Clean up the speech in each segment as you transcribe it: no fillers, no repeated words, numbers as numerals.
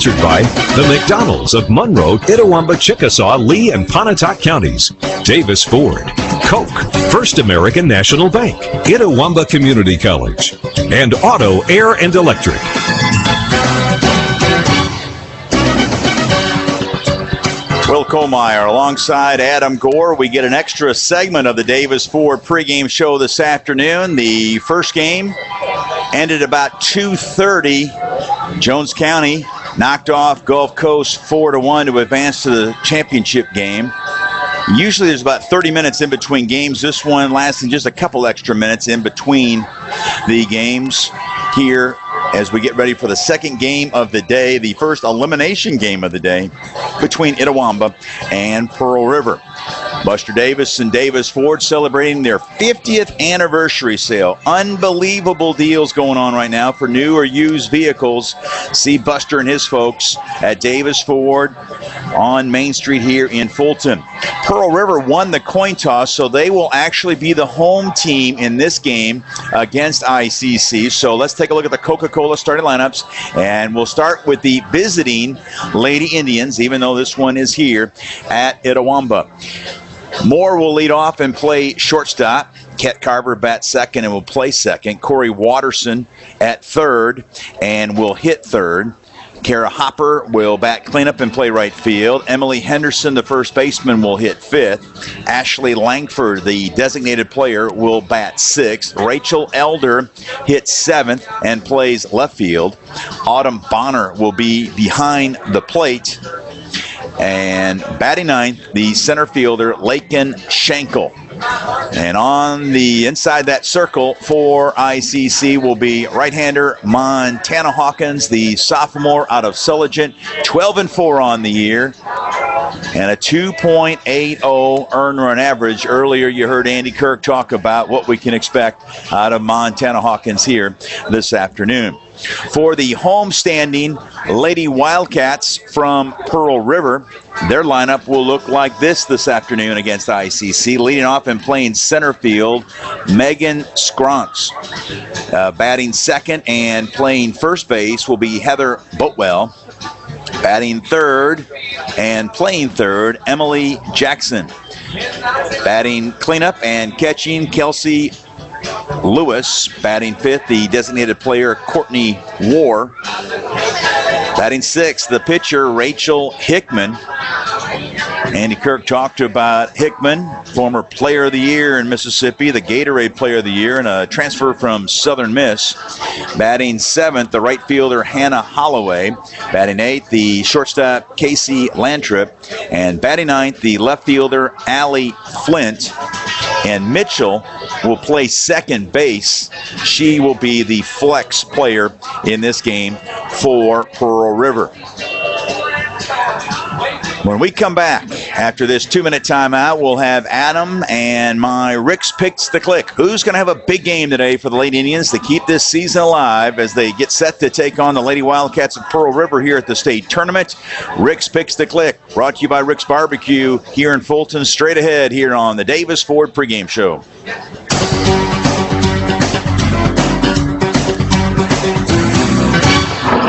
Sponsored by the McDonald's of Monroe, Itawamba, Chickasaw, Lee, and Pontotoc counties. Davis Ford, Coke, First American National Bank, Itawamba Community College, and Auto, Air, and Electric. Will Kohlmeyer alongside Adam Gore. We get an extra segment of the Davis Ford pregame show this afternoon. The first game ended about 2:30. Jones County knocked off Gulf Coast 4-1 to advance to the championship game. Usually there's about 30 minutes in between games. This one lasting just a couple extra minutes in between the games here as we get ready for the second game of the day, the first elimination game of the day between Itawamba and Pearl River. Buster Davis and Davis Ford celebrating their 50th anniversary sale. Unbelievable deals going on right now for new or used vehicles. See Buster and his folks at Davis Ford on Main Street here in Fulton. Pearl River won the coin toss, so they will actually be the home team in this game against ICC. So let's take a look at the Coca-Cola starting lineups, and we'll start with the visiting Lady Indians, even though this one is here at Itawamba. Moore will lead off and play shortstop. Ket Carver bats second and will play second. Corey Watterson at third and will hit third. Kara Hopper will bat cleanup and play right field. Emily Henderson, the first baseman, will hit fifth. Ashley Langford, the designated player, will bat sixth. Rachel Elder hits seventh and plays left field. Autumn Bonner will be behind the plate. And batting ninth, the center fielder, Laken Schenkel. And on the inside that circle for ICC will be right-hander Montana Hawkins, the sophomore out of Sulligent, 12-4 on the year, and a 2.80 earned run average. Earlier you heard Andy Kirk talk about what we can expect out of Montana Hawkins here this afternoon. For the home-standing Lady Wildcats from Pearl River, their lineup will look like this afternoon against ICC. Leading off and playing center field, Megan Skronks. Batting second and playing first base will be Heather Boatwell. Batting third and playing third, Emily Jackson. Batting cleanup and catching, Kelsey Lewis. Batting fifth, the designated player, Courtney War. Batting sixth, the pitcher, Rachel Hickman. Andy Kirk talked about Hickman, former player of the year in Mississippi, the Gatorade player of the year, and a transfer from Southern Miss. Batting seventh, the right fielder, Hannah Holloway. Batting eighth, the shortstop, Casey Lantrip. And batting ninth, the left fielder, Allie Flint. And Mitchell will play second base. She will be the flex player in this game for Pearl River. When we come back after this 2-minute timeout, we'll have Adam and my Rick's Picks the Click. Who's going to have a big game today for the Lady Indians to keep this season alive as they get set to take on the Lady Wildcats of Pearl River here at the state tournament? Rick's Picks the Click, brought to you by Rick's Barbecue here in Fulton, straight ahead here on the Davis Ford pregame show.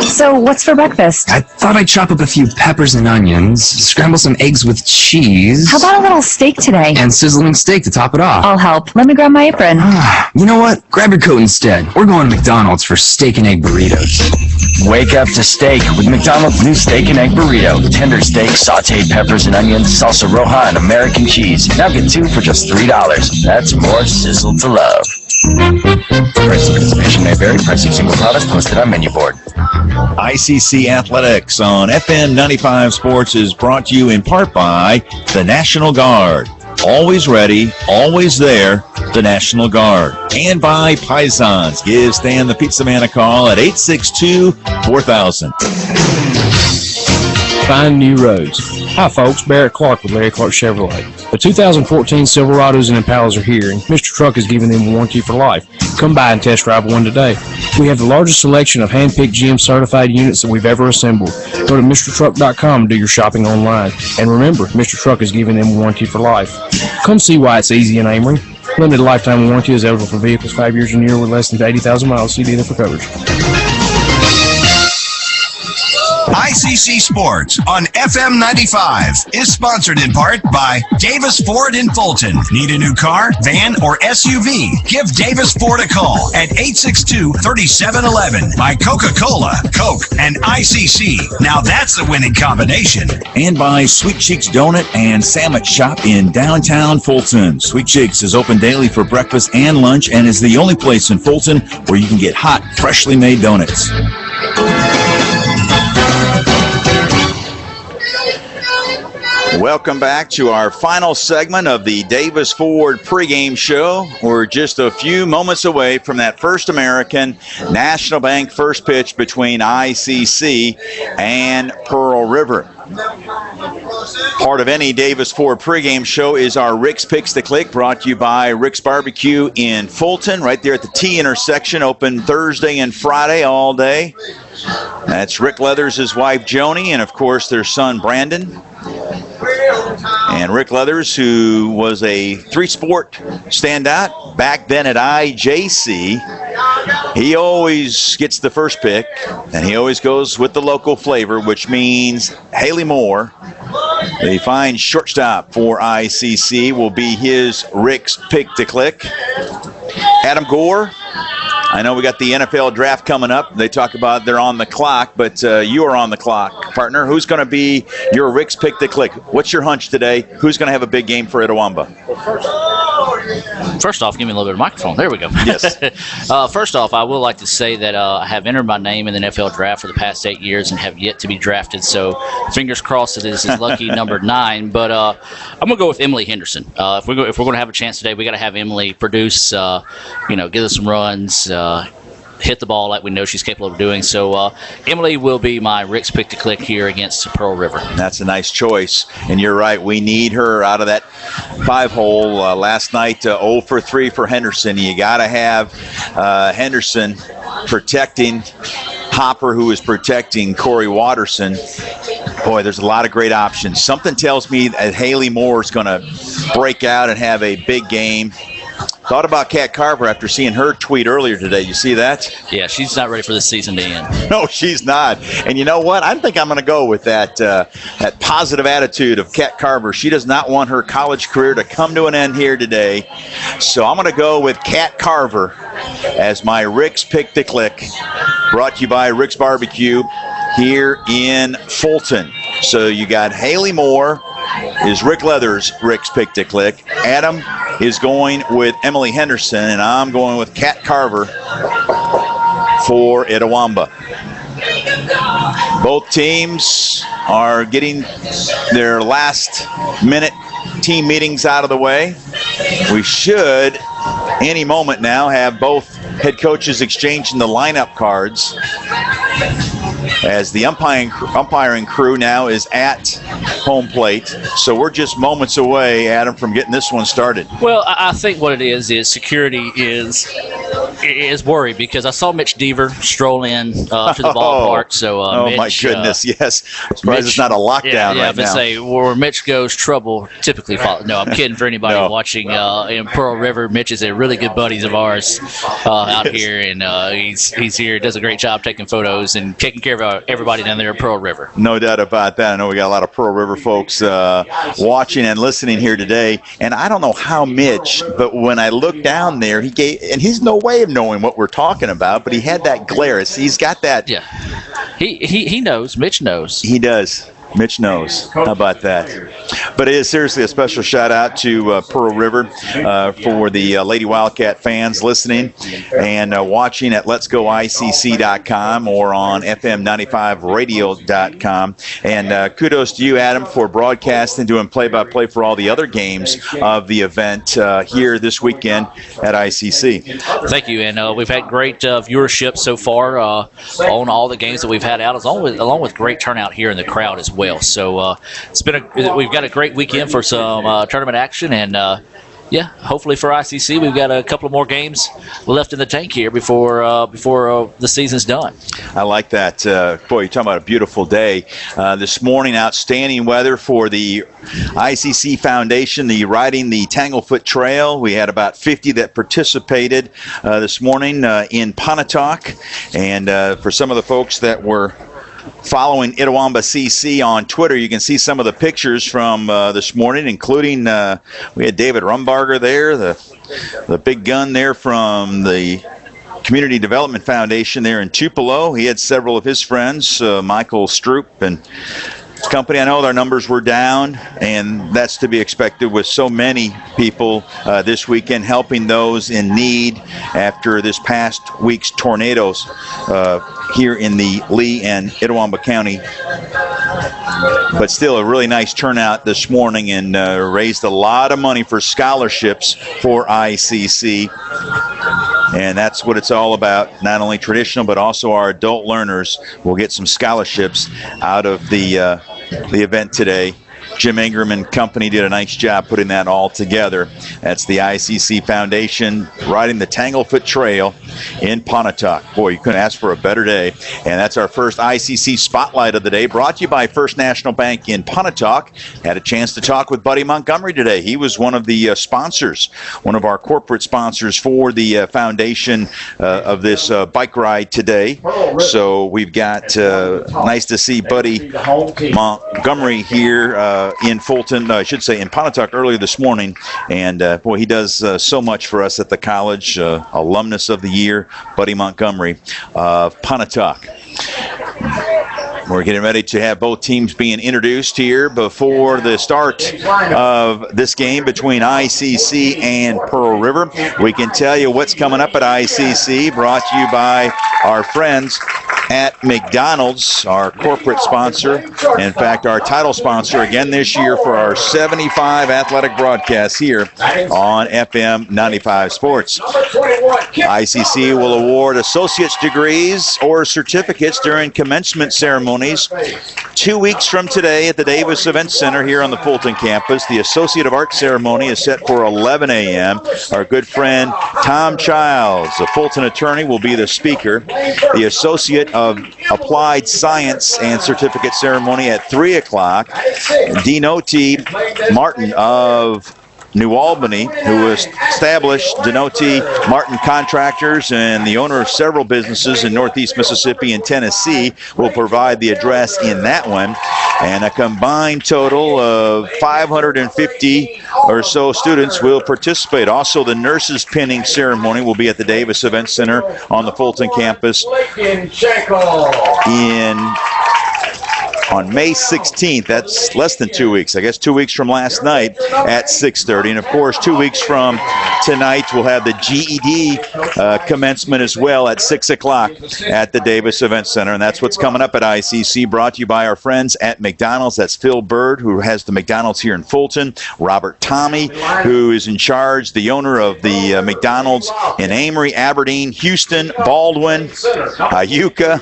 So what's for breakfast? I thought I'd chop up a few peppers and onions, scramble some eggs with cheese. How about a little steak today? And sizzling steak to top it off. I'll help. Let me grab my apron. You know what? Grab your coat instead. We're going to McDonald's for steak and egg burritos. Wake up to steak with McDonald's new steak and egg burrito. Tender steak, sauteed peppers and onions, salsa roja, and American cheese. Now get 2 for just $3. That's more sizzle to love. Price participation may vary. Pricing single product posted on menu board. ICC Athletics on FN 95 Sports is brought to you in part by the National Guard. Always ready, always there, the National Guard. And by Pisons. Give Stan the Pizza Man a call at 862-4000. Find new roads. Hi folks, Barrett Clark with Larry Clark Chevrolet. The 2014 Silverados and Impalas are here, and Mr. Truck is giving them a warranty for life. Come by and test drive one today. We have the largest selection of hand-picked GM certified units that we've ever assembled. Go to MrTruck.com and do your shopping online. And remember, Mr. Truck is giving them a warranty for life. Come see why it's easy in Amory. Limited lifetime warranty is eligible for vehicles 5 years or newer with less than 80,000 miles. See dealer for coverage. ICC Sports on FM 95 is sponsored in part by Davis Ford in Fulton. Need a new car, van, or SUV? Give Davis Ford a call at 862-3711. By Coca-Cola, Coke, and ICC. Now that's the winning combination. And by Sweet Cheeks Donut and Sandwich Shop in downtown Fulton. Sweet Cheeks is open daily for breakfast and lunch and is the only place in Fulton where you can get hot, freshly made donuts. Welcome back to our final segment of the Davis Ford pregame show. We're just a few moments away from that First American National Bank first pitch between ICC and Pearl River. Part of any Davis Ford pregame show is our Rick's Picks to Click, brought to you by Rick's Barbecue in Fulton, right there at the T intersection, open Thursday and Friday all day. That's Rick Leathers, his wife Joni, and of course their son Brandon. And Rick Leathers, who was a three-sport standout back then at ICC, he always gets the first pick, and he always goes with the local flavor, which means Haley Moore, the fine shortstop for ICC, will be his Rick's Pick to Click. Adam Gore, I know we got the NFL draft coming up. They talk about they're on the clock, but you are on the clock, partner. Who's going to be your Rick's Pick to Click? What's your hunch today? Who's going to have a big game for Itawamba? First off, give me a little bit of microphone. There we go. Yes. First off, I would like to say that I have entered my name in the NFL draft for the past 8 years and have yet to be drafted. So fingers crossed that this is lucky number 9. But I'm going to go with Emily Henderson. If we're going to have a chance today, we got to have Emily produce, give us some runs, hit the ball like we know she's capable of doing. So Emily will be my Rick's Pick to Click here against Pearl River. That's a nice choice. And you're right, we need her out of that 5-hole. Last night, 0 for 3 for Henderson. You got to have Henderson protecting Hopper, who is protecting Corey Watterson. Boy, there's a lot of great options. Something tells me that Haley Moore is going to break out and have a big game. Thought about Kat Carver after seeing her tweet earlier today. You see that? Yeah, she's not ready for the season to end. No, she's not. And you know what? I think I'm going to go with that positive attitude of Kat Carver. She does not want her college career to come to an end here today. So I'm going to go with Kat Carver as my Rick's Pick to Click, brought to you by Rick's Barbecue here in Fulton. So you got Haley Moore is Rick Leathers' Rick's Pick to Click. Adam is going with Emily Henderson, and I'm going with Kat Carver for Itawamba. Both teams are getting their last-minute team meetings out of the way. We should, any moment now, have both head coaches exchanging the lineup cards, as the umpiring crew now is at home plate. So we're just moments away, Adam, from getting this one started. Well, I think what it is security is worried, because I saw Mitch Deaver stroll in to the ballpark. So Mitch, my goodness, yes. I'm surprised it's not a lockdown right now. Say where Mitch goes, trouble typically follows. No, I'm kidding. For anybody watching in Pearl River, Mitch is a really good buddies of ours out here, and he's here, does a great job taking photos and taking care of everybody down there at Pearl River. No doubt about that. I know we got a lot of Pearl River folks watching and listening here today. And I don't know how Mitch, but when I looked down there, and he's no way of knowing what we're talking about, but he had that glare. He's got that. Yeah. He knows. Mitch knows. He does. Mitch knows. How about that? But it is seriously a special shout out to Pearl River for the Lady Wildcat fans listening and watching at letsgoicc.com or on fm95radio.com. And kudos to you, Adam, for broadcasting, doing play-by-play for all the other games of the event here this weekend at ICC. Thank you. And we've had great viewership so far on all the games that we've had out, along with great turnout here in the crowd as well. So we've got a great weekend for some tournament action, and hopefully for ICC we've got a couple of more games left in the tank here before the season's done. I like that. Boy, you're talking about a beautiful day. This morning, outstanding weather for the ICC Foundation, riding the Tanglefoot Trail. We had about 50 that participated this morning in Pontotoc, and for some of the folks that were following Itawamba CC on Twitter, you can see some of the pictures from this morning, including we had David Rumbarger there, the big gun there from the Community Development Foundation there in Tupelo. He had several of his friends, Michael Stroop and company. I know their numbers were down, and that's to be expected with so many people this weekend helping those in need after this past week's tornadoes here in the Lee and Itawamba County. But still a really nice turnout this morning, and raised a lot of money for scholarships for ICC. And that's what it's all about. Not only traditional, but also our adult learners will get some scholarships out of the event today. Jim Ingram and company did a nice job putting that all together. That's the ICC Foundation riding the Tanglefoot Trail in Pontotoc. Boy, you couldn't ask for a better day. And that's our first ICC Spotlight of the day, brought to you by First National Bank in Pontotoc. Had a chance to talk with Buddy Montgomery today. He was one of the sponsors, one of our corporate sponsors for the foundation of this bike ride today. So we've got nice to see Buddy Montgomery here in Fulton, I should say in Pontotoc earlier this morning. And boy, he does so much for us at the college. Alumnus of the year, Buddy Montgomery of Pontotoc. We're getting ready to have both teams being introduced here before the start of this game between ICC and Pearl River. We can tell you what's coming up at ICC, brought to you by our friends at McDonald's, our corporate sponsor. In fact, our title sponsor again this year for our 75 athletic broadcasts here on FM 95 Sports. ICC will award associate's degrees or certificates during commencement ceremonies 2 weeks from today at the Davis Event Center here on the Fulton campus. The Associate of Arts ceremony is set for 11 a.m. Our good friend Tom Childs, a Fulton attorney, will be the speaker. The Associate of Applied Science and Certificate ceremony at 3 o'clock. Dean O.T. Martin of New Albany, who established Denoti Martin Contractors and the owner of several businesses in Northeast Mississippi and Tennessee, will provide the address in that one. And a combined total of 550 or so students will participate. Also, the nurses pinning ceremony will be at the Davis Event Center on the Fulton campus on May 16th. That's less than 2 weeks. I guess 2 weeks from last night at 6:30. And, of course, 2 weeks from tonight, we'll have the GED commencement as well at 6 o'clock at the Davis Event Center. And that's what's coming up at ICC, brought to you by our friends at McDonald's. That's Phil Bird, who has the McDonald's here in Fulton. Robert Tommy, who is in charge, the owner of the McDonald's in Amory, Aberdeen, Houston, Baldwin, Iuka,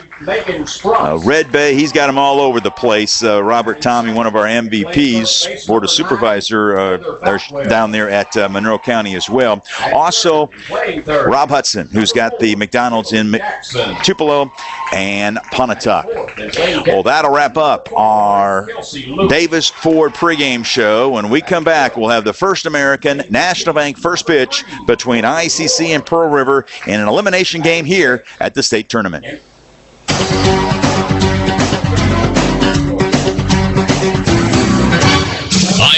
Red Bay. He's got them all over the place. Robert Tommy, one of our MVPs, Board of Supervisor down there at Monroe County as well. Also, Rob Hudson, who's got the McDonald's in Tupelo and Pontotoc. Well, that'll wrap up our Davis Ford pregame show. When we come back, we'll have the First American National Bank first pitch between ICC and Pearl River in an elimination game here at the state tournament.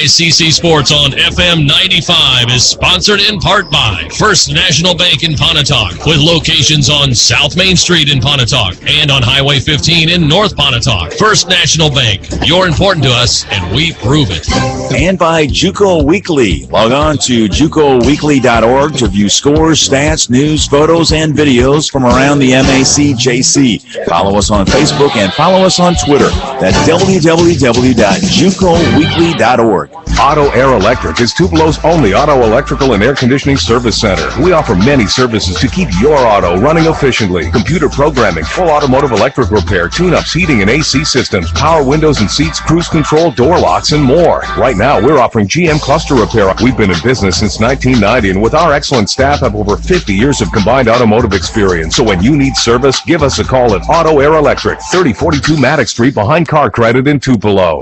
ICC Sports on FM 95 is sponsored in part by First National Bank in Pontotoc, with locations on South Main Street in Pontotoc and on Highway 15 in North Pontotoc. First National Bank, you're important to us, and we prove it. And by JUCO Weekly. Log on to JUCOweekly.org to view scores, stats, news, photos, and videos from around the MACJC. Follow us on Facebook and follow us on Twitter. That's www.JUCOweekly.org. Auto Air Electric is Tupelo's only auto electrical and air conditioning service center. We offer many services to keep your auto running efficiently. Computer programming, full automotive electric repair, tune-ups, heating and AC systems, power windows and seats, cruise control, door locks, and more. Right now, we're offering GM cluster repair. We've been in business since 1990, and with our excellent staff, have over 50 years of combined automotive experience. So when you need service, give us a call at Auto Air Electric, 3042 Maddox Street behind Car Credit in Tupelo.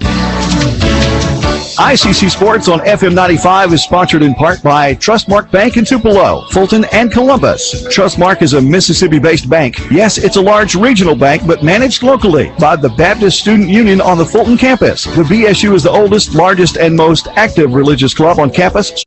ICC Sports on FM 95 is sponsored in part by Trustmark Bank in Tupelo, Fulton, and Columbus. Trustmark is a Mississippi-based bank. Yes, it's a large regional bank, but managed locally by the Baptist Student Union on the Fulton campus. The BSU is the oldest, largest, and most active religious club on campus.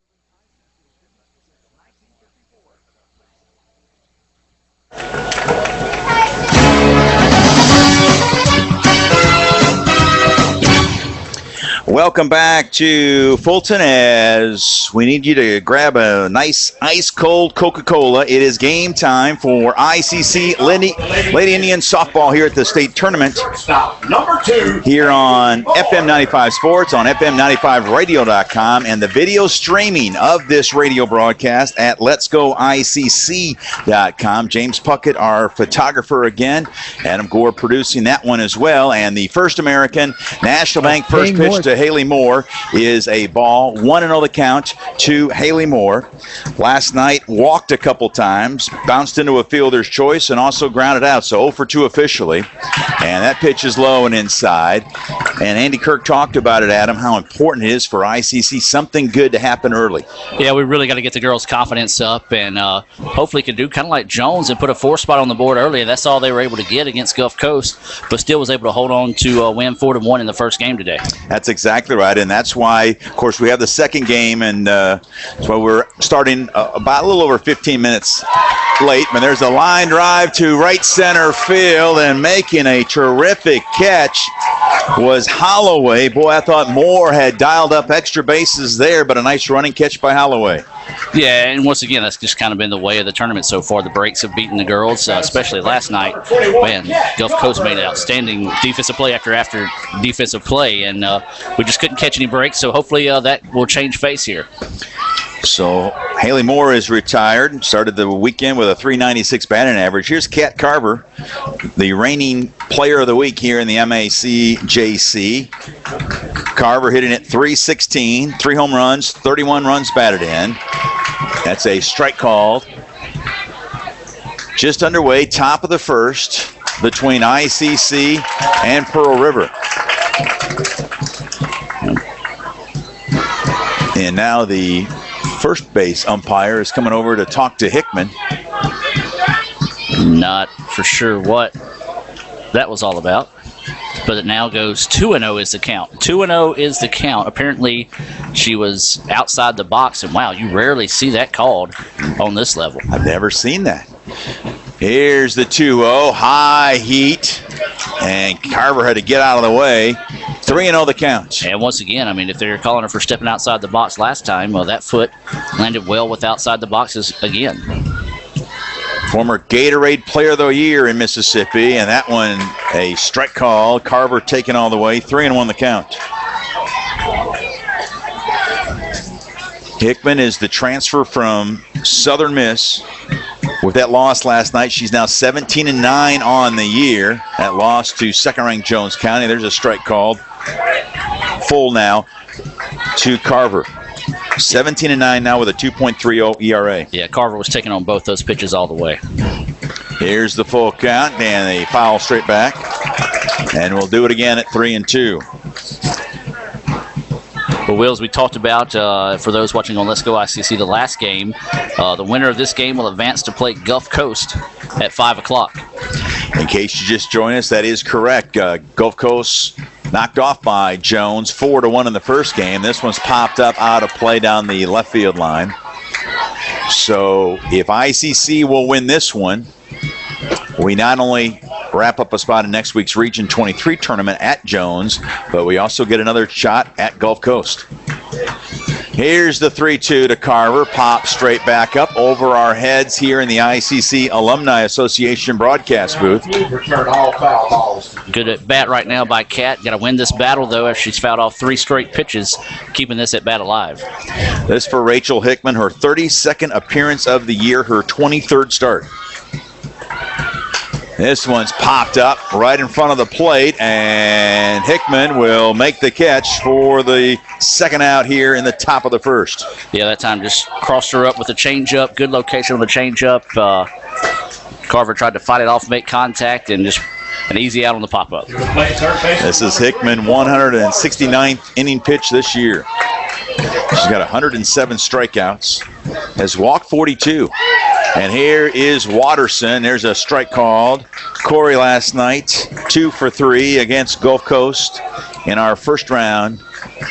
Welcome back to Fulton as we need you to grab a nice ice-cold Coca-Cola. It is game time for ICC Lady Indian softball here at the state tournament. Stop. Number 2. Here on FM 95 Sports, on FM95Radio.com, and the video streaming of this radio broadcast at Let'sGoICC.com. James Puckett, our photographer again. Adam Gore producing that one as well. And the First American National Bank first pitch to Haley Moore is a ball. 1-0 the count to Haley Moore. Last night walked a couple times, bounced into a fielder's choice, and also grounded out. So 0 for 2 officially. And that pitch is low and inside. And Andy Kirk talked about it, Adam, how important it is for ICC, something good to happen early. Yeah, we really got to get the girls' confidence up and hopefully can do kind of like Jones and put a 4 spot on the board early. That's all they were able to get against Gulf Coast, but still was able to hold on to win 4-1 in the first game today. That's exactly right, and that's why, of course, we have the second game, and that's why we're starting about a little over 15 minutes late. But there's a line drive to right center field, and making a terrific catch was Holloway. Boy, I thought Moore had dialed up extra bases there, but a nice running catch by Holloway. Yeah, and once again, that's just kind of been the way of the tournament so far. The breaks have beaten the girls, especially last night. Man, Gulf Coast made an outstanding defensive play after defensive play, and we just couldn't catch any breaks, so hopefully that will change face here. So Haley Moore is retired, started the weekend with a .396 batting average. Here's Kat Carver, the reigning player of the week here in the MACJC. Carver hitting at .316, 3 home runs, 31 runs batted in. That's a strike called. Just underway, top of the first between ICC and Pearl River. And now the first base umpire is coming over to talk to Hickman. Not for sure what that was all about, but it now goes 2-0 is the count. 2-0 is the count. Apparently she was outside the box, and wow, you rarely see that called on this level. I've never seen that. Here's the 2-0, high heat, and Carver had to get out of the way. 3-0 the count. And once again, I mean, if they're calling her for stepping outside the box last time, well, that foot landed well with outside the boxes again. Former Gatorade Player of the Year in Mississippi, and that one a strike call. Carver taking all the way. 3-1 the count. Hickman is the transfer from Southern Miss. With that loss last night, she's now 17-9 on the year. That loss to second-ranked Jones County. There's a strike called. Full now to Carver. 17-9 now with a 2.30 ERA. Yeah, Carver was taking on both those pitches all the way. Here's the full count, and a foul straight back. And we'll do it again at 3-2. But, Wills, we talked about, for those watching on Let's Go ICC, the last game. The winner of this game will advance to play Gulf Coast at 5 o'clock. In case you just joined us, that is correct. Gulf Coast knocked off by Jones 4-1 in the first game. This one's popped up out of play down the left field line. So if ICC will win this one, we not only wrap up a spot in next week's Region 23 tournament at Jones, but we also get another shot at Gulf Coast. Here's the 3-2 to Carver. Pop straight back up over our heads here in the ICC Alumni Association broadcast booth. Good at bat right now by Kat. Got to win this battle, though, as she's fouled off 3 straight pitches, keeping this at bat alive. This for Rachel Hickman, her 32nd appearance of the year, her 23rd start. This one's popped up right in front of the plate, and Hickman will make the catch for the second out here in the top of the first. Yeah, that time just crossed her up with a changeup. Good location on the changeup. Carver tried to fight it off, make contact, and just an easy out on the pop-up. This is Hickman, 169th inning pitch this year. She's got 107 strikeouts, has walked 42. And here is Watterson. There's a strike called. Corey last night, 2 for 3 against Gulf Coast in our first round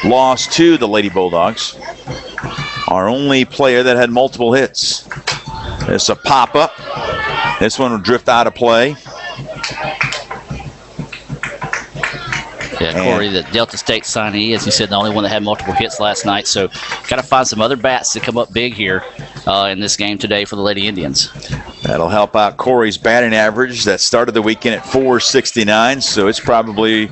loss to the Lady Bulldogs. Our only player that had multiple hits. It's a pop-up. This one will drift out of play. Yeah, Corey, the Delta State signee, as you said, the only one that had multiple hits last night. So got to find some other bats to come up big here in this game today for the Lady Indians. That'll help out Corey's batting average that started the weekend at 469, so it's probably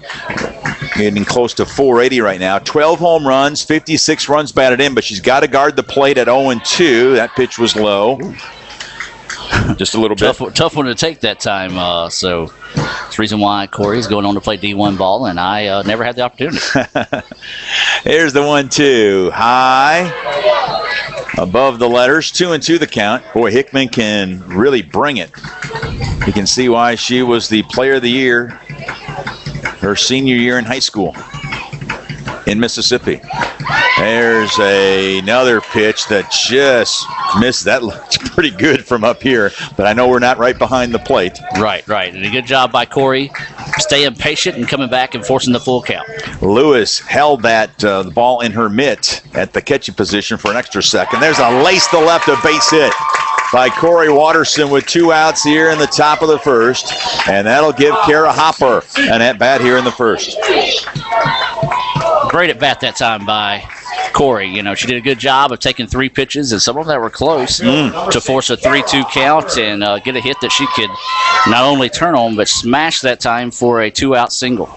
getting close to 480 right now. 12 home runs, 56 runs batted in, but she's got to guard the plate at 0-2. That pitch was low. Just a little bit. Tough one to take that time. So that's the reason why Corey's going on to play D1 ball, and I never had the opportunity. Here's the 1-2. High. Above the letters. 2-2 the count. Boy, Hickman can really bring it. You can see why she was the player of the year her senior year in high school in Mississippi. There's another pitch that just missed. That looked pretty good from up here, but I know we're not right behind the plate. Right. And a good job by Corey, staying patient and coming back and forcing the full count. Lewis held that the ball in her mitt at the catching position for an extra second. There's a lace to left, a base hit by Corey Watterson with 2 outs here in the top of the first, and that'll give Kara Hopper an at-bat here in the first. Great at bat that time by Corey. You know, she did a good job of taking 3 pitches, and some of them that were close to force a 3-2 count and get a hit that she could not only turn on but smash that time for a 2-out single.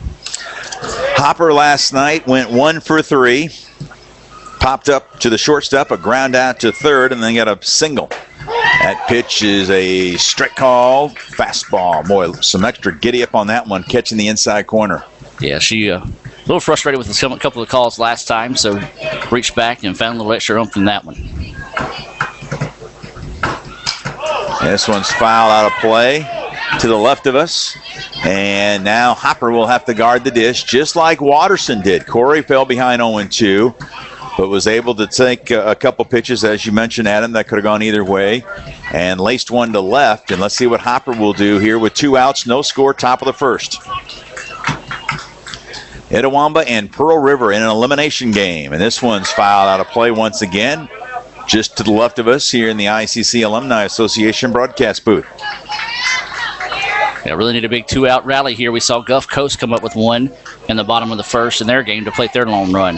Hopper last night went 1 for 3, popped up to the shortstop, a ground out to third, and then got a single. That pitch is a strike call, fastball. Boy, some extra giddy up on that one, catching the inside corner. Yeah, she a little frustrated with a couple of calls last time, so reached back and found a little extra oomph in that one. This one's fouled out of play to the left of us. And now Hopper will have to guard the dish, just like Watterson did. Corey fell behind 0-2, but was able to take a couple pitches, as you mentioned, Adam, that could have gone either way, and laced one to left. And let's see what Hopper will do here with 2 outs, no score, top of the first. Itawamba and Pearl River in an elimination game, and this one's fouled out of play once again, just to the left of us here in the ICC Alumni Association broadcast booth. Yeah, really need a big 2-out rally here. We saw Gulf Coast come up with 1 in the bottom of the first in their game to play their long run.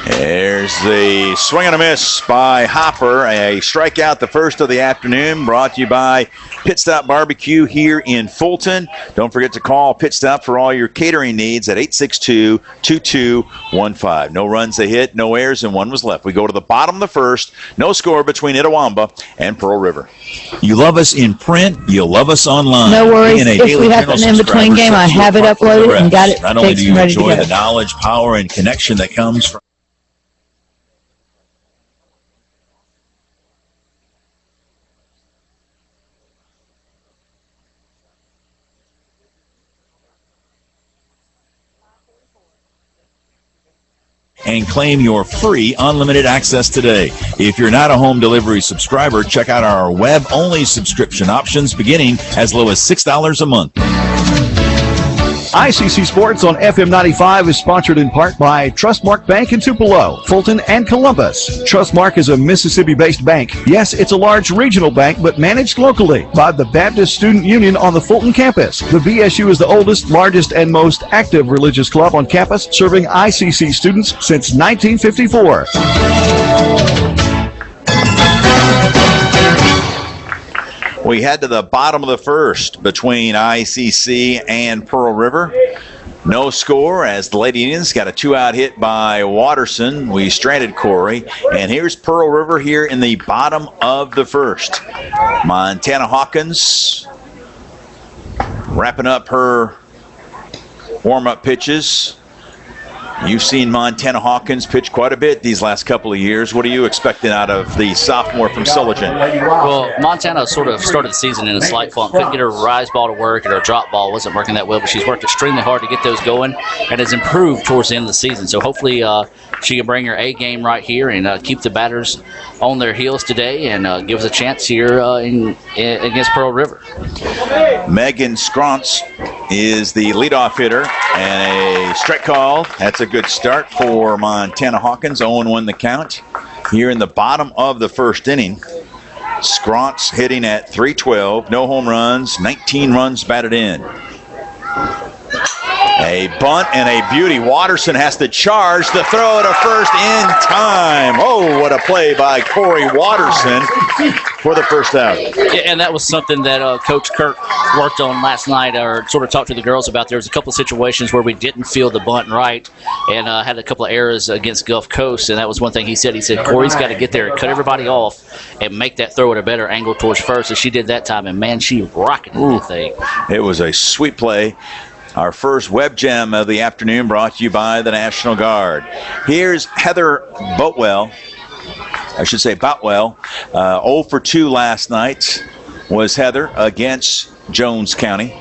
There's the swing and a miss by Hopper. A strikeout, the first of the afternoon, brought to you by Pit Stop Barbecue here in Fulton. Don't forget to call Pit Stop for all your catering needs at 862-2215. No runs a hit, no errors, and 1 was left. We go to the bottom of the first. No score between Itawamba and Pearl River. You love us in print, you'll love us online. No worries. If we have an in-between game, I have it uploaded and got it Not only fixed do and you ready to enjoy go. the knowledge, power, and connection that comes from and claim your free unlimited access today. If you're not a home delivery subscriber, check out our web-only subscription options beginning as low as $6 a month. ICC Sports on FM 95 is sponsored in part by Trustmark Bank in Tupelo, Fulton, and Columbus. Trustmark is a Mississippi-based bank. Yes, it's a large regional bank, but managed locally by the Baptist Student Union on the Fulton campus. The BSU is the oldest, largest, and most active religious club on campus, serving ICC students since 1954. We head to the bottom of the first between ICC and Pearl River. No score as the Lady Indians got a 2-out hit by Watterson. We stranded Corey. And here's Pearl River here in the bottom of the first. Montana Hawkins wrapping up her warm-up pitches. You've seen Montana Hawkins pitch quite a bit these last couple of years. What are you expecting out of the sophomore from Sullivan? Well, Montana sort of started the season in a slight funk. Couldn't get her rise ball to work, and her drop ball wasn't working that well, but she's worked extremely hard to get those going and has improved towards the end of the season. So hopefully she can bring her A game right here and keep the batters on their heels today and give us a chance here against Pearl River. Megan Scrontz is the leadoff hitter, and a strike call. That's a good start for Montana Hawkins. 0-1 the count here in the bottom of the first inning. Scrontz hitting at .312, no home runs, 19 runs batted in. A bunt and a beauty. Watterson has to charge the throw to first in time. Oh, what a play by Corey Watterson for the first out. Yeah, and that was something that Coach Kirk worked on last night, or sort of talked to the girls about. There was a couple of situations where we didn't feel the bunt right and had a couple of errors against Gulf Coast, and that was one thing he said. He said, Corey's got to get there and cut everybody off and make that throw at a better angle towards first. And she did that time, and, man, she rocketed that thing. It was a sweet play. Our first web gem of the afternoon brought to you by the National Guard. Here's Heather Boutwell. 0 for 2 last night was Heather against Jones County.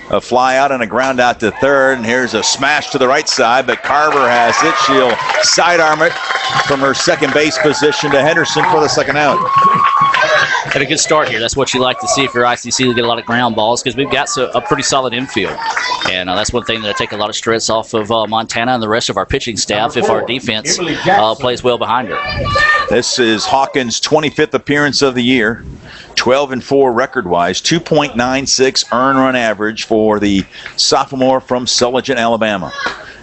A fly out and a ground out to third, and here's a smash to the right side, but Carver has it. She'll sidearm it from her second base position to Henderson for the second out. Had a good start here. That's what you like to see if you're ICC. You get a lot of ground balls because we've got a pretty solid infield. And that's one thing that I take a lot of stress off of Montana and the rest of our pitching staff if our defense plays well behind her. This is Hawkins' 25th appearance of the year. 12-4 record-wise, 2.96 earned run average for the sophomore from Sullivan, Alabama.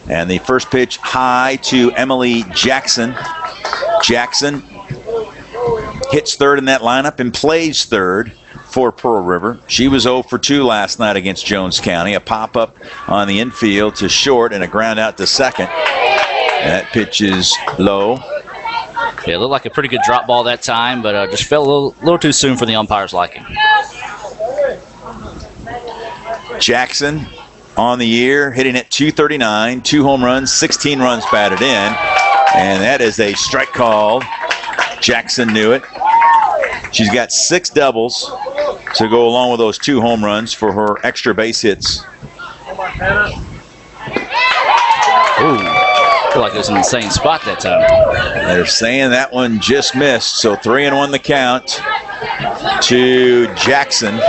And the first pitch high to Emily Jackson. Jackson hits third in that lineup and plays third for Pearl River. She was 0 for 2 last night against Jones County. A pop-up on the infield to short and a ground out to second. That pitch is low. Yeah, it looked like a pretty good drop ball that time, but just fell a little too soon for the umpire's liking. Jackson on the year, hitting at .239, 2 home runs, 16 runs batted in, and that is a strike call. Jackson knew it. She's got 6 doubles to go along with those 2 home runs for her extra base hits. Ooh. I feel like it was an insane spot that time. They're saying that one just missed, so 3-1 the count to Jackson.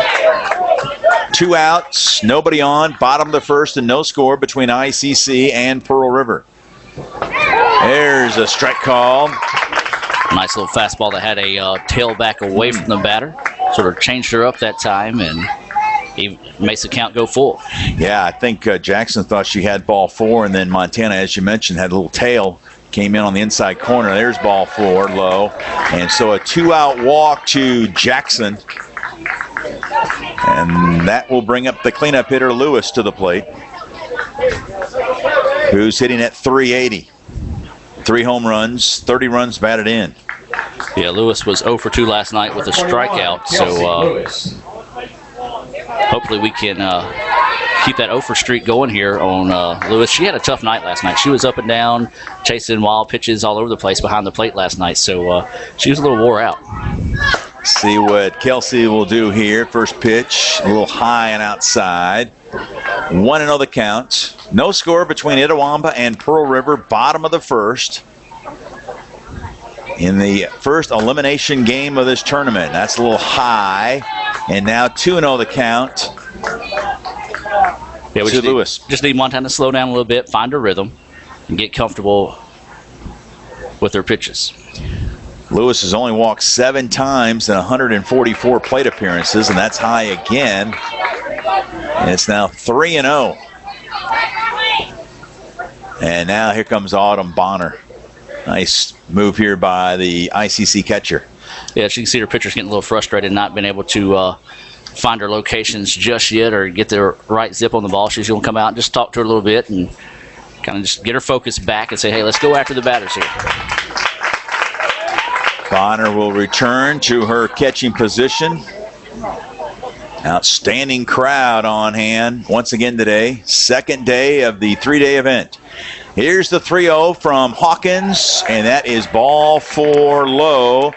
2 outs, nobody on, bottom of the first, and no score between ICC and Pearl River. There's a strike call. Nice little fastball that had a tail back away from the batter. Sort of changed her up that time, and he makes the count go full. Yeah, I think Jackson thought she had ball 4, and then Montana, as you mentioned, had a little tail, came in on the inside corner. There's ball 4, low. And so a 2-out walk to Jackson. And that will bring up the cleanup hitter, Lewis, to the plate, who's hitting at .380. 3 home runs, 30 runs batted in. Yeah, Lewis was 0 for 2 last night with a strikeout, so hopefully we can keep that 0 for streak going here on Lewis. She had a tough night last night. She was up and down, chasing wild pitches all over the place behind the plate last night, so she was a little wore out. See what Kelsey will do here. First pitch, a little high and outside. 1-0 the count. No score between Itawamba and Pearl River, bottom of the first. In the first elimination game of this tournament. That's a little high. And now 2-0 the count. Yeah, we just need Montana to slow down a little bit, find her rhythm, and get comfortable with her pitches. Lewis has only walked 7 times in 144 plate appearances, and that's high again. And it's now 3-0. And now here comes Autumn Bonner. Nice move here by the ICC catcher. Yeah, she can see her pitcher's getting a little frustrated, not being able to find her locations just yet or get the right zip on the ball. She's going to come out and just talk to her a little bit and kind of just get her focus back and say, hey, let's go after the batters here. Bonner will return to her catching position. Outstanding crowd on hand once again today. Second day of the 3-day event. Here's the 3-0 from Hawkins, and that is ball 4 low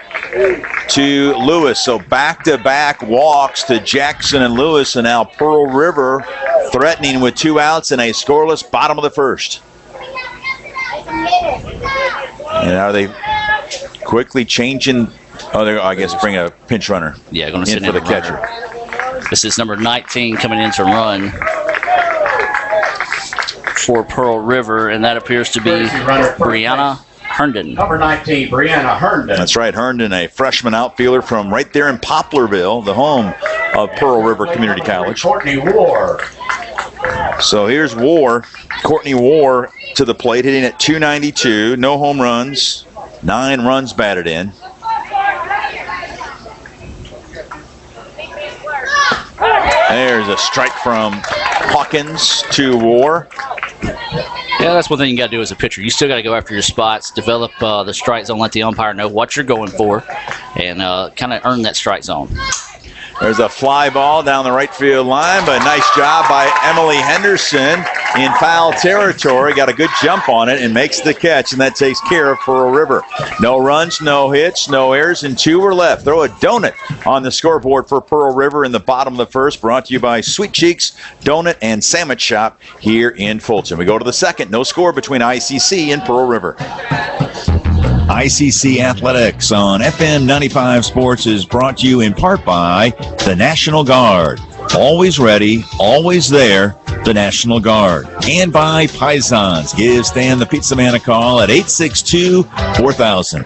to Lewis. So back-to-back walks to Jackson and Lewis, and now Pearl River threatening with 2 outs in a scoreless bottom of the first. And are they quickly changing? Oh, they're, I guess, bring a pinch runner. Yeah, going to send in for the catcher. This is number 19 coming in to run for Pearl River, and that appears to be Brianna Herndon. Number 19, Brianna Herndon. That's right, Herndon, a freshman outfielder from right there in Poplarville, the home of Pearl River Community College. Courtney War. So here's War, Courtney War to the plate, hitting at .292, no home runs, 9 runs batted in. There's a strike from Hawkins to War. Yeah, that's one thing you got to do as a pitcher. You still got to go after your spots, develop the strike zone, let the umpire know what you're going for, and kind of earn that strike zone. There's a fly ball down the right field line, but a nice job by Emily Henderson in foul territory. Got a good jump on it and makes the catch, and that takes care of Pearl River. No runs, no hits, no errors, and 2 were left. Throw a donut on the scoreboard for Pearl River in the bottom of the first, brought to you by Sweet Cheeks Donut and Sandwich Shop here in Fulton. We go to the second. No score between ICC and Pearl River. ICC Athletics on FM 95 Sports is brought to you in part by the National Guard. Always ready, always there, the National Guard. And by Pisons. Give Stan the Pizza Man a call at 862-4000.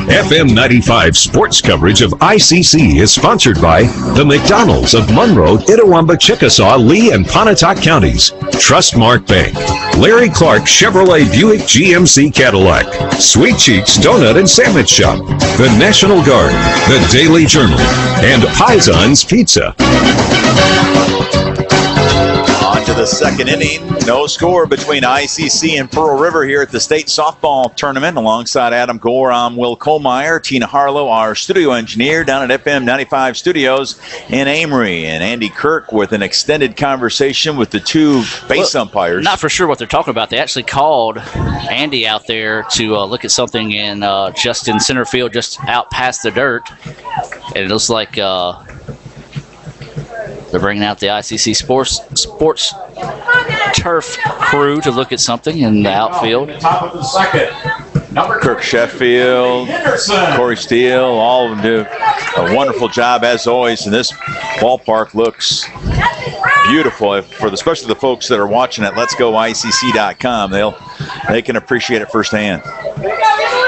FM 95 sports coverage of ICC is sponsored by the McDonald's of Monroe, Itawamba, Chickasaw, Lee, and Pontotoc counties, Trustmark Bank, Larry Clark Chevrolet Buick GMC Cadillac, Sweet Cheeks Donut and Sandwich Shop, the National Guard, the Daily Journal, and Pisons Pizza. On to the second inning. No score between ICC and Pearl River here at the state softball tournament. Alongside Adam Gore, I'm Will Kohlmeyer. Tina Harlow, our studio engineer down at FM 95 Studios in Amory. And Andy Kirk with an extended conversation with the 2 base umpires. Not for sure what they're talking about. They actually called Andy out there to look at something in just in center field, just out past the dirt. And it looks like they're bringing out the ICC sports turf crew to look at something in the outfield. Top of the second. Number Kirk Sheffield, Corey Steele, all of them do a wonderful job as always. And this ballpark looks beautiful, especially the folks that are watching at letsgoicc.com. They can appreciate it firsthand.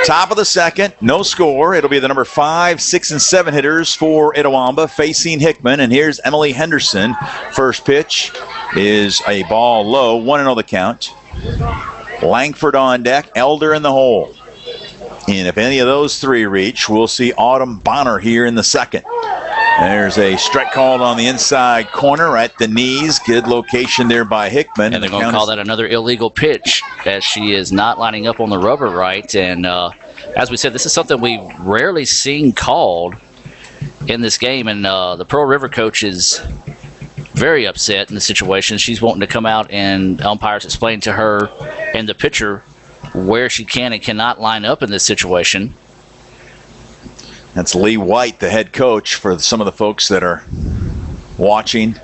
Top of the second, no score. It'll be the number 5, 6, and 7 hitters for Itawamba facing Hickman. And here's Emily Henderson. First pitch is a ball low, 1-0 the count. Langford on deck, Elder in the hole. And if any of those 3 reach, we'll see Autumn Bonner here in the second. There's a strike called on the inside corner at the knees. Good location there by Hickman. And they're going to call that another illegal pitch, as she is not lining up on the rubber right. And as we said, this is something we've rarely seen called in this game. And the Pearl River coach is very upset in the situation. She's wanting to come out and umpires explain to her and the pitcher where she can and cannot line up in this situation. That's Lee White, the head coach, for some of the folks that are watching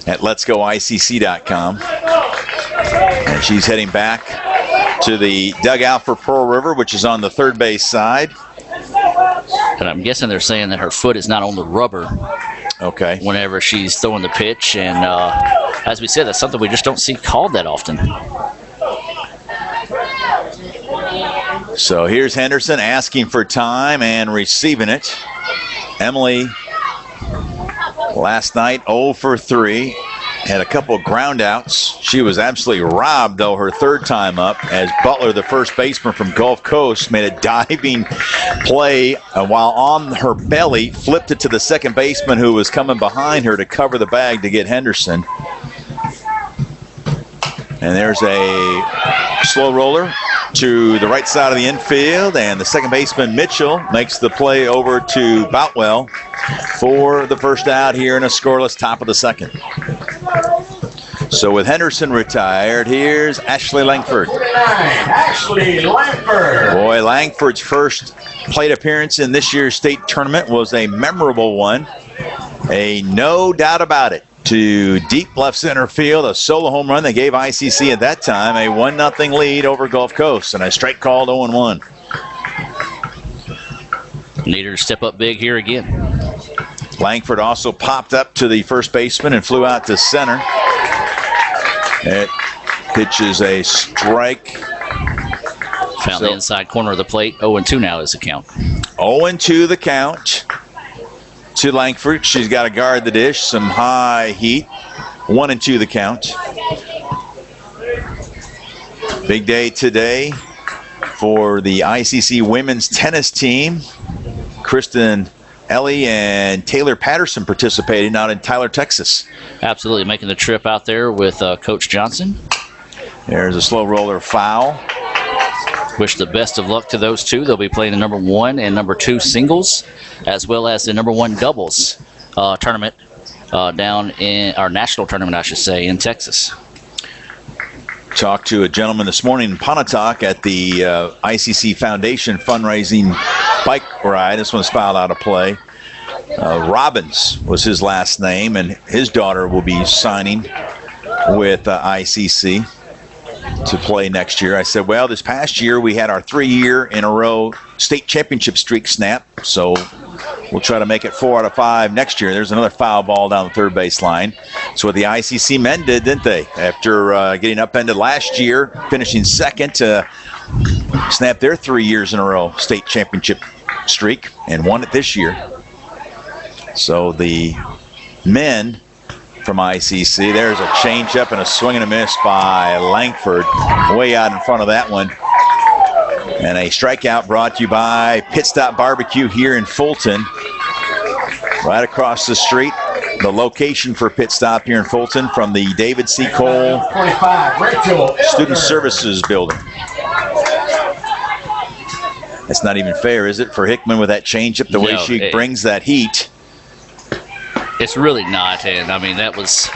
at letsgoicc.com. And she's heading back to the dugout for Pearl River, which is on the third base side. And I'm guessing they're saying that her foot is not on the rubber. Okay. Whenever she's throwing the pitch. And as we said, that's something we just don't see called that often. So here's Henderson asking for time and receiving it. Emily, last night, 0 for 3. Had a couple of ground outs. She was absolutely robbed, though, her third time up, as Butler, the first baseman from Gulf Coast, made a diving play while on her belly, flipped it to the second baseman who was coming behind her to cover the bag to get Henderson. And there's a slow roller to the right side of the infield, and the second baseman, Mitchell, makes the play over to Boutwell for the first out here in a scoreless top of the second. So with Henderson retired, here's Ashley Langford. Ashley Langford. Boy, Langford's first plate appearance in this year's state tournament was a memorable one. A no doubt about it. To deep left center field, a solo home run that gave ICC at that time a 1-0 lead over Gulf Coast, and a strike called 0-1. Need her to step up big here again. Langford also popped up to the first baseman and flew out to center. It pitches a strike. Found the inside corner of the plate. 0-2 now is the count. 0-2 the count to Langford. She's got to guard the dish. Some high heat. 1-2 the count. Big day today for the ICC women's tennis team. Kristen Ellie and Taylor Patterson participating out in Tyler, Texas. Absolutely, making the trip out there with Coach Johnson. There's a slow roller foul. Wish the best of luck to those two. They'll be playing the number 1 and number 2 singles, as well as the number 1 doubles tournament down in our national tournament, I should say, in Texas. Talked to a gentleman this morning in Pontotoc at the ICC Foundation fundraising bike ride. This one's fouled out of play. Robbins was his last name, and his daughter will be signing with ICC to play next year. I said, well, this past year we had our 3-year in a row state championship streak snap, so we'll try to make it 4 out of 5 next year. There's another foul ball down the third base line. That's what the ICC men did, didn't they? After getting upended last year, finishing second to snap their 3 years in a row state championship streak and won it this year. So the men from ICC, there's a changeup and a swing and a miss by Langford, way out in front of that one. And a strikeout brought to you by Pit Stop Barbecue here in Fulton. Right across the street, the location for Pit Stop here in Fulton from the David C. Cole 25, Rachel Student Services Building. That's not even fair, is it, for Hickman with that changeup, the way she brings that heat? It's really not, and I mean, that's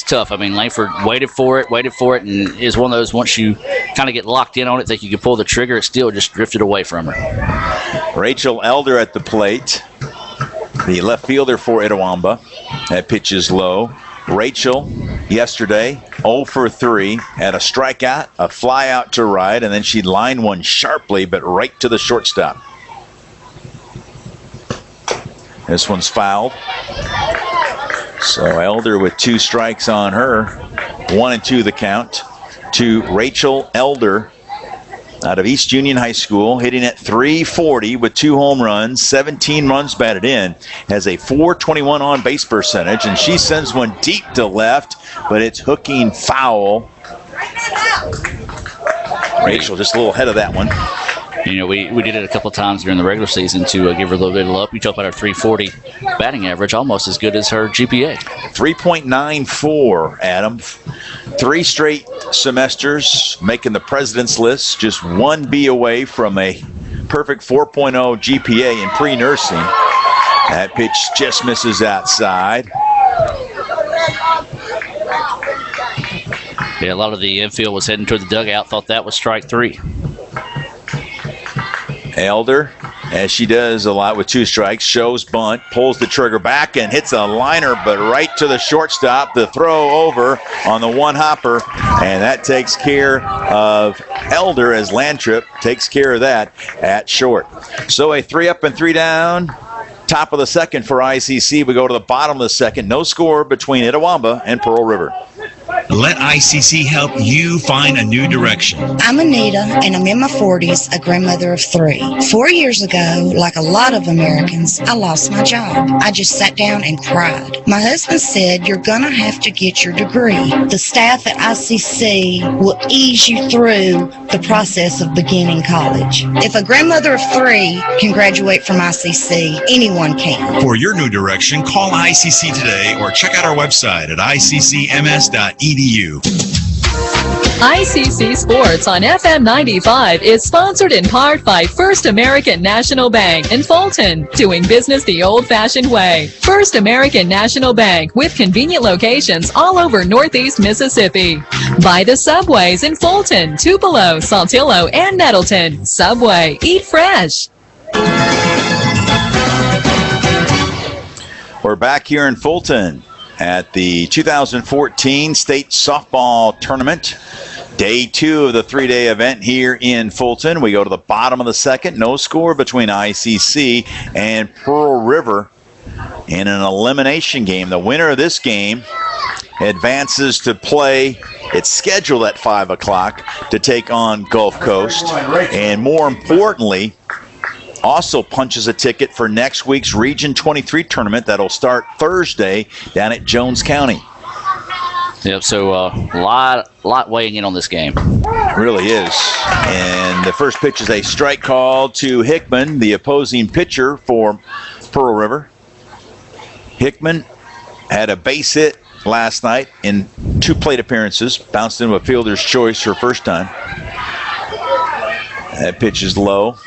tough. I mean, Langford waited for it, and is one of those, once you kind of get locked in on it, think you can pull the trigger, it still just drifted away from her. Rachel Elder at the plate, the left fielder for Itawamba. That pitch is low. Rachel, yesterday, 0 for 3, had a strikeout, a fly out to right, and then she lined one sharply, but right to the shortstop. This one's fouled. So Elder with 2 strikes on her. 1-2 the count to Rachel Elder out of East Union High School, hitting at .340 with 2 home runs, 17 runs batted in, has a .421 on base percentage, and she sends one deep to left, but it's hooking foul. Rachel just a little ahead of that one. You know, we did it a couple of times during the regular season to give her a little bit of love. You talk about her .340 batting average, almost as good as her GPA. 3.94, Adam. 3 straight semesters making the president's list, just 1 B away from a perfect 4.0 GPA in pre-nursing. That pitch just misses outside. Yeah, a lot of the infield was heading toward the dugout, thought that was strike 3. Elder, as she does a lot with 2 strikes, shows bunt, pulls the trigger back and hits a liner, but right to the shortstop. The throw over on the one hopper, and that takes care of Elder as Landtrip takes care of that at short. So a 3 up and 3 down. Top of the second for ICC. We go to the bottom of the second. No score between Itawamba and Pearl River. Let ICC help you find a new direction. I'm Anita, and I'm in my 40s, a grandmother of 3. 4 years ago, like a lot of Americans, I lost my job. I just sat down and cried. My husband said, you're going to have to get your degree. The staff at ICC will ease you through the process of beginning college. If a grandmother of 3 can graduate from ICC, anyone can. For your new direction, call ICC today or check out our website at iccms.edu. ICC Sports on FM 95 is sponsored in part by First American National Bank in Fulton, doing business the old-fashioned way. First American National Bank with convenient locations all over Northeast Mississippi. By the Subways in Fulton, Tupelo, Saltillo, and Nettleton. Subway, eat fresh. We're back here in Fulton at the 2014 State Softball Tournament. Day 2 of the 3-day event here in Fulton. We go to the bottom of the second. No score between ICC and Pearl River in an elimination game. The winner of this game advances to play. It's scheduled at 5 o'clock to take on Gulf Coast. And more importantly, also punches a ticket for next week's Region 23 tournament that'll start Thursday down at Jones County. Yep, so a lot weighing in on this game. It really is. And the first pitch is a strike call to Hickman, the opposing pitcher for Pearl River. Hickman had a base hit last night in 2 plate appearances, bounced into a fielder's choice for first time. That pitch is low.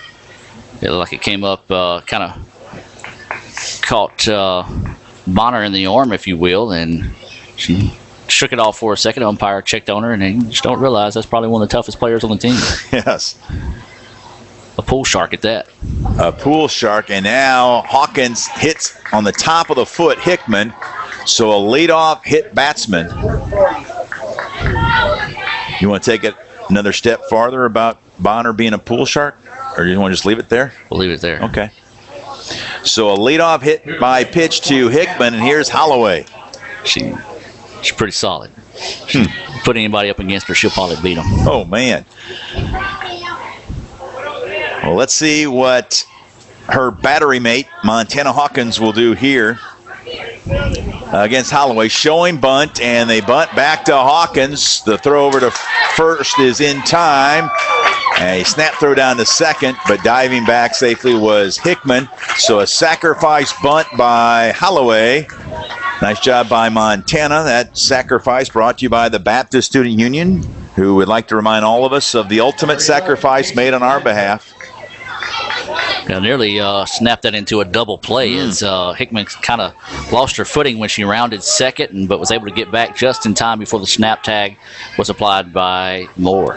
It looked like it came up, kind of caught Bonner in the arm, if you will, and she shook it off for a second. Umpire checked on her, and you just don't realize that's probably one of the toughest players on the team. Yes. A pool shark at that. A pool shark, and now Hawkins hits on the top of the foot Hickman, so a leadoff hit batsman. You want to take it another step farther about Bonner being a pool shark, or do you want to just leave it there? We'll leave it there. Okay. So a leadoff hit by pitch to Hickman, and here's Holloway. She's pretty solid. Put anybody up against her, she'll probably beat them. Oh, man. Well, let's see what her battery mate, Montana Hawkins, will do here against Holloway. Showing bunt, and they bunt back to Hawkins. The throw over to first is in time. A snap throw down to second, but diving back safely was Hickman. So a sacrifice bunt by Holloway. Nice job by Montana. That sacrifice brought to you by the Baptist Student Union, who would like to remind all of us of the ultimate sacrifice made on our behalf. Now, nearly snapped that into a double play as Hickman kind of lost her footing when she rounded second, but was able to get back just in time before the snap tag was applied by Moore.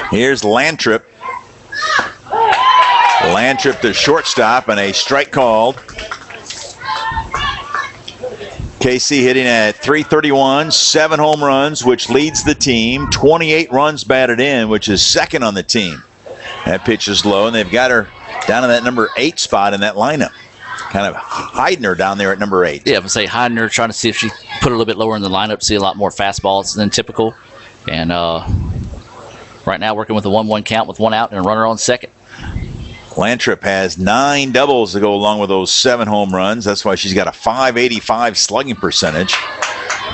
Here's Lantrip. Lantrip to shortstop, and a strike called. KC hitting at .331, 7 home runs, which leads the team. 28 runs batted in, which is second on the team. That pitch is low, and they've got her down in that number 8 spot in that lineup. Kind of hiding her down there at number 8. Yeah, I would say hiding her, trying to see if she put her a little bit lower in the lineup, see a lot more fastballs than typical. And right now working with a 1-1 count with 1 out and a runner on second. Lantrip has 9 doubles to go along with those 7 home runs. That's why she's got a .585 slugging percentage.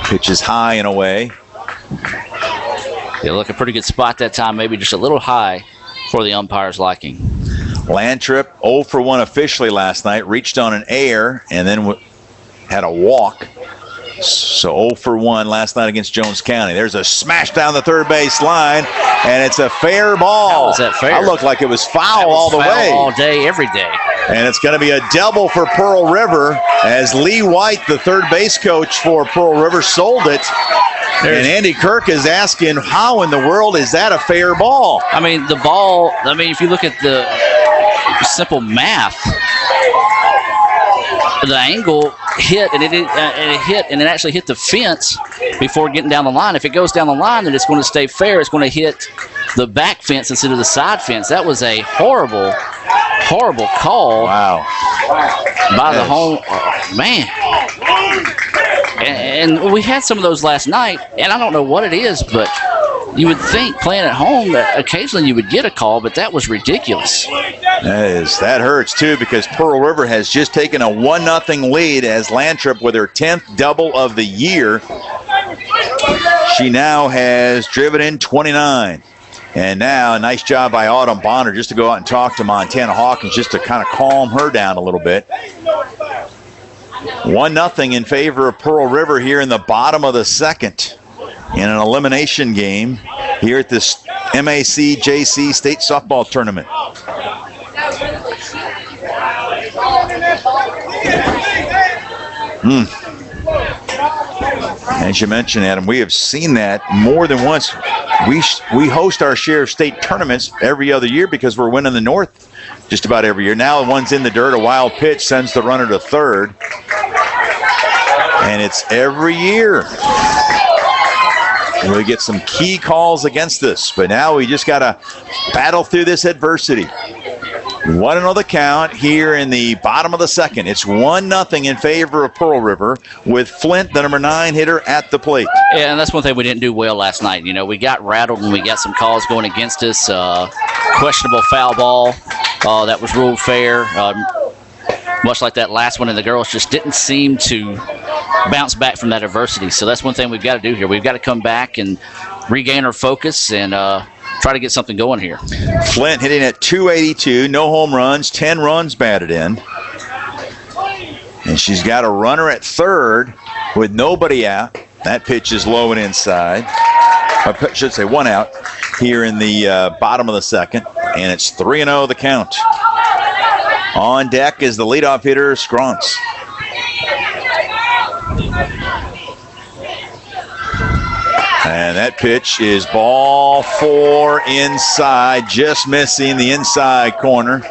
Pitch is high and away. Yeah, look, a pretty good spot that time, maybe just a little high for the umpire's liking. Lantrip 0 for 1 officially last night. Reached on an error and then had a walk. So 0 for 1 last night against Jones County. There's a smash down the third base line, and it's a fair ball. How was that fair? I looked like it was foul all the way. All day, every day. And it's going to be a double for Pearl River as Lee White, the third base coach for Pearl River, sold it. And Andy Kirk is asking, how in the world is that a fair ball? I mean, the ball, if you look at the simple math, the angle hit, and it hit, and it actually hit the fence before getting down the line. If it goes down the line, then it's going to stay fair. It's going to hit the back fence instead of the side fence. That was a horrible call. Wow. By the home man. And we had some of those last night, and I don't know what it is, but you would think playing at home that occasionally you would get a call, but that was ridiculous. That hurts too, because Pearl River has just taken a 1-0 lead as Lantrip with her 10th double of the year. She now has driven in 29. And now a nice job by Autumn Bonner just to go out and talk to Montana Hawkins just to kind of calm her down a little bit. 1-0 in favor of Pearl River here in the bottom of the second in an elimination game. here at this MACJC State Softball Tournament. As you mentioned, Adam, we have seen that more than once. We host our share of state tournaments every other year because we're winning the North just about every year. Now one's in the dirt, a wild pitch sends the runner to third. And it's every year. And we get some key calls against us, but now we just got to battle through this adversity. 1-0 the count here in the bottom of the second. It's 1-0 in favor of Pearl River with Flint, the number 9 hitter, at the plate. Yeah, and that's one thing we didn't do well last night. You know, we got rattled and we got some calls going against us. Questionable foul ball that was ruled fair. Much like that last one, and the girls just didn't seem to bounce back from that adversity. So that's one thing we've got to do here. We've got to come back and regain our focus and try to get something going here. Flint hitting at .282, no home runs, 10 runs batted in. And she's got a runner at third with nobody out. That pitch is low and inside. I should say 1 out here in the bottom of the second. And it's 3-0 the count. On deck is the leadoff hitter, Scrance. And that pitch is ball 4 inside, just missing the inside corner.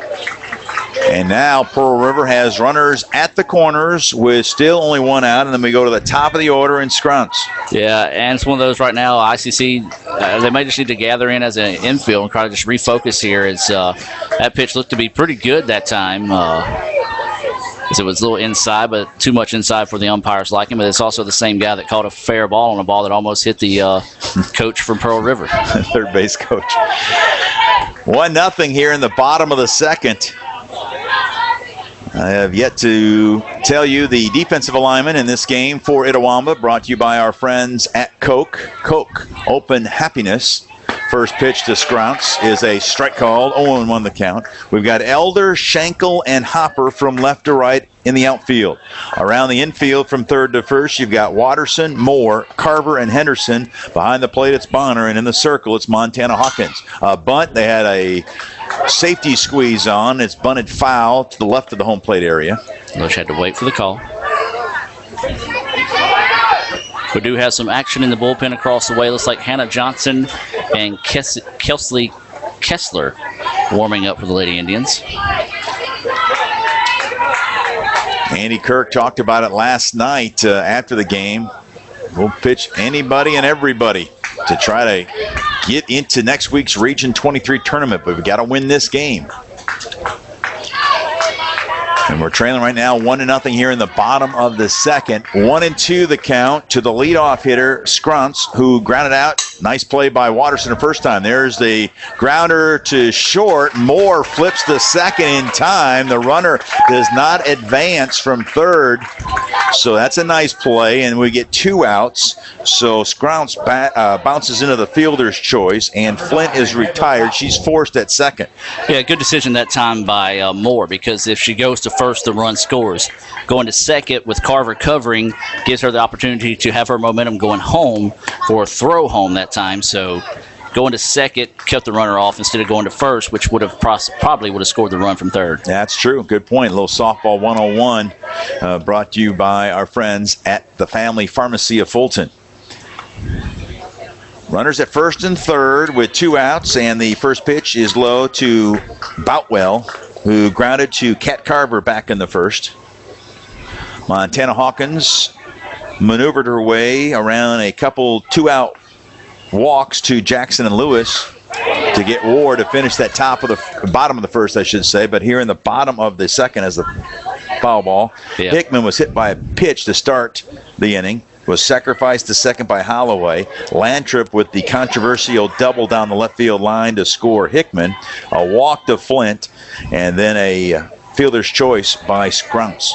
And now Pearl River has runners at the corners with still only 1 out, and then we go to the top of the order in Scrance. Yeah, and it's one of those right now, ICC, they may just need to gather in as an infield and try to just refocus here. As that pitch looked to be pretty good that time. It was a little inside, but too much inside for the umpires liking. But it's also the same guy that caught a fair ball on a ball that almost hit the coach from Pearl River. Third base coach. 1-0 here in the bottom of the second. I have yet to tell you the defensive alignment in this game for Itawamba, brought to you by our friends at Coke. Coke, open happiness. First pitch to Scrance is a strike called, 0-1 the count. We've got Elder, Schenkel, and Hopper from left to right in the outfield. Around the infield from third to first, you've got Watterson, Moore, Carver, and Henderson. Behind the plate, it's Bonner, and in the circle, it's Montana Hawkins. Bunt, they had a safety squeeze on. It's bunted foul to the left of the home plate area. Bush had to wait for the call. We do have some action in the bullpen across the way. Looks like Hannah Johnson and Kelsey Kessler warming up for the Lady Indians. Andy Kirk talked about it last night after the game. We'll pitch anybody and everybody to try to get into next week's Region 23 tournament, but we've got to win this game. And we're trailing right now 1-0 here in the bottom of the second. 1-2 the count to the leadoff hitter, Scrance, who grounded out. Nice play by Watterson the first time. There's the grounder to short. Moore flips the second in time. The runner does not advance from third. So that's a nice play, and we get 2 outs. So Scrance bounces into the fielder's choice, and Flint is retired. She's forced at second. Yeah, good decision that time by Moore, because if she goes to first, the run scores. Going to second with Carver covering gives her the opportunity to have her momentum going home for a throw home that time. So going to second kept the runner off instead of going to first, which would have probably would have scored the run from third. That's true. Good point. A little softball 101 brought to you by our friends at the Family Pharmacy of Fulton. Runners at first and third with 2 outs, and the first pitch is low to Boutwell, who grounded to Kat Carver back in the first. Montana Hawkins maneuvered her way around a couple 2-out walks to Jackson and Lewis to get Ward to finish that bottom of the first, I should say. But here in the bottom of the second as the foul ball. Yeah. Hickman was hit by a pitch to start the inning. Was sacrificed to second by Holloway. Lantrip with the controversial double down the left field line to score Hickman. A walk to Flint, and then a fielder's choice by Scrance.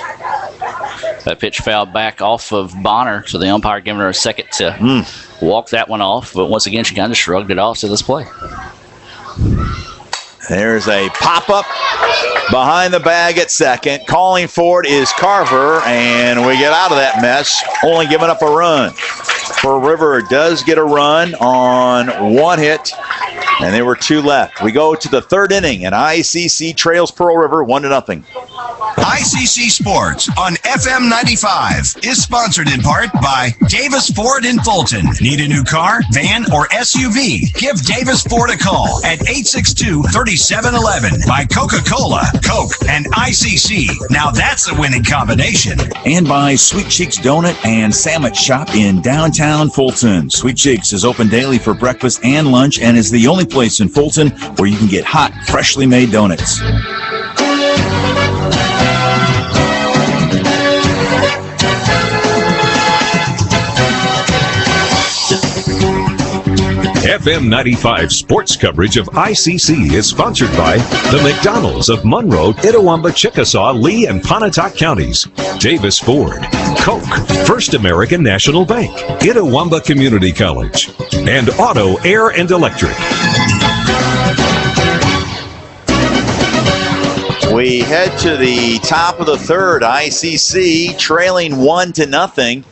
That pitch fouled back off of Bonner, so the umpire giving her a second to walk that one off. But once again, she kind of shrugged it off to this play. There's a pop-up behind the bag at second. Calling for it is Carver, and we get out of that mess, only giving up a run. Pearl River does get a run on one hit, and there were two left. We go to the third inning, and ICC trails Pearl River 1-0. ICC Sports on FM 95 is sponsored in part by Davis Ford in Fulton. Need a new car, van, or SUV? Give Davis Ford a call at 862-3711. By Coca-Cola, Coke, and ICC. Now that's a winning combination. And by Sweet Cheeks Donut and Sandwich Shop in downtown Fulton. Sweet Cheeks is open daily for breakfast and lunch and is the only place in Fulton where you can get hot, freshly made donuts. FM 95 sports coverage of ICC is sponsored by the McDonald's of Monroe, Itawamba, Chickasaw, Lee, and Pontotoc counties, Davis Ford, Coke, First American National Bank, Itawamba Community College, and Auto, Air, and Electric. We head to the top of the third. ICC trailing 1-0.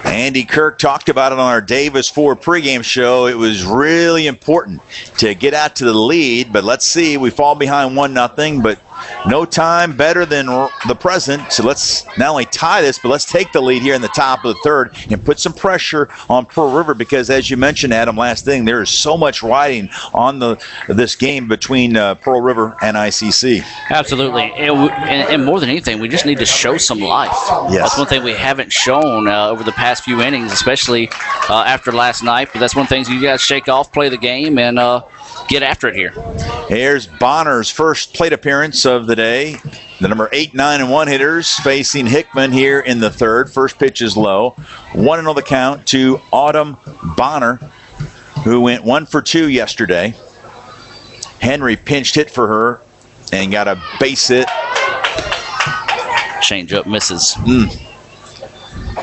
Andy Kirk talked about it on our Davis Ford pregame show. It was really important to get out to the lead, but let's see. We fall behind 1-0, but no time better than the present. So let's not only tie this, but let's take the lead here in the top of the third and put some pressure on Pearl River because, as you mentioned, Adam, last thing, there is so much riding on this game between Pearl River and ICC. Absolutely. And more than anything, we just need to show some life. Yes. That's one thing we haven't shown over the past few innings, especially after last night. But that's one thing you guys shake off, play the game, and get after it here. Here's Bonner's first plate appearance of the day. The number 8, 9, and 1 hitters facing Hickman here in the third. First pitch is low. 1-0 the count to Autumn Bonner, who went 1 for 2 yesterday. Henry pinched hit for her and got a base hit. Change-up misses.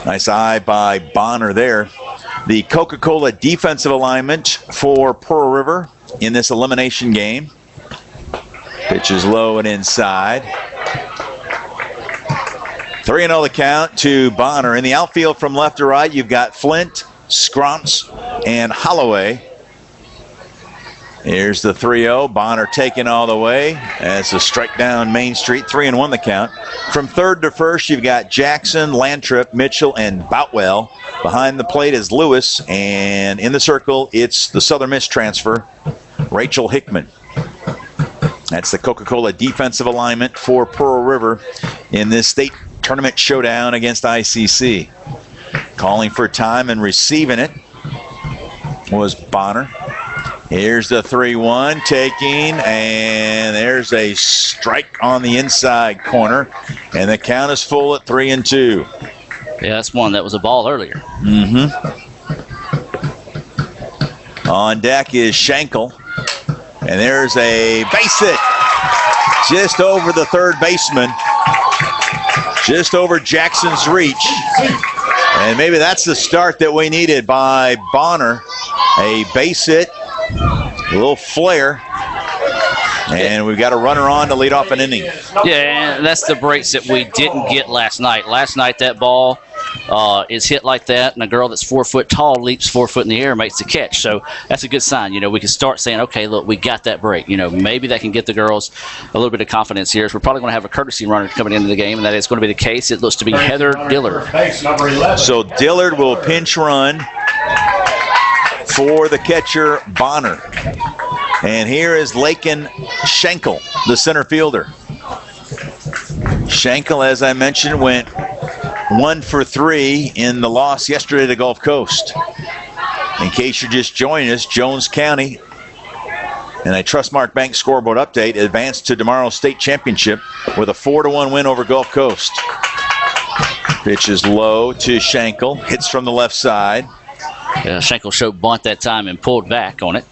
Nice eye by Bonner there. The Coca-Cola defensive alignment for Pearl River in this elimination game. Pitch is low and inside. 3-0 the count to Bonner. In the outfield from left to right, you've got Flint, Scrumps, and Holloway. Here's the 3-0. Bonner taking all the way as a strike down Main Street. 3-1 the count. From third to first, you've got Jackson, Lantrip, Mitchell, and Boutwell. Behind the plate is Lewis, and in the circle, it's the Southern Miss transfer, Rachel Hickman. That's the Coca-Cola defensive alignment for Pearl River in this state tournament showdown against ICC. Calling for time and receiving it was Bonner. Here's the 3-1 taking, and there's a strike on the inside corner, and the count is full at 3-2. Yeah, that's one that was a ball earlier. On deck is Schenkel, and there's a base hit just over the third baseman, just over Jackson's reach. And maybe that's the start that we needed by Bonner. A base hit, a little flare, and we've got a runner on to lead off an inning. Yeah, and that's the breaks that we didn't get last night. Last night, that ball is hit like that, and a girl that's 4 foot tall leaps 4 foot in the air and makes the catch. So that's a good sign. You know, we can start saying, okay, look, we got that break. You know, maybe that can get the girls a little bit of confidence here. So we're probably going to have a courtesy runner coming into the game, and that is going to be the case. It looks to be Heather Dillard. So Dillard will pinch run for the catcher, Bonner. And here is Lakin Schenkel, the center fielder. Schenkel, as I mentioned, went 1 for 3 in the loss yesterday to Gulf Coast. In case you're just joining us, Jones County and a Trustmark Bank scoreboard update advanced to tomorrow's state championship with a 4-1 win over Gulf Coast. Pitch is low to Schenkel, hits from the left side. Yeah, Schenkel showed bunt that time and pulled back on it.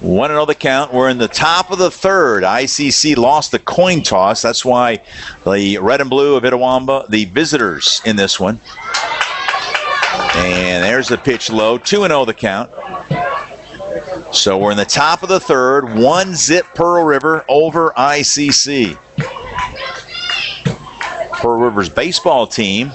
1-0 the count. We're in the top of the third. ICC lost the coin toss. That's why the red and blue of Itawamba, the visitors in this one. And there's the pitch low. 2-0 the count. So we're in the top of the third. 1-0 Pearl River over ICC. Pearl River's baseball team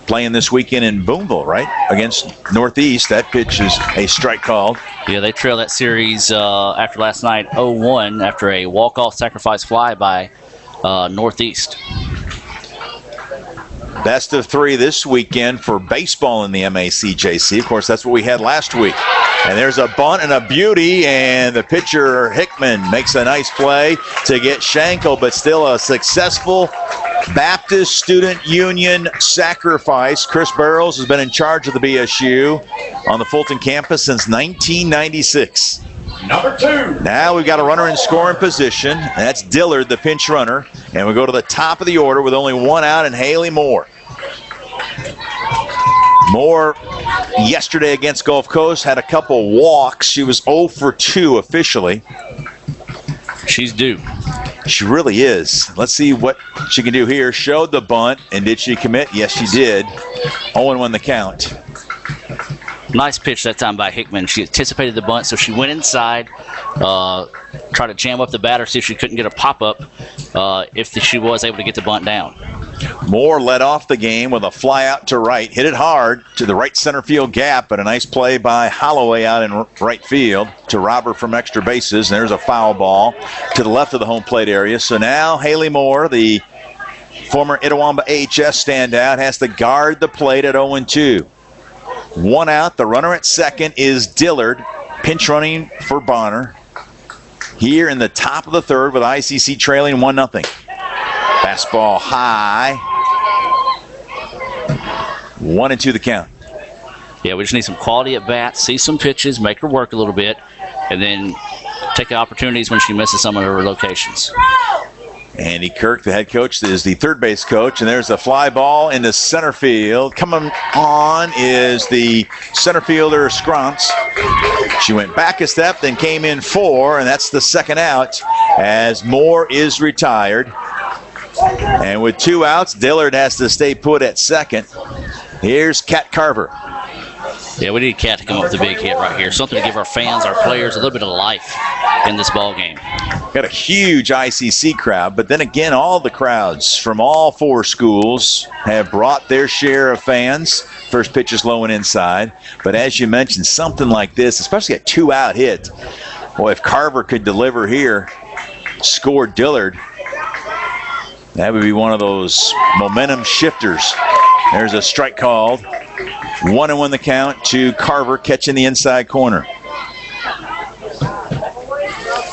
playing this weekend in Boonville, right? Against Northeast. That pitch is a strike called. Yeah, they trailed that series after last night 0-1 after a walk-off sacrifice fly by Northeast. Best of 3 this weekend for baseball in the MACJC. Of course, that's what we had last week. And there's a bunt and a beauty, and the pitcher, Hickman, makes a nice play to get Schenkel, but still a successful Baptist Student Union sacrifice. Chris Barrows has been in charge of the BSU on the Fulton campus since 1996. Number 2. Now we've got a runner in scoring position. That's Dillard, the pinch runner. And we go to the top of the order with only 1 out and Haley Moore. Moore, yesterday against Gulf Coast, had a couple walks. She was 0 for 2 officially. She's due. She really is. Let's see what she can do here. Showed the bunt, and did she commit? Yes, she did. 0-1 the count. Nice pitch that time by Hickman. She anticipated the bunt, so she went inside, tried to jam up the batter, see if she couldn't get a pop-up if she was able to get the bunt down. Moore led off the game with a fly out to right. Hit it hard to the right center field gap, but a nice play by Holloway out in right field to rob her from extra bases. And there's a foul ball to the left of the home plate area. So now Haley Moore, the former Itawamba AHS standout, has to guard the plate at 0-2. 1 out. The runner at second is Dillard, pinch running for Bonner. Here in the top of the third with ICC trailing 1-0. Fastball high. 1-2 the count. Yeah, we just need some quality at bats, see some pitches, make her work a little bit, and then take the opportunities when she misses some of her locations. Andy Kirk, the head coach, is the third base coach, and there's a fly ball into center field. Coming on is the center fielder, Scrantz. She went back a step, then came in 4, and that's the second out as Moore is retired. And with 2 outs, Dillard has to stay put at second. Here's Kat Carver. Yeah, we need Kat to come up with a big hit right here. Something to give our fans, our players, a little bit of life in this ball game. Got a huge ICC crowd, but then again, all the crowds from all 4 schools have brought their share of fans. First pitch is low and inside. But as you mentioned, something like this, especially a 2-out hit. Boy, if Carver could deliver here, score Dillard, that would be one of those momentum shifters. There's a strike called. 1-1 the count to Carver, catching the inside corner.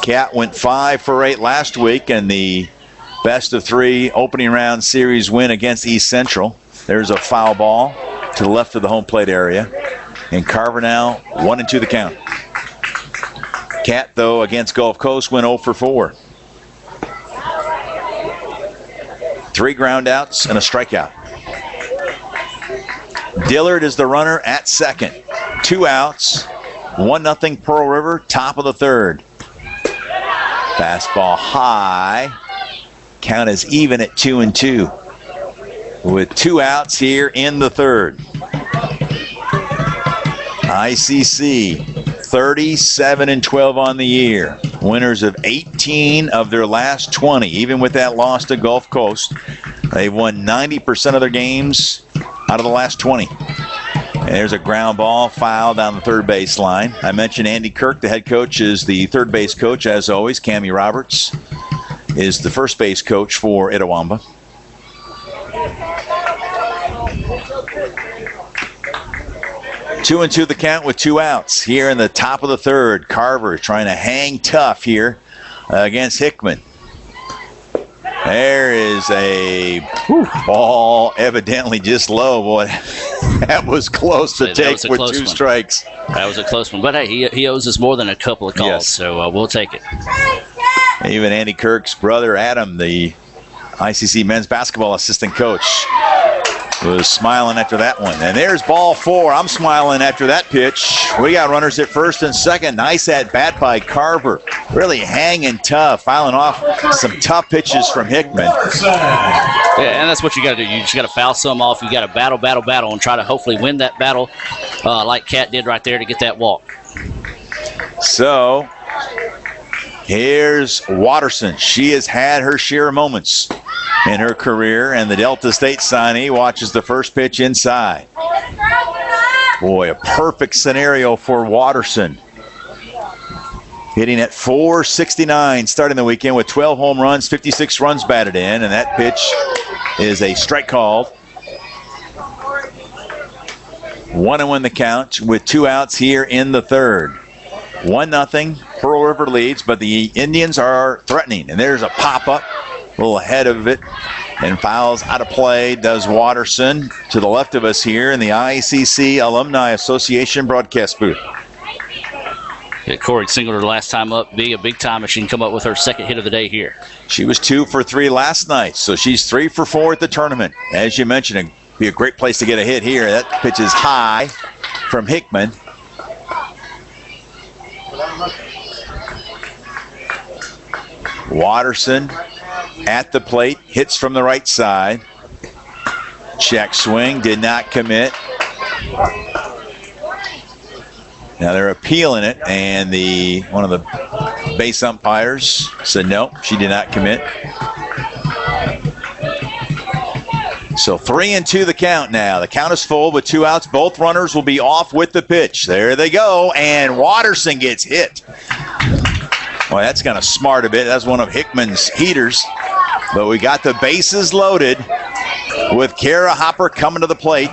Cat went 5 for 8 last week in the best of 3 opening round series win against East Central. There's a foul ball to the left of the home plate area. And Carver now 1-2 the count. Cat, though, against Gulf Coast went 0 for 4. 3 ground outs and a strikeout. Dillard is the runner at second. 2 outs, 1-0 Pearl River, top of the third. Fastball high. Count is even at 2-2. With 2 outs here in the third. ICC 37-12 on the year. Winners of 18 of their last 20. Even with that loss to Gulf Coast, they've won 90% of their games out of the last 20. And there's a ground ball foul down the third base line. I mentioned Andy Kirk, the head coach, is the third base coach as always. Cammie Roberts is the first base coach for Itawamba. Two and two the count with 2 outs here in the top of the third. Carver trying to hang tough here against Hickman. There is a ball evidently just low. Boy, that was close to take with 2 strikes. That was a close one. But, hey, he owes us more than a couple of calls, yes. So we'll take it. Even Andy Kirk's brother, Adam, the ICC men's basketball assistant coach, was smiling after that one. And there's ball 4. I'm smiling after that pitch. We got runners at first and second. Nice at bat by Carver. Really hanging tough, filing off some tough pitches from Hickman. Yeah, and that's what you got to do. You just got to foul some off. You got to battle, and try to hopefully win that battle like Kat did right there to get that walk. So here's Watterson. She has had her share of moments. in her career, and the Delta State signee watches the first pitch inside. Boy, a perfect scenario for Watterson. Hitting at .469, starting the weekend with 12 home runs, 56 runs batted in, and that pitch is a strike called. 1-1 the count with 2 outs here in the third. 1-0, Pearl River leads, but the Indians are threatening, and there's a pop-up a little ahead of it, and fouls out of play does Watterson to the left of us here in the ICC Alumni Association broadcast booth. Yeah, Corey singled her last time up, being a big time, and she can come up with her second hit of the day here. She was 2 for 3 last night, so she's 3 for 4 at the tournament. As you mentioned, it'd be a great place to get a hit here. That pitch is high from Hickman. Watterson at the plate, hits from the right side. Check swing, did not commit. Now they're appealing it, and one of the base umpires said no, she did not commit. So 3-2 the count now. The count is full with 2 outs. Both runners will be off with the pitch. There they go, and Watterson gets hit. Boy, that's kind of smart a bit. That's one of Hickman's heaters. But we got the bases loaded with Kara Hopper coming to the plate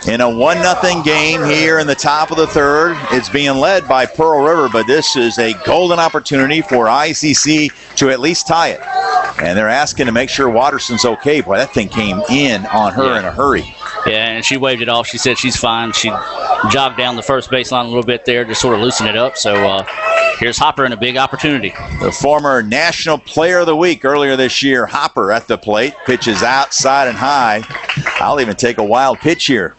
in a 1-0 game here in the top of the third. It's being led by Pearl River, but this is a golden opportunity for ICC to at least tie it. And they're asking to make sure Watterson's okay. Boy, that thing came in on her in a hurry. Yeah, and she waved it off. She said she's fine. She jogged down the first baseline a little bit there, just sort of loosen it up. So here's Hopper in a big opportunity. The former National Player of the Week earlier this year, Hopper at the plate. Pitches outside and high. I'll even take a wild pitch here.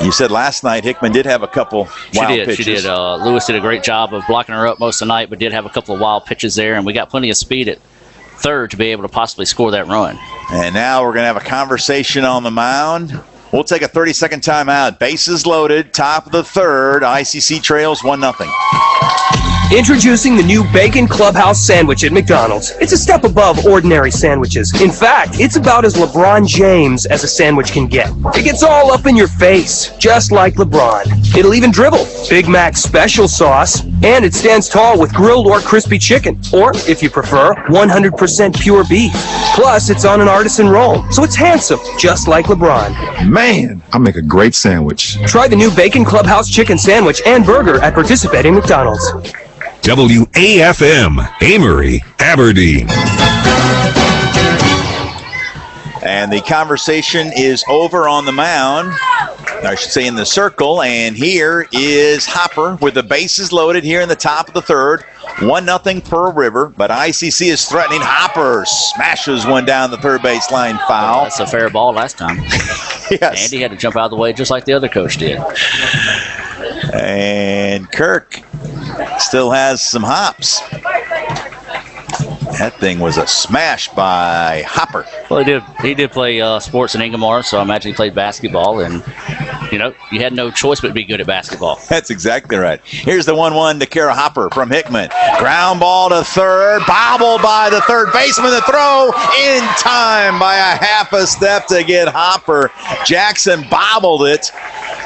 You said last night Hickman did have a couple wild pitches. She did. Lewis did a great job of blocking her up most of the night, but did have a couple of wild pitches there, and we got plenty of speed at third to be able to possibly score that run. And now we're going to have a conversation on the mound. We'll take a 30-second timeout. Bases loaded, top of the third. ICC trails 1-0. Introducing the new Bacon Clubhouse Sandwich at McDonald's. It's a step above ordinary sandwiches. In fact, it's about as LeBron James as a sandwich can get. It gets all up in your face, just like LeBron. It'll even dribble. Big Mac special sauce. And it stands tall with grilled or crispy chicken. Or, if you prefer, 100% pure beef. Plus, it's on an artisan roll, so it's handsome, just like LeBron. Man, I make a great sandwich. Try the new Bacon Clubhouse Chicken Sandwich and Burger at participating McDonald's. WAFM, Amory, Aberdeen. And the conversation is over on the mound. I should say in the circle. And here is Hopper with the bases loaded here in the top of the third. 1-0 Pearl River, but ICC is threatening. Hopper smashes one down the third baseline foul. That's a fair ball last time. Yes. Andy had to jump out of the way just like the other coach did. And Kirk still has some hops. That thing was a smash by Hopper. Well, he did play sports in Ingomar, so I imagine he played basketball, and you had no choice but to be good at basketball. That's exactly right. Here's the 1-1 to Kara Hopper from Hickman. Ground ball to third, bobbled by the third baseman. The throw in time by a half a step to get Hopper. Jackson bobbled it,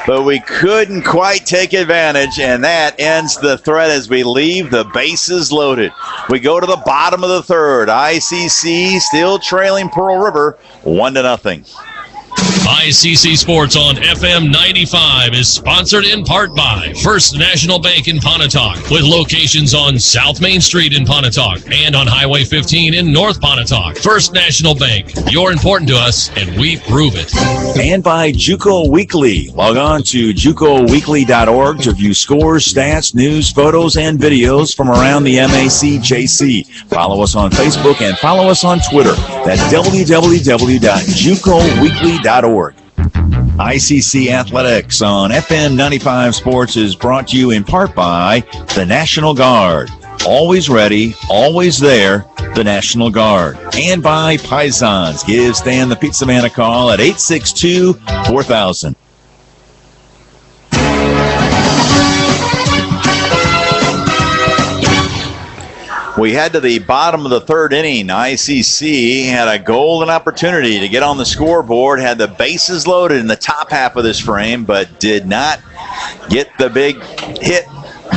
but we couldn't quite take advantage, and that ends the threat as we leave the bases loaded. We go to the bottom of the third. ICC still trailing Pearl River 1-0. ICC Sports on FM 95 is sponsored in part by First National Bank in Pontotoc, with locations on South Main Street in Pontotoc and on Highway 15 in North Pontotoc. First National Bank, you're important to us, and we prove it. And by JUCO Weekly. Log on to JUCOweekly.org to view scores, stats, news, photos, and videos from around the MACJC. Follow us on Facebook and follow us on Twitter at www.JUCOweekly.org. ICC Athletics on FM 95 Sports is brought to you in part by the National Guard. Always ready, always there, the National Guard. And by Pisons. Give Stan the Pizza Man a call at 862-4000. We head to the bottom of the third inning. ICC had a golden opportunity to get on the scoreboard, had the bases loaded in the top half of this frame, but did not get the big hit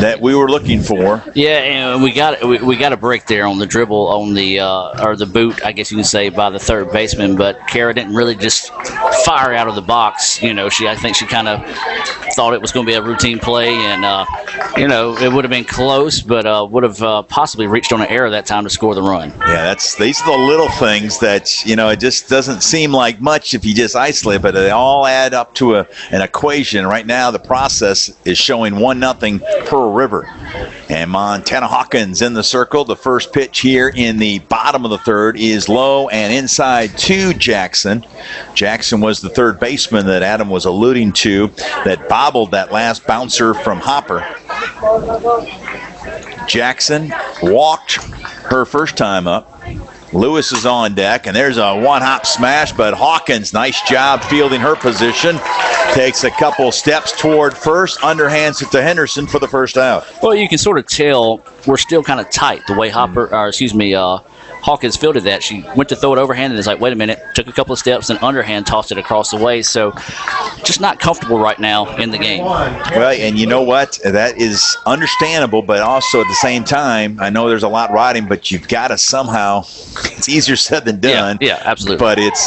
that we were looking for. Yeah, and we got a break there on the dribble on the or the boot, I guess you can say, by the third baseman. But Kara didn't really just fire out of the box. I think she kind of thought it was going to be a routine play, and it would have been close, but would have possibly reached on an error that time to score the run. Yeah, these are the little things that it just doesn't seem like much if you just isolate, but they all add up to an equation. Right now, the process is showing 1-0 Pearl River. And Montana Hawkins in the circle. The first pitch here in the bottom of the third is low and inside to Jackson. Jackson was the third baseman that Adam was alluding to that bobbled that last bouncer from Hopper. Jackson walked her first time up. Lewis is on deck, and there's a one-hop smash, but Hawkins, nice job fielding her position. Takes a couple steps toward first, underhands it to Henderson for the first out. Well, you can sort of tell we're still kind of tight the way Hawkins fielded that. She went to throw it overhand and is like, wait a minute, took a couple of steps and underhand tossed it across the way. So just not comfortable right now in the game. Well, and you know what? That is understandable, but also at the same time, I know there's a lot riding, but you've got to somehow, it's easier said than done. Yeah, absolutely. But it's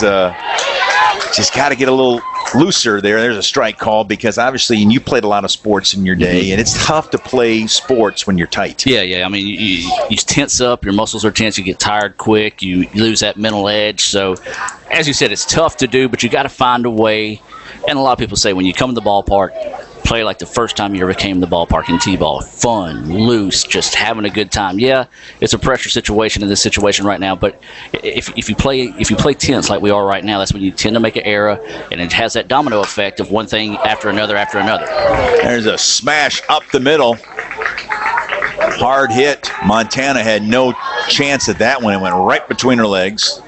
just got to get a little looser there. There's a strike call because obviously, and you played a lot of sports in your day, and it's tough to play sports when you're tight. Yeah. I mean, you tense up, your muscles are tense, you get tired quick, you lose that mental edge. So, as you said, it's tough to do, but you got to find a way. And a lot of people say when you come to the ballpark, play like the first time you ever came to the ballpark in T-ball. Fun, loose, just having a good time. Yeah, it's a pressure situation in this situation right now, but if you play tense like we are right now, that's when you tend to make an error, and it has that domino effect of one thing after another after another. There's a smash up the middle. Hard hit. Montana had no chance at that one. It went right between her legs.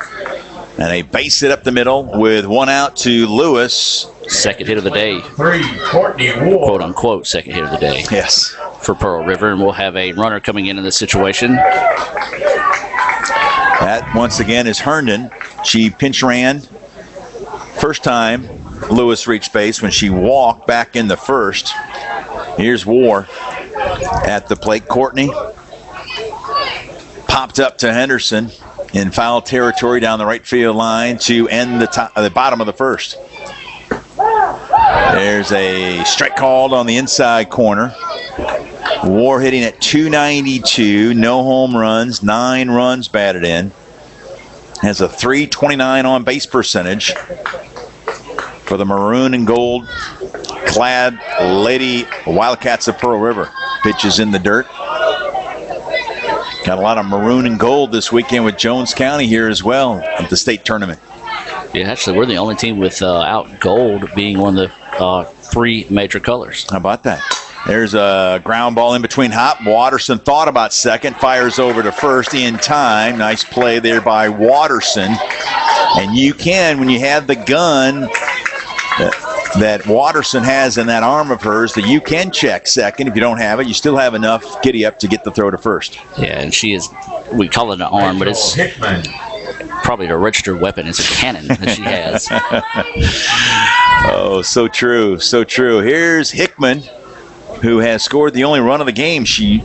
And a base hit up the middle with one out to Lewis. Second hit of the day. Courtney Ward. Quote unquote second hit of the day. Yes. For Pearl River, and we'll have a runner coming in this situation. That once again is Herndon. She pinch ran. First time Lewis reached base when she walked back in the first. Here's War at the plate. Courtney popped up to Henderson in foul territory down the right field line to end the bottom of the first. There's a strike called on the inside corner. War hitting at 292, no home runs, 9 runs batted in. Has a .329 on base percentage for the maroon and gold clad Lady Wildcats of Pearl River. Pitches in the dirt. Got a lot of maroon and gold this weekend with Jones County here as well at the state tournament. Yeah, actually, we're the only team without gold being one of the 3 major colors. How about that? There's a ground ball in between Hop. Watterson thought about second, fires over to first in time. Nice play there by Watterson. And you can, when you have the gun that Watterson has in that arm of hers, that you can check second. If you don't have it, you still have enough giddy up to get the throw to first. Yeah, and she is, we call it an arm, but it's probably a registered weapon. It's a cannon that she has. Oh, so true, so true. Here's Hickman, who has scored the only run of the game. She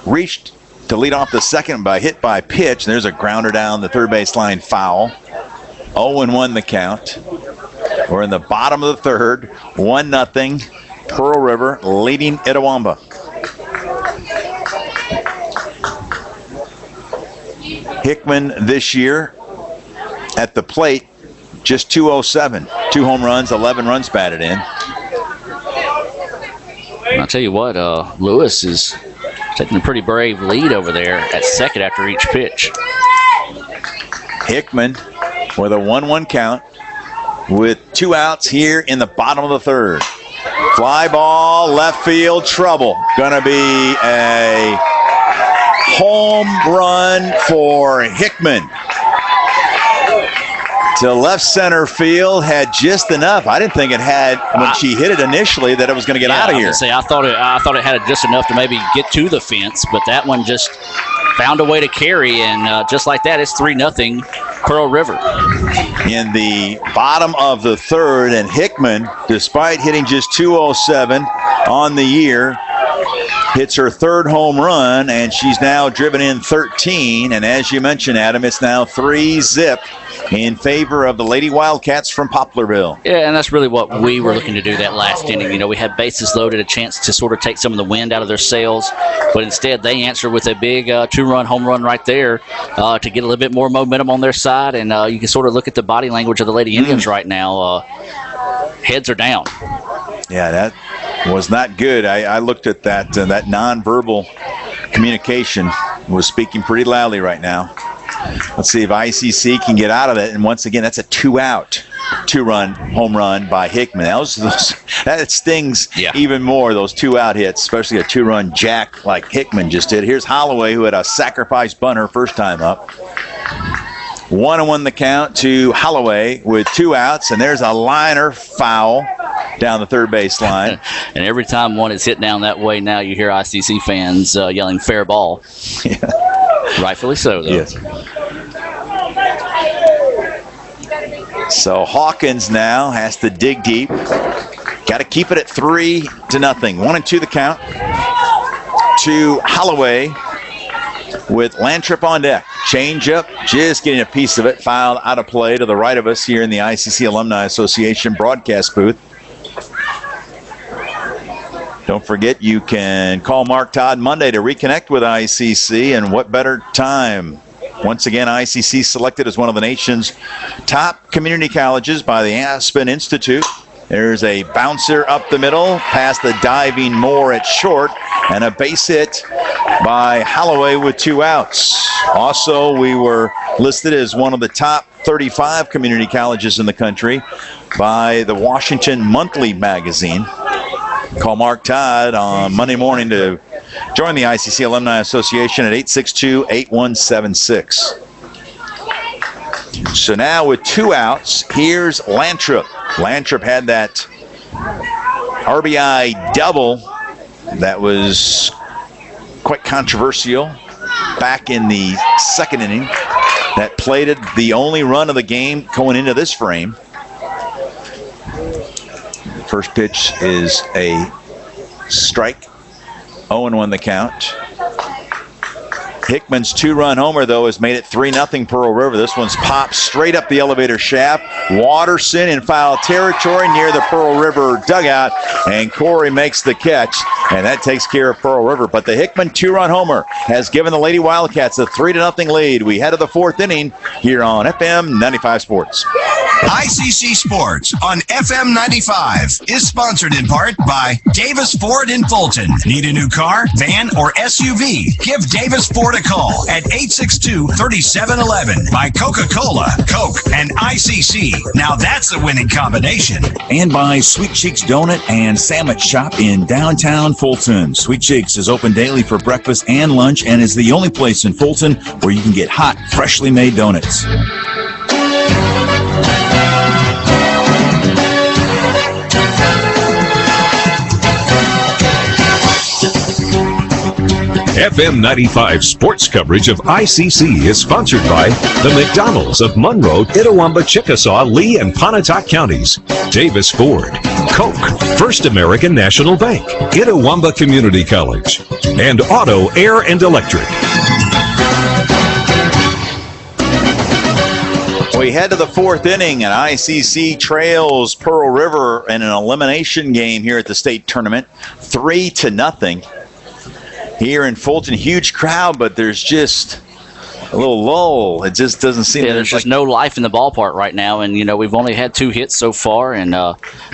reached to lead off the second by hit by pitch. There's a grounder down the third baseline foul. 0-1 the count. We're in the bottom of the third. 1-0. Pearl River leading Itawamba. Hickman this year at the plate, just .207. 2 home runs, 11 runs batted in. And I'll tell you what, Lewis is taking a pretty brave lead over there at second after each pitch. Hickman with a 1-1 count with 2 outs here in the bottom of the third. Fly ball, left field, trouble. Gonna be a home run for Hickman. To left center field, had just enough. I didn't think it had when she hit it initially that it was going to get out of here. I thought it had just enough to maybe get to the fence, but that one just found a way to carry, and just like that, it's 3-0 Pearl River. In the bottom of the third, and Hickman, despite hitting just 207 on the year, hits her third home run, and she's now driven in 13. And as you mentioned, Adam, it's now 3-0 in favor of the Lady Wildcats from Poplarville. Yeah, and that's really what we were looking to do that last inning. You know, we had bases loaded, a chance to sort of take some of the wind out of their sails, but instead they answer with a big 2-run home run right there to get a little bit more momentum on their side. And you can sort of look at the body language of the Lady Indians right now. Heads are down. Yeah, that was not good. I looked at that. That nonverbal communication was speaking pretty loudly right now. Let's see if ICC can get out of it. And once again, that's a 2-run home run by Hickman. That stings even more, those 2-out hits, especially a 2-run jack like Hickman just did. Here's Holloway, who had a sacrifice bunt her first time up. 1-1 the count to Holloway with 2 outs, and there's a liner foul down the third base line. And every time one is hit down that way now, you hear ICC fans yelling fair ball. Yeah. Rightfully so, though. Yes. So Hawkins now has to dig deep. Got to keep it at 3-0. 1-2 the count to Holloway with Lantrip on deck. Change up, just getting a piece of it. Fouled out of play to the right of us here in the ICC Alumni Association broadcast booth. Don't forget, you can call Mark Todd Monday to reconnect with ICC, and what better time? Once again, ICC selected as one of the nation's top community colleges by the Aspen Institute. There's a bouncer up the middle, past the diving Moore at short, and a base hit by Holloway with 2 outs. Also, we were listed as one of the top 35 community colleges in the country by the Washington Monthly magazine. Call Mark Todd on Monday morning to join the ICC Alumni Association at 862-8176. So now with 2 outs, here's Lantrip. Lantrip had that RBI double that was quite controversial back in the second inning. That plated the only run of the game going into this frame. First pitch is a strike. 0-1 the count. Hickman's 2-run homer, though, has made it 3-0 Pearl River. This one's popped straight up the elevator shaft. Watterson in foul territory near the Pearl River dugout, and Corey makes the catch, and that takes care of Pearl River. But the Hickman 2-run homer has given the Lady Wildcats a 3-0 lead. We head to the 4th inning here on FM 95 Sports. ICC Sports on FM 95 is sponsored in part by Davis Ford in Fulton. Need a new car, van, or SUV? Give Davis Ford a call at 862-3711. By Coca-Cola, Coke, and ICC. Now that's a winning combination. And by Sweet Cheeks Donut and Sandwich Shop in downtown Fulton. Sweet Cheeks is open daily for breakfast and lunch and is the only place in Fulton where you can get hot, freshly made donuts. FM 95 sports coverage of ICC is sponsored by the McDonald's of Monroe, Itawamba, Chickasaw, Lee, and Pontotoc counties, Davis Ford, Coke, First American National Bank, Itawamba Community College, and Auto, Air, and Electric. We head to the 4th inning, and ICC trails Pearl River in an elimination game here at the state tournament, 3-0. Here in Fulton, huge crowd, but there's just a little lull. It just doesn't seem. Yeah, there's just no life in the ballpark right now, and you know we've only had 2 hits so far, and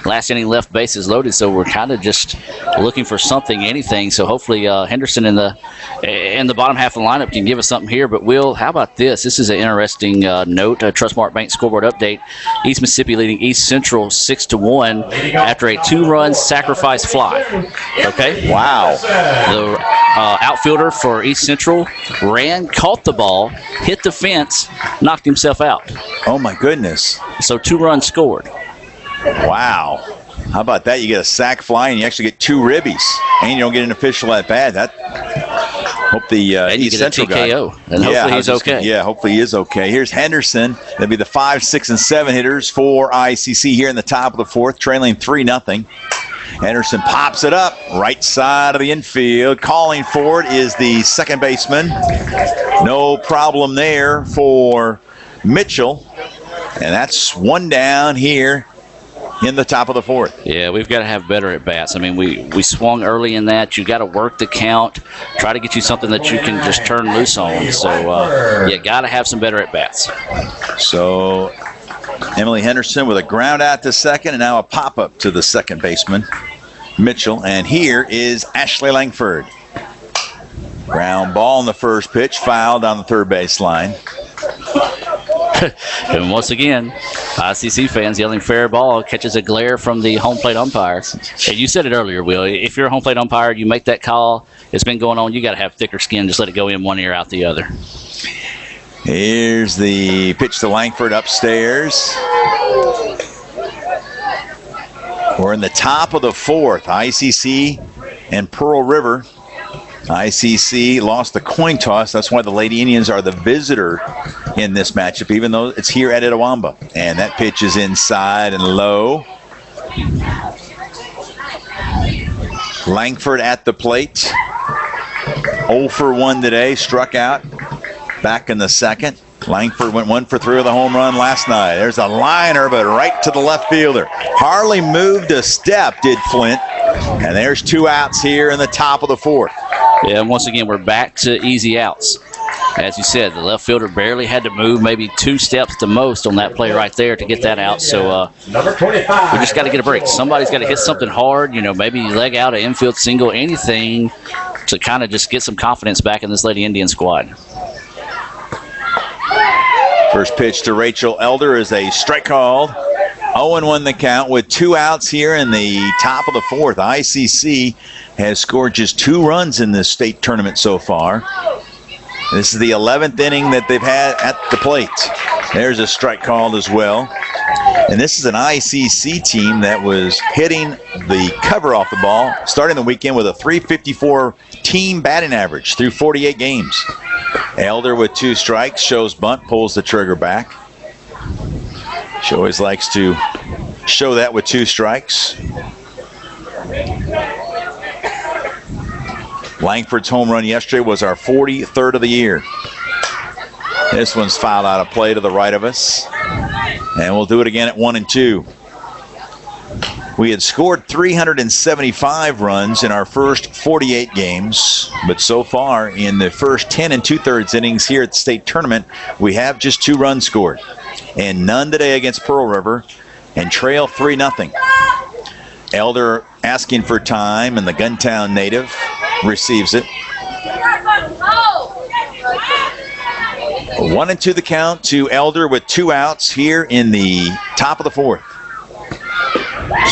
last inning left bases loaded, so we're kind of just looking for something, anything. So hopefully Henderson in the bottom half of the lineup can give us something here. But Will, how about this? This is an interesting note. Trustmark Bank scoreboard update: East Mississippi leading East Central 6-1 after a 2-run sacrifice fly. Okay. Wow. The outfielder for East Central ran, caught the ball, hit the fence, knocked himself out. Oh, my goodness. So 2 runs scored. Wow. How about that? You get a sac fly and you actually get 2 ribbies, and you don't get an official at bat. Hope the East Central guy. And hopefully he's okay. Yeah, hopefully he is okay. Here's Henderson. That'll be the 5, 6, and 7 hitters for ICC here in the top of the fourth, trailing 3-0. Henderson pops it up, right side of the infield. Calling for it is the second baseman. No problem there for Mitchell. And that's one down here in the top of the fourth. Yeah, we've got to have better at bats. I mean, we swung early in that. You got to work the count, try to get you something that you can just turn loose on. So you got to have some better at bats. So Emily Henderson with a ground out to second, and now a pop up to the second baseman, Mitchell. And here is Ashley Langford. Ground ball on the first pitch, fouled on the third base line. And once again, ICC fans yelling fair ball catches a glare from the home plate umpire. And you said it earlier, Will. If you're a home plate umpire, you make that call. It's been going on. You got to have thicker skin. Just let it go in one ear, out the other. Here's the pitch to Langford upstairs. We're in the top of the fourth. ICC and Pearl River. ICC lost the coin toss. That's why the Lady Indians are the visitor in this matchup, even though it's here at Itawamba. And that pitch is inside and low. Langford at the plate. 0 for 1 today, struck out back in the second. Langford went 1 for 3 with a home run last night. There's a liner, but right to the left fielder. Hardly moved a step, did Flint. And there's 2 outs here in the top of the fourth. Yeah, and once again, we're back to easy outs. As you said, the left fielder barely had to move, maybe 2 steps the most on that play right there to get that out. So Number 25. we just got to get a break. Somebody's got to hit something hard, maybe leg out, an infield single, anything to kind of just get some confidence back in this Lady Indian squad. First pitch to Rachel Elder is a strike called. 0-1 the count with 2 outs here in the top of the fourth. ICC has scored just 2 runs in this state tournament so far. This is the 11th inning that they've had at the plate. There's a strike called as well. And this is an ICC team that was hitting the cover off the ball, starting the weekend with a .354 team batting average through 48 games. Elder with 2 strikes, shows bunt, pulls the trigger back. She always likes to show that with 2 strikes. Langford's home run yesterday was our 43rd of the year. This one's fouled out of play to the right of us. And we'll do it again at 1-2. We had scored 375 runs in our first 48 games, but so far in the first 10 2/3 innings here at the state tournament, we have just 2 runs scored. And none today against Pearl River, and trail 3-0. Elder asking for time, and the Guntown native receives it. 1-2 the count to Elder with 2 outs here in the top of the fourth.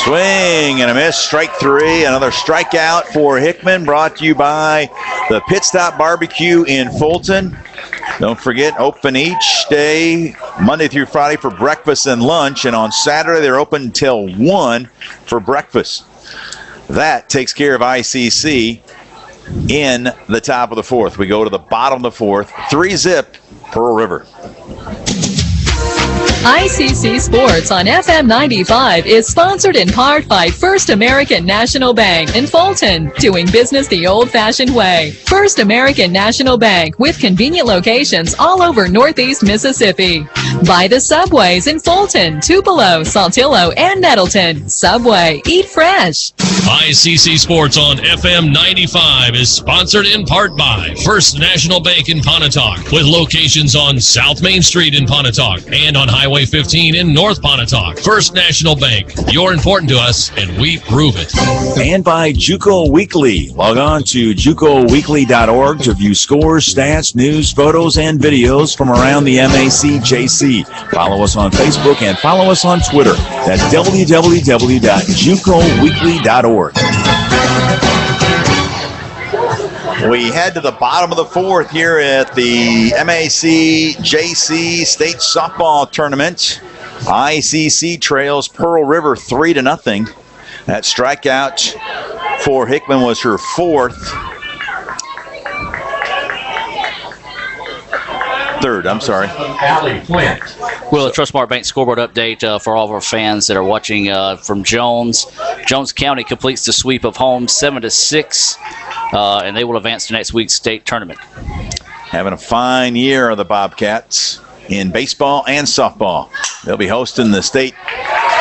Swing and a miss, strike 3. Another strikeout for Hickman, brought to you by the Pit Stop Barbecue in Fulton. Don't forget, open each day, Monday through Friday for breakfast and lunch, and on Saturday they're open until 1 for breakfast. That takes care of ICC in the top of the fourth. We go to the bottom of the fourth, 3-zip, Pearl River. ICC Sports on FM 95 is sponsored in part by First American National Bank in Fulton, doing business the old-fashioned way. First American National Bank, with convenient locations all over Northeast Mississippi. By the Subways in Fulton, Tupelo, Saltillo, and Nettleton. Subway, eat fresh. ICC Sports on FM 95 is sponsored in part by First National Bank in Pontotoc, with locations on South Main Street in Pontotoc and on Highway 15 in North Pontotoc. First National Bank, you're important to us, and we prove it. And by JUCO Weekly. Log on to JUCOweekly.org to view scores, stats, news, photos, and videos from around the MACJC. Follow us on Facebook and follow us on Twitter. That's www.JUCOweekly.org. We head to the bottom of the fourth here at the MACJC State Softball Tournament. ICC trails Pearl River 3-0. That strikeout for Hickman was her 4th. third, I'm sorry. Allie Flint. Well, a Trustmark Bank scoreboard update for all of our fans that are watching from Jones. Jones County completes the sweep of home 7-6, and they will advance to next week's state tournament. Having a fine year are the Bobcats in baseball and softball. They'll be hosting the state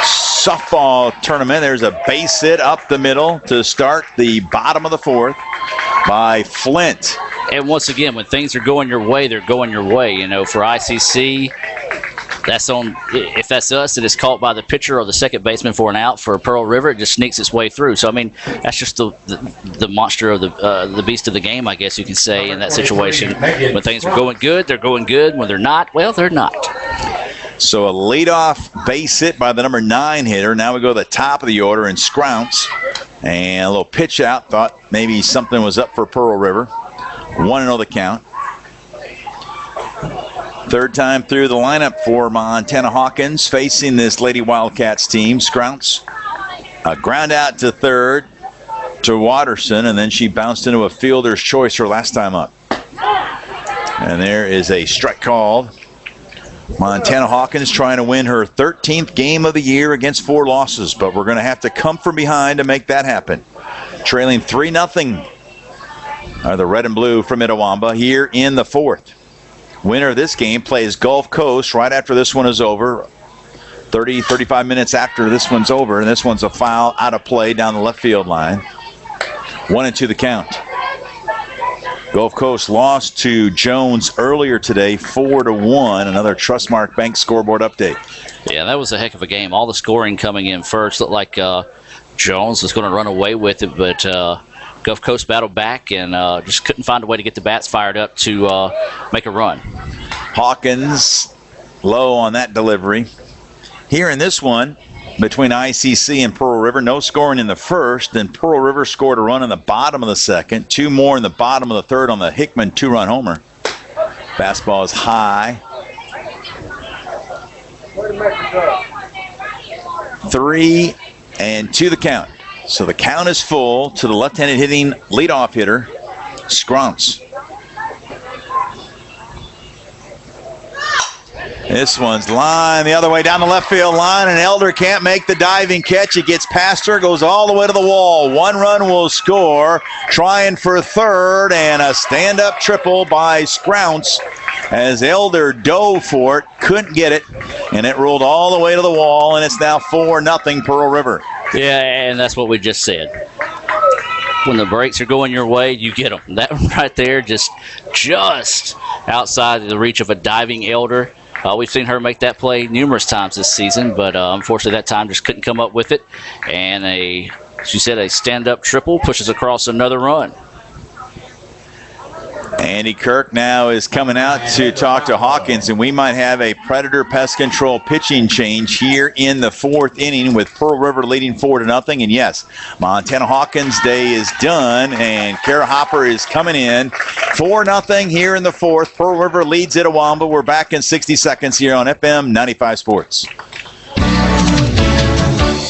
softball tournament. There's a base hit up the middle to start the bottom of the fourth by Flint. And once again, when things are going your way, they're going your way. You know, for ICC, that's on. If that's us, it is caught by the pitcher or the second baseman for an out. For Pearl River, it just sneaks its way through. So I mean, that's just the monster of the beast of the game, I guess you can say, in that situation. When things are going good, they're going good. When they're not, well, they're not. So a leadoff base hit by the number 9 hitter. Now we go to the top of the order in Scrounce. And a little pitch out. Thought maybe something was up for Pearl River. 1-0 the count. Third time through the lineup for Montana Hawkins facing this Lady Wildcats team. Scrounce, a ground out to third to Watterson, and then she bounced into a fielder's choice her last time up. And there is a strike called. Montana Hawkins trying to win her 13th game of the year against 4 losses, but we're going to have to come from behind to make that happen. Trailing 3-0 are the red and blue from Itawamba here in the fourth. Winner of this game plays Gulf Coast right after this one is over. 35 minutes after this one's over, and this one's a foul out of play down the left field line. 1-2 the count. Gulf Coast lost to Jones earlier today, 4-1. Another Trustmark Bank scoreboard update. Yeah, that was a heck of a game. All the scoring coming in first. Looked like Jones was going to run away with it, but Gulf Coast battled back and just couldn't find a way to get the bats fired up to make a run. Hawkins low on that delivery. Here in this one, between ICC and Pearl River, no scoring in the first. Then Pearl River scored a run in the bottom of the second. 2 more in the bottom of the third on the Hickman 2-run homer. Fastball is high. 3-2 the count. So the count is full to the left-handed hitting leadoff hitter, Scrounce. This one's line the other way down the left field line, and Elder can't make the diving catch. It gets past her, goes all the way to the wall. 1 run will score, trying for third, and a stand-up triple by Scrounce as Elder dove for it, couldn't get it, and it rolled all the way to the wall, and it's now 4-0 Pearl River. Yeah, and that's what we just said. When the breaks are going your way, you get them. That right there, just outside the reach of a diving Elder. We've seen her make that play numerous times this season, but unfortunately that time just couldn't come up with it. And a stand-up triple pushes across another run. Andy Kirk now is coming out to talk to Hawkins, and we might have a Predator Pest Control pitching change here in the fourth inning with Pearl River leading 4-0. And yes, Montana Hawkins' day is done, and Kara Hopper is coming in. 4-0 here in the fourth. Pearl River leads Itawamba. We're back in 60 seconds here on FM 95 Sports.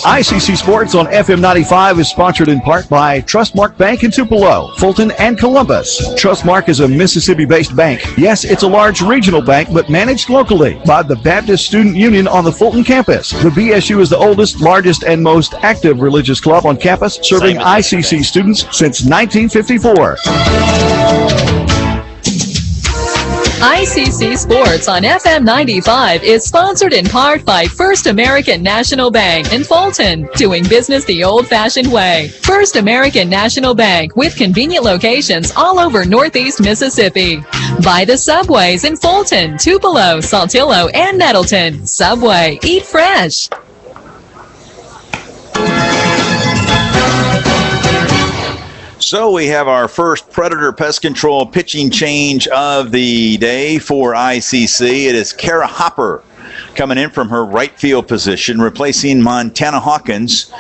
ICC Sports on FM 95 is sponsored in part by Trustmark Bank in Tupelo, Fulton, and Columbus. Trustmark is a Mississippi-based bank. Yes, it's a large regional bank, but managed locally by the Baptist Student Union on the Fulton campus. The BSU is the oldest, largest, and most active religious club on campus, serving ICC students since 1954. ICC Sports on FM 95 is sponsored in part by First American National Bank in Fulton, doing business the old-fashioned way. First American National Bank, with convenient locations all over Northeast Mississippi. By the Subways in Fulton, Tupelo, Saltillo, and Nettleton. Subway, eat fresh. So we have our first Predator Pest Control pitching change of the day for ICC. It is Kara Hopper coming in from her right field position, replacing Montana Hawkins.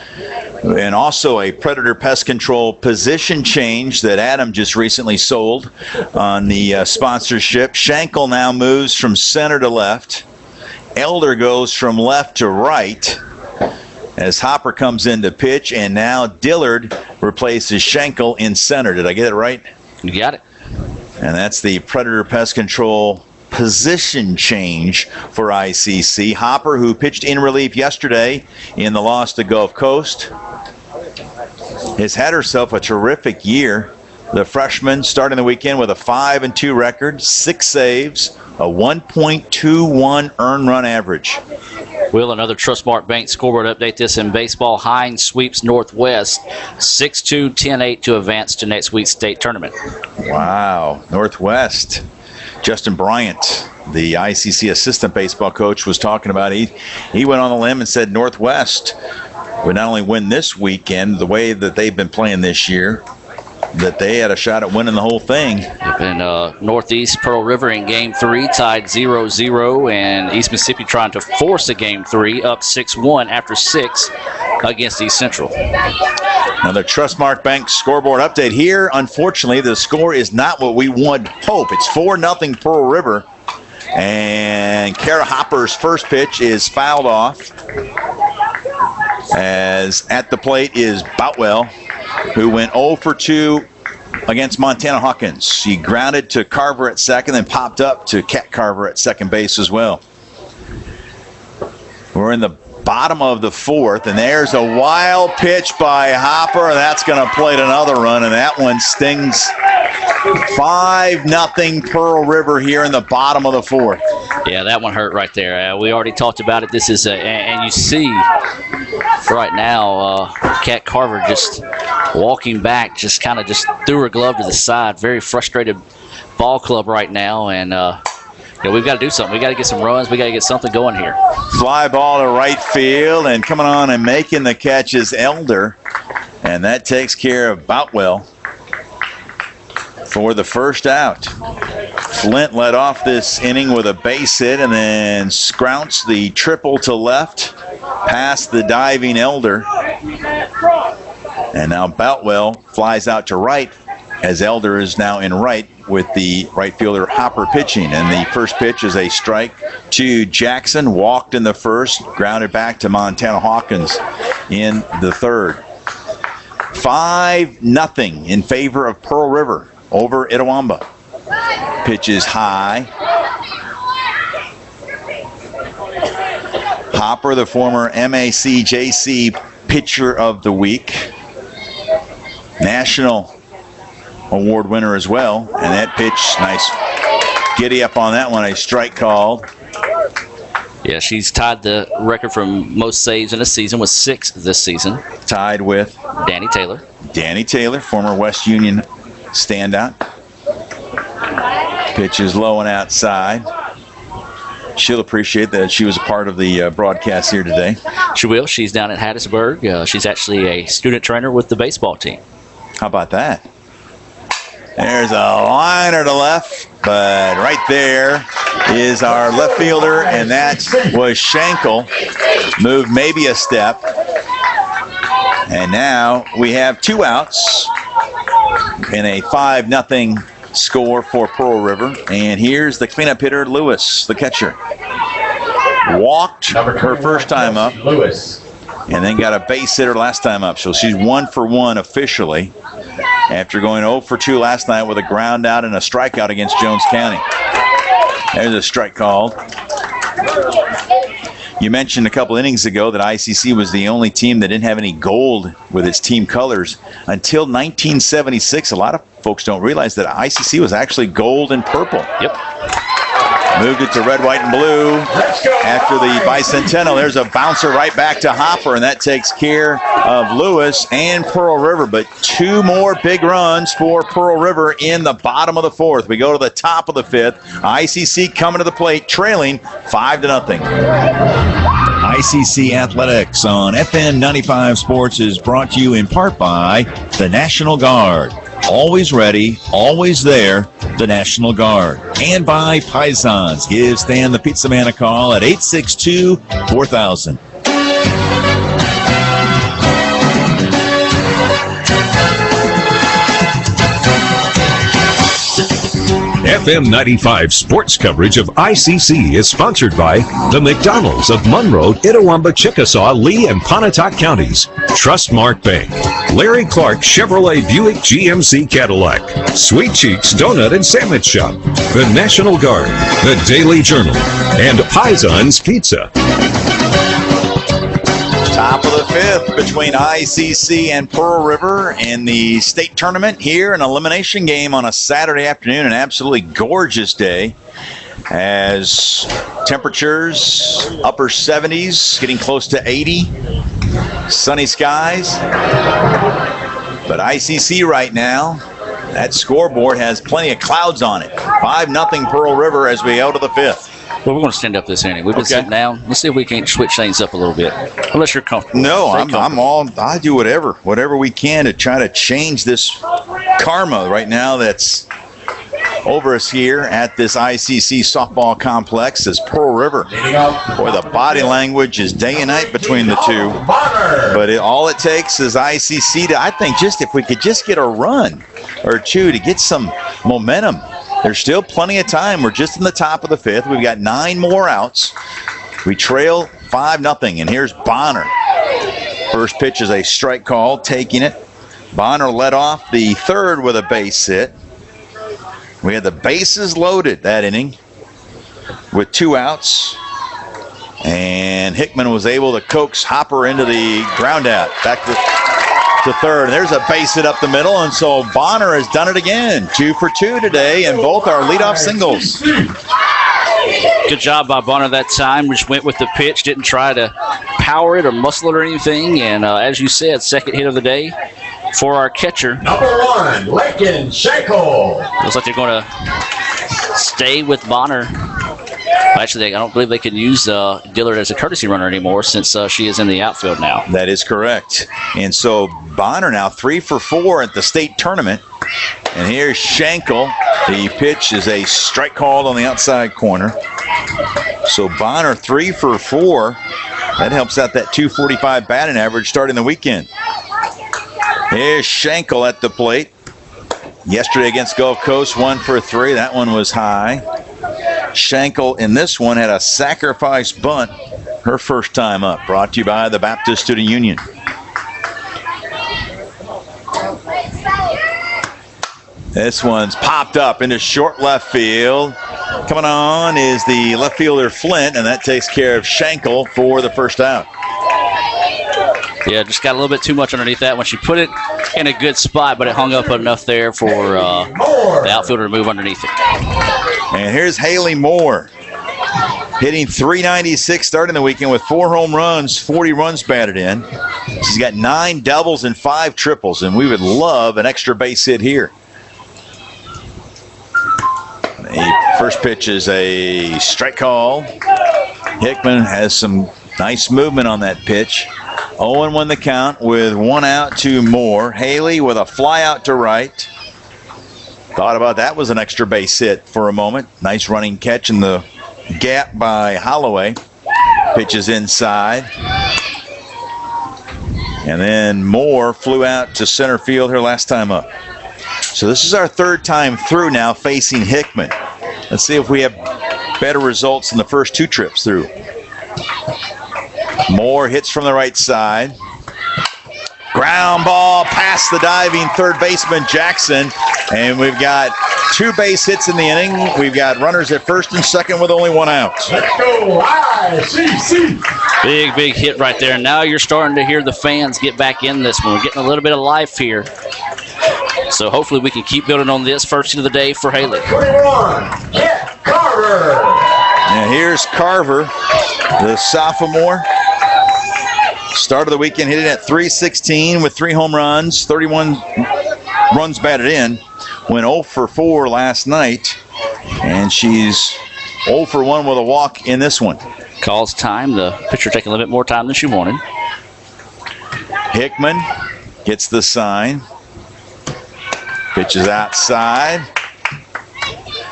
And also a Predator Pest Control position change that Adam just recently sold on the sponsorship. Schenkel now moves from center to left. Elder goes from left to right as Hopper comes in to pitch, and now Dillard replaces Schenkel in center. Did I get it right? You got it. And that's the Predator Pest Control position change for ICC. Hopper, who pitched in relief yesterday in the loss to Gulf Coast, has had herself a terrific year. The freshman starting the weekend with a 5-2 record, 6 saves, a 1.21 earned run average. Will, another Trustmark Bank scoreboard update. This in baseball. Hines sweeps Northwest 6-2, 10-8 to advance to next week's state tournament. Wow. Northwest. Justin Bryant, the ICC assistant baseball coach, was talking about he went on the limb and said Northwest would not only win this weekend the way that they've been playing this year, that they had a shot at winning the whole thing. And Northeast Pearl River in Game 3 tied 0-0, and East Mississippi trying to force a Game 3 up 6-1 after 6 against East Central. Another Trustmark Bank scoreboard update here. Unfortunately, the score is not what we would hope. It's 4-0 Pearl River, and Kara Hopper's first pitch is fouled off, as at the plate is Boutwell, who went 0 for 2 against Montana Hawkins. She grounded to Carver at second, then popped up to Kat Carver at second base as well. We're in the bottom of the fourth, and there's a wild pitch by Hopper. That's going to plate another run, and that one stings. 5-0 Pearl River here in the bottom of the fourth. Yeah, that one hurt right there. We already talked about it. This is and you see right now Kat Carver just walking back, just kind of just threw her glove to the side. Very frustrated ball club right now, and we've got to do something. We got to get some runs. We got to get something going here. Fly ball to right field, and coming on and making the catch is Elder, and that takes care of Boutwell for the first out. Flint led off this inning with a base hit and then scrounched the triple to left past the diving Elder. And now Boutwell flies out to right as Elder is now in right with the right fielder Hopper pitching. And the first pitch is a strike to Jackson. Walked in the first, grounded back to Montana Hawkins in the third. 5-0 in favor of Pearl River over Itawamba. Pitch is high. Hopper, the former MACJC Pitcher of the Week, National Award winner as well. And that pitch, nice giddy up on that one, a strike called. Yeah, she's tied the record for most saves in a season with 6 this season. Tied with Danny Taylor. Danny Taylor, former West Union standout. Pitch is low and outside. She'll appreciate that she was a part of the broadcast here today. She will. She's down at Hattiesburg. She's actually a student trainer with the baseball team. How about that? There's a liner to left, but right there is our left fielder, and that was Schenkel. Moved maybe a step. And now we have 2 outs in a 5-0 score for Pearl River. And here's the cleanup hitter, Lewis, the catcher. Walked her first time up, and then got a base hitter last time up. So she's 1 for 1 officially after going 0 for 2 last night with a ground out and a strikeout against Jones County. There's a strike called. You mentioned a couple innings ago that ICC was the only team that didn't have any gold with its team colors until 1976. A lot of folks don't realize that ICC was actually gold and purple. Yep. Moved it to red, white, and blue after the bicentennial. There's a bouncer right back to Hopper, and that takes care of Lewis and Pearl River. But 2 more big runs for Pearl River in the bottom of the fourth. We go to the top of the fifth. ICC coming to the plate, trailing 5-0. ICC Athletics on FM 95 Sports is brought to you in part by the National Guard. Always ready, always there, the National Guard. And by Pisons. Give Stan the Pizza Man a call at 862-4000. FM 95 sports coverage of ICC is sponsored by the McDonald's of Monroe, Itawamba, Chickasaw, Lee, and Pontotoc counties, Trustmark Bank, Larry Clark Chevrolet Buick GMC Cadillac, Sweet Cheeks Donut and Sandwich Shop, the National Guard, the Daily Journal, and Pison's Pizza. Top of the fifth between ICC and Pearl River in the state tournament here, an elimination game on a Saturday afternoon, an absolutely gorgeous day as temperatures upper 70s, getting close to 80, sunny skies. But ICC right now, that scoreboard has plenty of clouds on it. 5-0 Pearl River as we go to the fifth. Well, we're going to stand up this inning. We've been sitting down. Let's see if we can't switch things up a little bit, unless you're comfortable. No, I do whatever we can to try to change this karma right now that's over us here at this ICC softball complex as Pearl River. Boy, the body language is day and night between the two. But all it takes is ICC to, I think, just if we could just get a run or two to get some momentum. There's still plenty of time. We're just in the top of the fifth. We've got 9 more outs. We trail 5-0, and here's Bonner. First pitch is a strike call, taking it. Bonner led off the third with a base hit. We had the bases loaded that inning with 2 outs, and Hickman was able to coax Hopper into the ground out. Back to third. There's a base hit up the middle, and so Bonner has done it again. 2 for 2 today, and both are leadoff singles. Good job by Bonner that time. Just went with the pitch, didn't try to power it or muscle it or anything. And as you said, second hit of the day for our catcher. Number 1, Lincoln Shackle. Looks like they're going to stay with Bonner. Actually, I don't believe they can use Dillard as a courtesy runner anymore since she is in the outfield now. That is correct. And so Bonner now 3 for 4 at the state tournament. And here's Schenkel. The pitch is a strike called on the outside corner. So Bonner 3 for 4. That helps out that 245 batting average starting the weekend. Here's Schenkel at the plate. Yesterday against Gulf Coast, 1 for 3. That one was high. Schenkel in this one had a sacrifice bunt her first time up. Brought to you by the Baptist Student Union. This one's popped up into short left field. Coming on is the left fielder Flint, and that takes care of Schenkel for the first out. Yeah, just got a little bit too much underneath that one. She put it in a good spot, but it hung up enough there for the outfielder to move underneath it. And here's Haley Moore, hitting .396 starting the weekend with 4 home runs, 40 runs batted in. She's got 9 doubles and 5 triples, and we would love an extra base hit here. The first pitch is a strike call. Hickman has some nice movement on that pitch. 0-1 the count with 1 out to Moore. Haley with a fly out to right. Thought about that was an extra base hit for a moment. Nice running catch in the gap by Holloway. Pitches inside. And then Moore flew out to center field her last time up. So this is our third time through now facing Hickman. Let's see if we have better results than the first 2 trips through. Moore hits from the right side. Ground ball past the diving third baseman Jackson. And we've got 2 base hits in the inning. We've got runners at first and second with only 1 out. Let's go ICC. Big hit right there. Now you're starting to hear the fans get back in this one. We're getting a little bit of life here. So hopefully we can keep building on this first hit of the day for Haley. 21, Kent Carver. And here's Carver, the sophomore. Start of the weekend hitting at .316 with 3 home runs, 31 runs batted in. Went 0 for 4 last night, and she's 0 for 1 with a walk in this one. Calls time. The pitcher taking a little bit more time than she wanted. Hickman gets the sign. Pitches outside.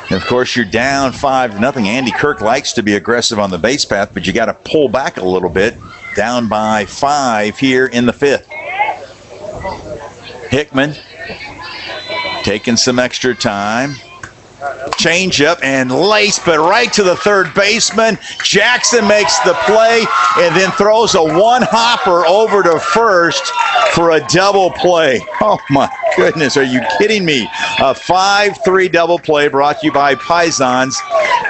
And of course, you're down 5-0. Andy Kirk likes to be aggressive on the base path, but you got to pull back a little bit. Down by 5 here in the 5th. Hickman taking some extra time. changeup and laced, but right to the third baseman. Jackson makes the play and then throws a one-hopper over to first for a double play. Oh, my goodness. Are you kidding me? A 5-3 double play brought to you by Pisons.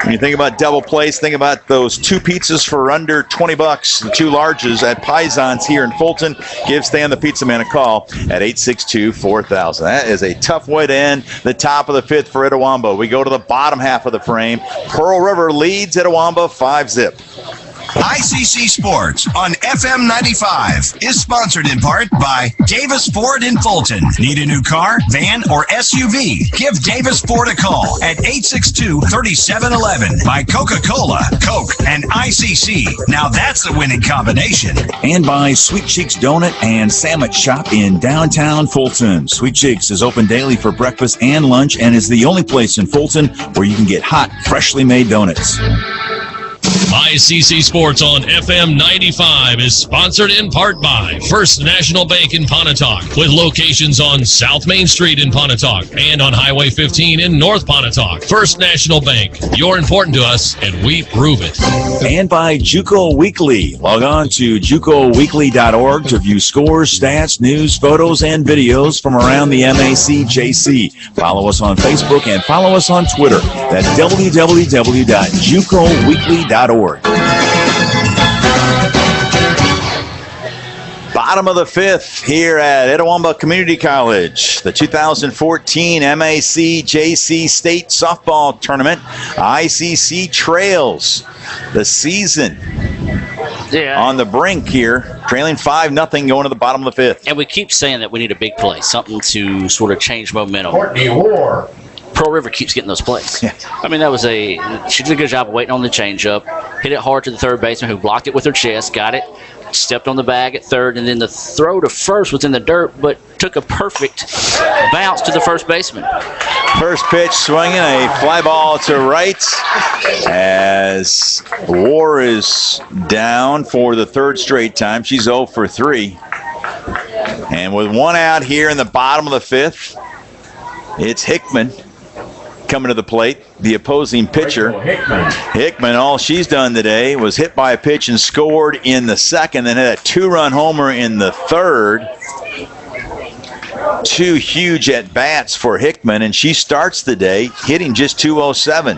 When you think about double plays, think about those 2 pizzas for under $20, the 2 larges at Pisons here in Fulton. Give Stan the Pizza Man a call at 862-4000. That is a tough way to end the top of the 5th for Itawamba. We go to the bottom half of the frame. Pearl River leads Itawamba 5-zip. ICC Sports on FM 95 is sponsored in part by Davis Ford in Fulton. Need a new car, van, or SUV? Give Davis Ford a call at 862-3711. By Coca-Cola, Coke, and ICC. Now that's the winning combination. And by Sweet Cheeks Donut and Sandwich Shop in downtown Fulton. Sweet Cheeks is open daily for breakfast and lunch and is the only place in Fulton where you can get hot, freshly made donuts. ICC Sports on FM 95 is sponsored in part by First National Bank in Pontotoc, with locations on South Main Street in Pontotoc and on Highway 15 in North Pontotoc. First National Bank, you're important to us, and we prove it. And by JUCO Weekly. Log on to JUCOweekly.org to view scores, stats, news, photos, and videos from around the MACJC. Follow us on Facebook and follow us on Twitter at www.JUCOweekly.org. Bottom of the 5th here at Itawamba Community College. The 2014 MACJC State Softball Tournament. ICC trails the season on the brink here, trailing 5-0 going to the bottom of the 5th. And we keep saying that we need a big play, something to sort of change momentum. Courtney War. Pearl River keeps getting those plays. Yeah. I mean, she did a good job of waiting on the changeup, hit it hard to the third baseman who blocked it with her chest, got it, stepped on the bag at third, and then the throw to first was in the dirt, but took a perfect bounce to the first baseman. First pitch swinging, a fly ball to right as War is down for the 3rd straight time. She's 0 for 3. And with 1 out here in the bottom of the 5th, it's Hickman coming to the plate, the opposing pitcher. Hickman, all she's done today was hit by a pitch and scored in the 2nd, then had a 2-run homer in the 3rd. 2 huge at-bats for Hickman, and she starts the day hitting just .207.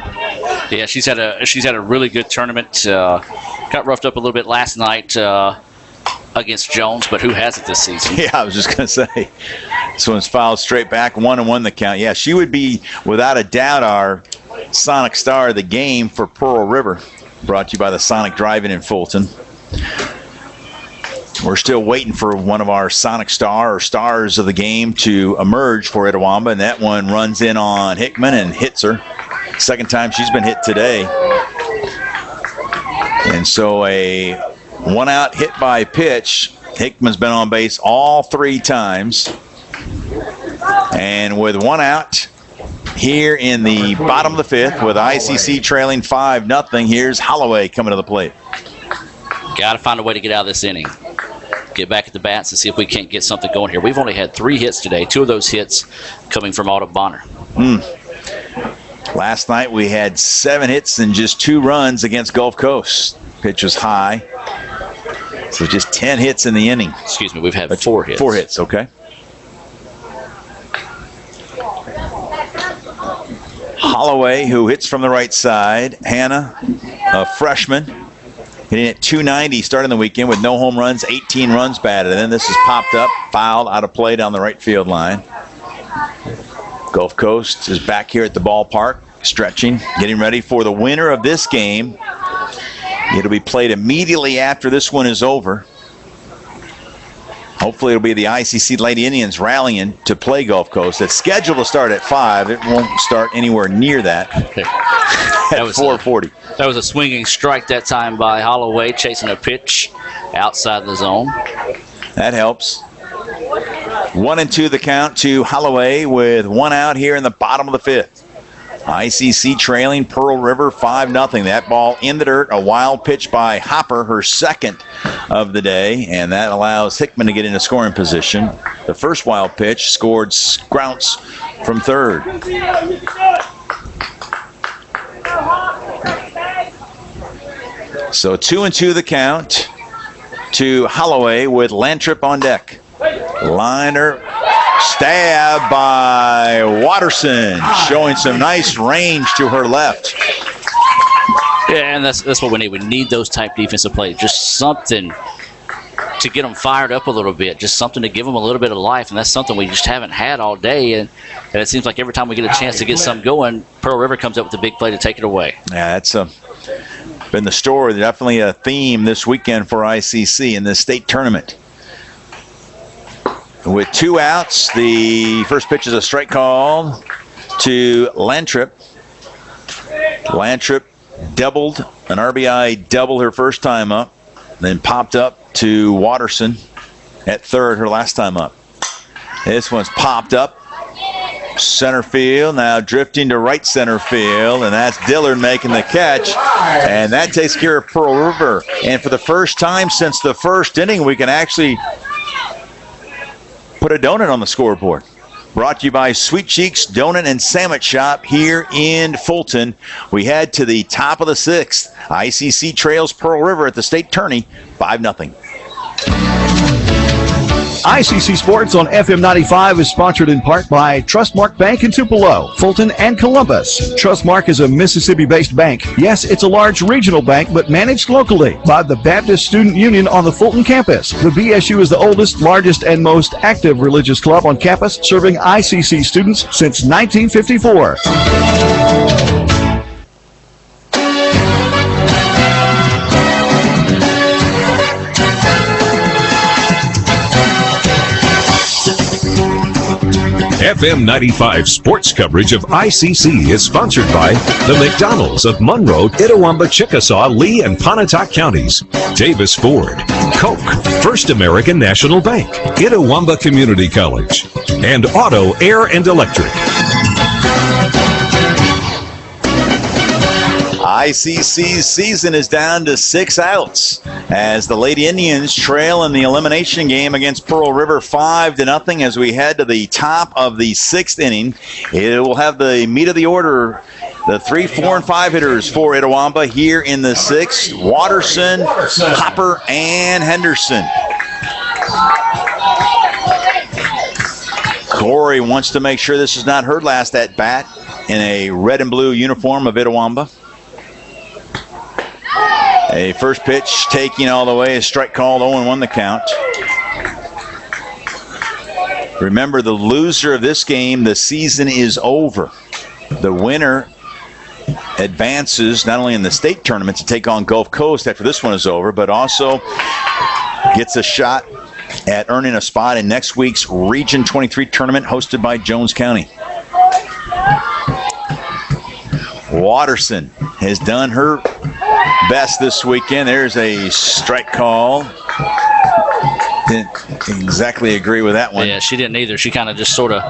Yeah, she's had a really good tournament. Got roughed up a little bit last night against Jones, but who has it this season? Yeah, I was just going to say, this one's fouled straight back, 1-1 the count. Yeah, she would be, without a doubt, our Sonic Star of the game for Pearl River, brought to you by the Sonic Drive-In in Fulton. We're still waiting for one of our Sonic Star or Stars of the game to emerge for Itawamba, and that one runs in on Hickman and hits her. 2nd time she's been hit today. And so a 1-out hit by pitch. Hickman's been on base all 3 times. And with 1 out here in the bottom of the 5th, with ICC trailing 5-0, here's Holloway coming to the plate. Got to find a way to get out of this inning. Get back at the bats and see if we can't get something going here. We've only had 3 hits today, 2 of those hits coming from Autumn Bonner. Last night we had 7 hits and just 2 runs against Gulf Coast. Pitch was high. So just 10 hits in the inning. Excuse me, we've had 4 hits. 4 hits, okay. Holloway, who hits from the right side. Hannah, a freshman, hitting at .290, starting the weekend with no home runs, 18 runs batted. And then this is popped up, fouled, out of play down the right field line. Gulf Coast is back here at the ballpark, stretching, getting ready for the winner of this game. It'll be played immediately after this one is over. Hopefully it'll be the ICC Lady Indians rallying to play Gulf Coast. It's scheduled to start at 5. It won't start anywhere near that. At 4:40. That was a swinging strike that time by Holloway, chasing a pitch outside the zone. That helps. 1-2 the count to Holloway with 1 out here in the bottom of the 5th. ICC trailing Pearl River 5-0. That ball in the dirt, a wild pitch by Hopper, her 2nd of the day, and that allows Hickman to get into scoring position. The first wild pitch scored Scrounce from 3rd. So 2-2 the count to Holloway with Lantrip on deck. Liner stab by Watterson, showing some nice range to her left. Yeah, and that's what we need. We need those type defensive plays. Just something to get them fired up a little bit. Just something to give them a little bit of life, and that's something we just haven't had all day. And it seems like every time we get a chance to get something going, Pearl River comes up with a big play to take it away. Yeah, that's been the story. Definitely a theme this weekend for ICC in this state tournament. With 2 outs, the first pitch is a strike call to Lantrip. Lantrip doubled, an RBI double her first time up, then popped up to Watterson at third her last time up. This one's popped up center field, now drifting to right center field, and that's Dillard making the catch, and that takes care of Pearl River. And for the first time since the first inning, we can actually put a donut on the scoreboard. Brought to you by Sweet Cheeks Donut and Sandwich Shop here in Fulton. We head to the top of the 6th. ICC trails Pearl River at the state tourney 5-0. ICC Sports on FM 95 is sponsored in part by Trustmark Bank in Tupelo, Fulton, and Columbus. Trustmark is a Mississippi-based bank. Yes, it's a large regional bank, but managed locally by the Baptist Student Union on the Fulton campus. The BSU is the oldest, largest, and most active religious club on campus, serving ICC students since 1954. FM 95 sports coverage of ICC is sponsored by the McDonald's of Monroe, Itawamba, Chickasaw, Lee, and Pontotoc counties, Davis Ford, Coke, First American National Bank, Itawamba Community College, and Auto, Air, and Electric. ICC's season is down to 6 outs as the Lady Indians trail in the elimination game against Pearl River 5-0 as we head to the top of the 6th inning. It will have the meat of the order, the 3, 4, and 5 hitters for Itawamba here in the 6th. Watterson, Hopper, and Henderson. Corey wants to make sure this is not her last at bat in a red and blue uniform of Itawamba. A first pitch taking all the way, a strike called, 0-1 the count. Remember, the loser of this game, the season is over. The winner advances not only in the state tournament to take on Gulf Coast after this one is over, but also gets a shot at earning a spot in next week's Region 23 tournament hosted by Jones County. Watterson has done her best this weekend. There's a strike call. Didn't exactly agree with that one. Yeah, she didn't either. She kind of just sort of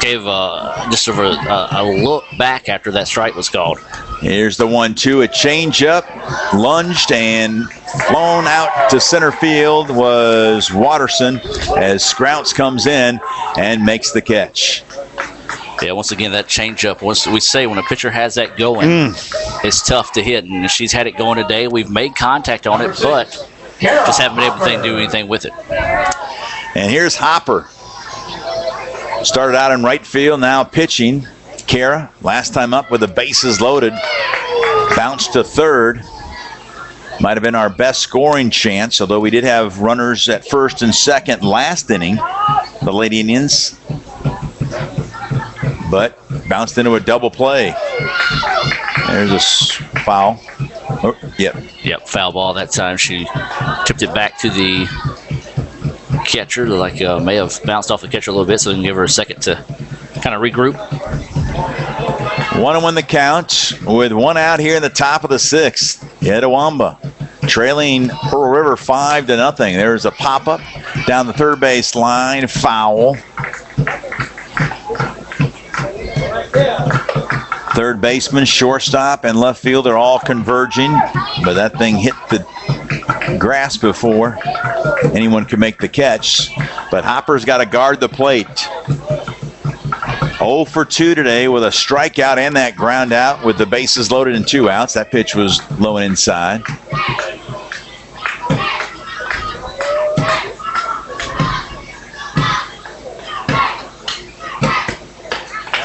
gave a look back after that strike was called. Here's the 1-2, a changeup, lunged and flown out to center field was Watterson as Scrouts comes in and makes the catch. Yeah, once again, that changeup, we say when a pitcher has that going, it's tough to hit. And she's had it going today. We've made contact on it, but just haven't been able to do anything with it. And here's Hopper. Started out in right field, now pitching. Kara, last time up with the bases loaded, bounced to third. Might have been our best scoring chance, although we did have runners at first and second last inning, the Lady Indians. But bounced into a double play. There's a foul. Oh, yep, foul ball that time. She tipped it back to the catcher, may have bounced off the catcher a little bit, so they can give her a second to kind of regroup. 1-1 the count with 1 out here in the top of the 6th. Itawamba trailing Pearl River 5-0. There's a pop-up down the third base line, foul. Third baseman, shortstop, and left field are all converging, but that thing hit the grass before anyone could make the catch. But Hopper's got to guard the plate. 0 for 2 today with a strikeout and that ground out with the bases loaded and 2 outs. That pitch was low and inside.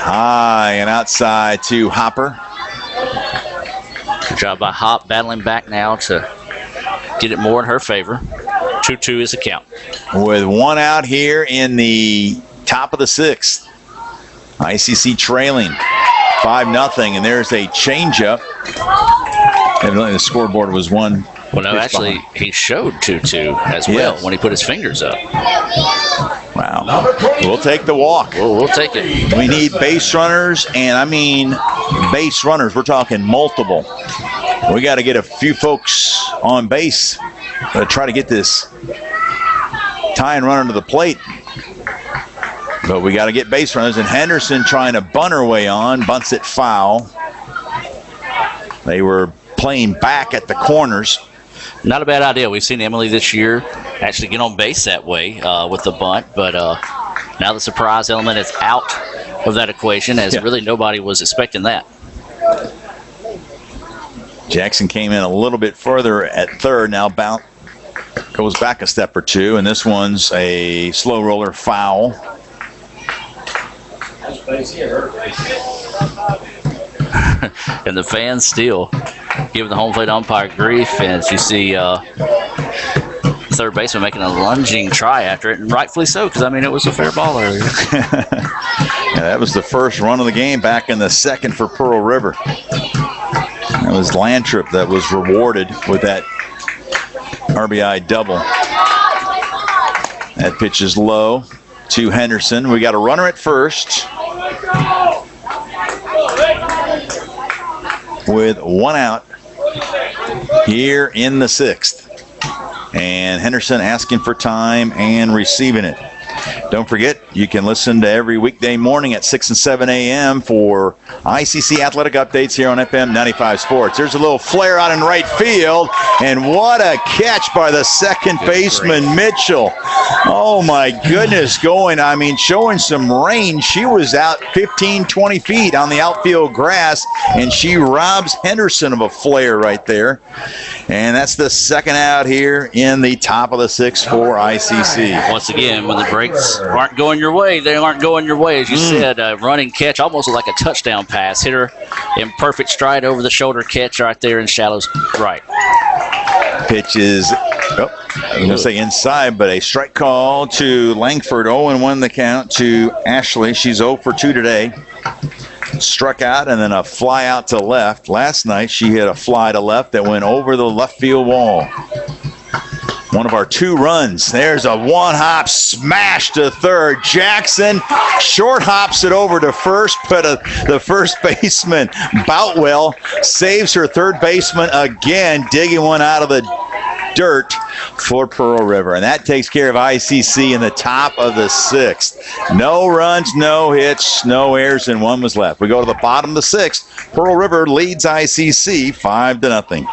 High and outside to Hopper. Good job by Hop battling back now to get it more in her favor. 2-2 is the count. With 1 out here in the top of the 6th. ICC trailing 5-0, and there's a changeup. Evidently the scoreboard was 1. Well, no, actually, he showed 2-2 as well when he put his fingers up. Wow. We'll take the walk. We'll take it. We need base runners, and I mean base runners. We're talking multiple. We got to get a few folks on base to try to get this tying runner to the plate. But we got to get base runners, and Henderson trying to bunt her way on, bunts it foul. They were playing back at the corners. Not a bad idea. We've seen Emily this year actually get on base that way with the bunt, but now the surprise element is out of that equation, as really nobody was expecting that. Jackson came in a little bit further at third, now goes back a step or two, and this one's a slow roller foul. And the fans still giving the home plate umpire grief, and you see third baseman making a lunging try after it, and rightfully so, because I mean it was a fair ball earlier. Yeah, that was the first run of the game back in the 2nd for Pearl River. It was Lantrip that was rewarded with that RBI double. That pitch is low to Henderson. We got a runner at first with 1 out here in the 6th. And Henderson asking for time and receiving it. Don't forget, you can listen to every weekday morning at 6 and 7 a.m. for ICC athletic updates here on FM 95 Sports. There's a little flare out in right field, and what a catch by the second baseman, Mitchell. Oh, my goodness, showing some range. She was out 15, 20 feet on the outfield grass, and she robs Henderson of a flare right there. And that's the 2nd out here in the top of the 6th for ICC. Once again, when the breaks aren't going your way, they aren't going your way. As you said, a running catch, almost like a touchdown pass. Hit her in perfect stride, over the shoulder catch right there in shallow right. Pitch is, I was going to say inside, but a strike call to Langford. 0-1 the count to Ashley. She's 0 for 2 today. Struck out and then a fly out to left. Last night she hit a fly to left that went over the left field wall. One of our 2 runs. There's a 1-hop smash to third. Jackson short hops it over to first, but the first baseman, Boutwell, saves her third baseman again, digging one out of the dirt for Pearl River. And that takes care of ICC in the top of the 6th. No runs, no hits, no errors, and 1 was left. We go to the bottom of the 6th. Pearl River leads ICC 5-0.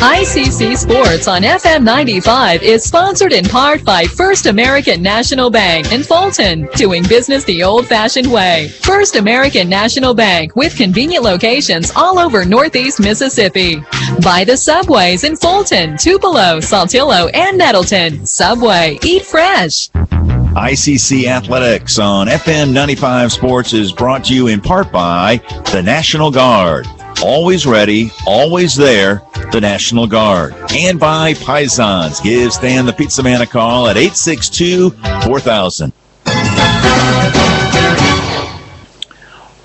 ICC Sports on FM 95 is sponsored in part by First American National Bank in Fulton, doing business the old-fashioned way. First American National Bank, with convenient locations all over Northeast Mississippi. By the Subways in Fulton, Tupelo, Saltillo, and Nettleton. Subway, eat fresh. ICC Athletics on FM 95 Sports is brought to you in part by the National Guard. Always ready, always there, the National Guard. And by Pisons. Give Stan the Pizza Man a call at 862-4000.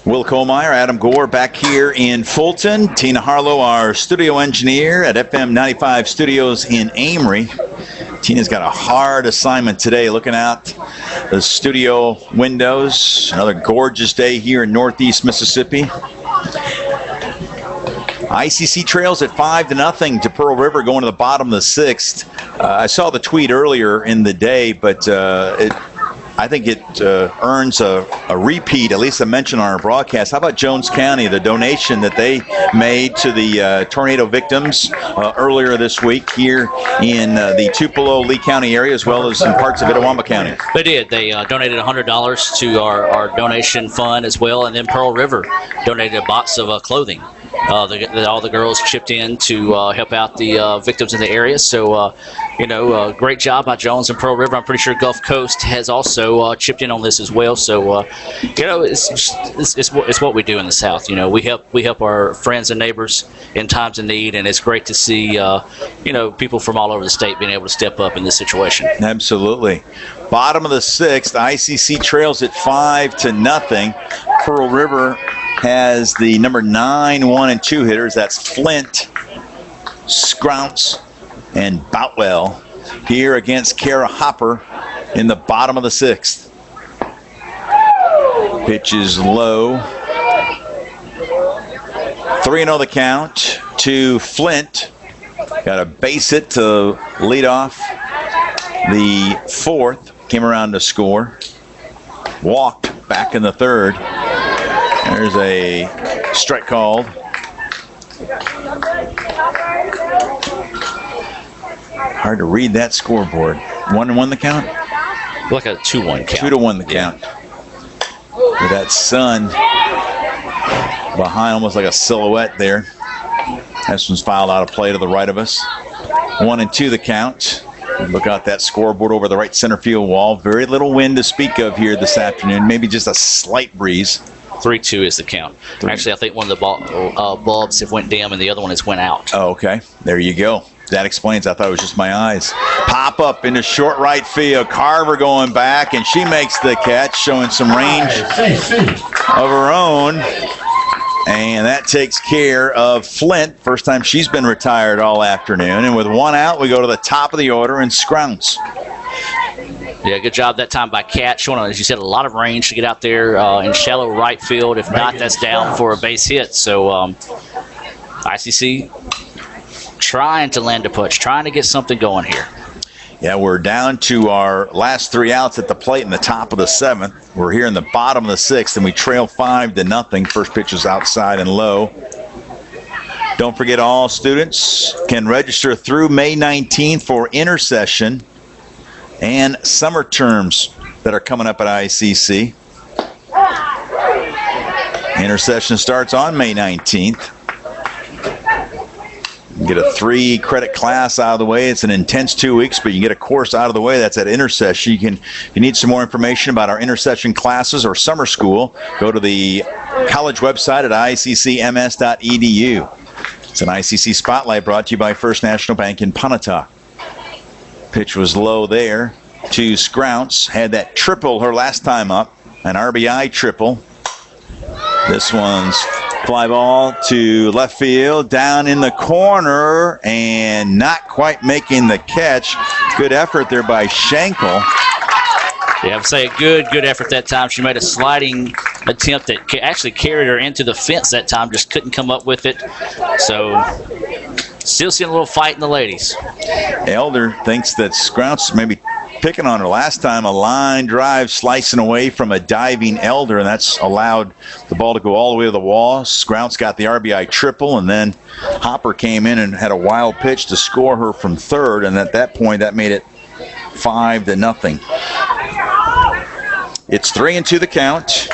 Will Kohlmeyer, Adam Gore back here in Fulton. Tina Harlow, our studio engineer at FM 95 Studios in Amory. Tina's got a hard assignment today, looking out the studio windows. Another gorgeous day here in Northeast Mississippi. ICC trails at 5-0 to Pearl River, going to the bottom of the 6th. I saw the tweet earlier in the day, but it I think it earns a repeat, at least a mention on our broadcast. How about Jones County, the donation that they made to the tornado victims earlier this week here in the Tupelo, Lee County area, as well as in parts of Itawamba County? They did. They donated $100 to our donation fund as well, and then Pearl River donated a box of clothing. All the girls chipped in to help out the victims in the area. So, great job by Jones and Pearl River. I'm pretty sure Gulf Coast has also chipped in on this as well. So, it's what we do in the South. We help our friends and neighbors in times of need, and it's great to see people from all over the state being able to step up in this situation. Absolutely. Bottom of the 6th, ICC trails at 5-0. Pearl River has the number 9, 1, and 2 hitters. That's Flint, Scrounce, and Boutwell here against Kara Hopper in the bottom of the 6th. Pitch is low. 3-0 the count to Flint. Got a base hit to lead off the 4th. Came around to score. Walked back in the 3rd. There's a strike called. Hard to read that scoreboard. 1-1 the count? Like a 2-1 count. 2-1 the count. With that sun behind, almost like a silhouette there. This one's fouled out of play to the right of us. 1-2 the count. Look out that scoreboard over the right center field wall. Very little wind to speak of here this afternoon. Maybe just a slight breeze. 3-2 is the count. Actually, I think one of the bulbs have went dim and the other one has went out. Oh, okay. There you go. That explains. I thought it was just my eyes. Pop up into short right field. Carver going back, and she makes the catch, showing some range of her own. And that takes care of Flint. First time she's been retired all afternoon. And with 1 out, we go to the top of the order and Scrounce. Yeah, good job that time by Cat, showing, as you said, a lot of range to get out there in shallow right field. If not, that's down for a base hit. So ICC trying to land a push, trying to get something going here. Yeah, we're down to our last 3 outs at the plate in the top of the 7th. We're here in the bottom of the 6th, and we trail 5-0. First pitch is outside and low. Don't forget, all students can register through May 19th for intercession and summer terms that are coming up at ICC. Intercession starts on May 19th. Get a 3-credit class out of the way. It's an intense 2 weeks, but you can get a course out of the way. That's at Intercession. If you need some more information about our Intercession classes or summer school, go to the college website at iccms.edu. It's an ICC Spotlight brought to you by First National Bank in Pontotoc. Pitch was low there to Scrounce. Had that triple her last time up, an RBI triple. This one's fly ball to left field, down in the corner, and not quite making the catch. Good effort there by Schenkel. Yeah, I would say a good effort that time. She made a sliding attempt that actually carried her into the fence that time, just couldn't come up with it. So still seeing a little fight in the ladies. Elder thinks that Scrounce maybe picking on her last time. A line drive slicing away from a diving Elder, and that's allowed the ball to go all the way to the wall. Scrounce got the RBI triple, and then Hopper came in and had a wild pitch to score her from third, and at that point that made it 5-0. It's 3-2 the count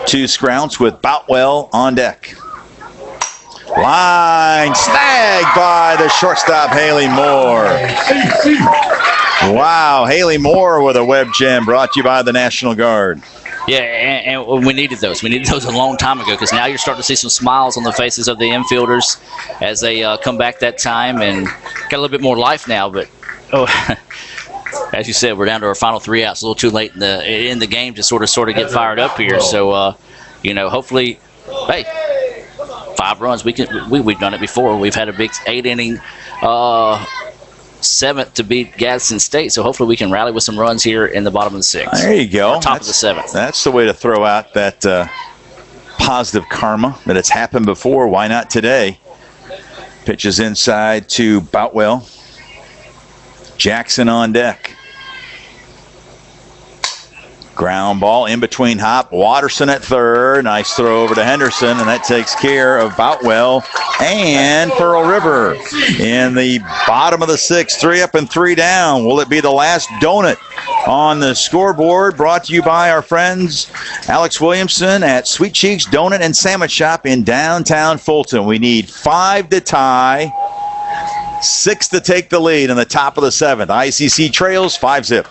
to Scrounce with Boutwell on deck. Line snagged by the shortstop, Haley Moore. Wow, Haley Moore with a web gem brought to you by the National Guard. Yeah, and we needed those. We needed those a long time ago, because now you're starting to see some smiles on the faces of the infielders as they come back that time, and got a little bit more life now. But as you said, we're down to our final 3 outs. A little too late in the game to sort of get fired up here. So hopefully, hey, 5 runs. We've done it before. We've had a big 8-inning 7th to beat Gadsden State, so hopefully we can rally with some runs here in the bottom of the 6th. There you go. Top of the 7th. That's the way to throw out that positive karma that it's happened before. Why not today? Pitches inside to Boutwell. Jackson on deck. Ground ball in between Hop. Watterson at third. Nice throw over to Henderson, and that takes care of Boutwell and Pearl River in the bottom of the 6th. 3 up and 3 down. Will it be the last donut on the scoreboard? Brought to you by our friends Alex Williamson at Sweet Cheeks Donut and Sandwich Shop in downtown Fulton. We need 5 to tie, 6 to take the lead in the top of the 7th. ICC trails 5-zip.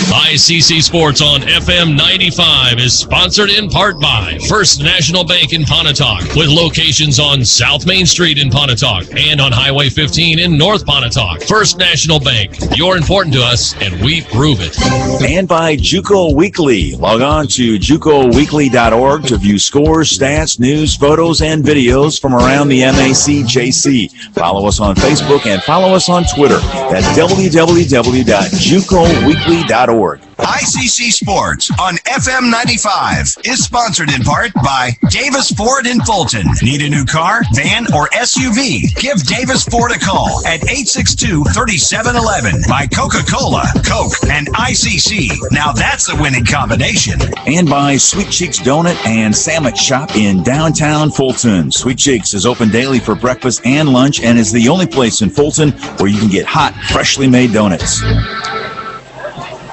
ICC Sports on FM 95 is sponsored in part by First National Bank in Pontotoc, with locations on South Main Street in Pontotoc and on Highway 15 in North Pontotoc. First National Bank, you're important to us, and we prove it. And by JUCO Weekly. Log on to JUCOweekly.org to view scores, stats, news, photos, and videos from around the MACJC. Follow us on Facebook and follow us on Twitter. That's www.JUCOweekly.org. ICC Sports on FM 95 is sponsored in part by Davis Ford in Fulton. Need a new car, van, or SUV? Give Davis Ford a call at 862-3711. By Coca-Cola, Coke, and ICC. Now that's the winning combination. And by Sweet Cheeks Donut and Sandwich Shop in downtown Fulton. Sweet Cheeks is open daily for breakfast and lunch and is the only place in Fulton where you can get hot, freshly made donuts.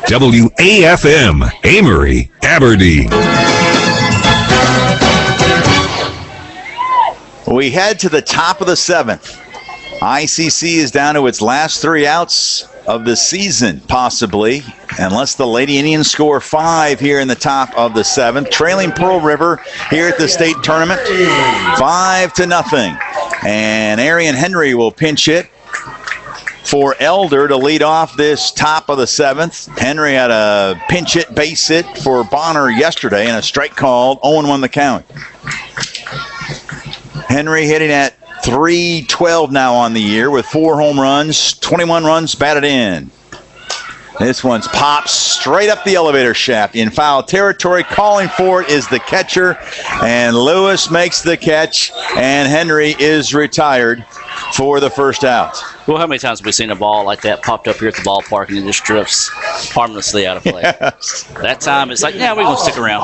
WAFM, Amory, Aberdeen. We head to the top of the 7th. ICC is down to its last 3 outs of the season, possibly, unless the Lady Indians score 5 here in the top of the 7th. Trailing Pearl River here at the state tournament, 5-0. And Arian Henry will pinch hit for Elder to lead off this top of the 7th. Henry had a pinch hit base hit for Bonner yesterday and a strike called. 0-1 the count. Henry hitting at .312 now on the year with 4 home runs, 21 runs batted in. This one's popped straight up the elevator shaft in foul territory. Calling for it is the catcher, and Lewis makes the catch, and Henry is retired for the first out. Well, how many times have we seen a ball like that popped up here at the ballpark and it just drifts harmlessly out of play? Yes. That time it's like, yeah, we're going to stick around.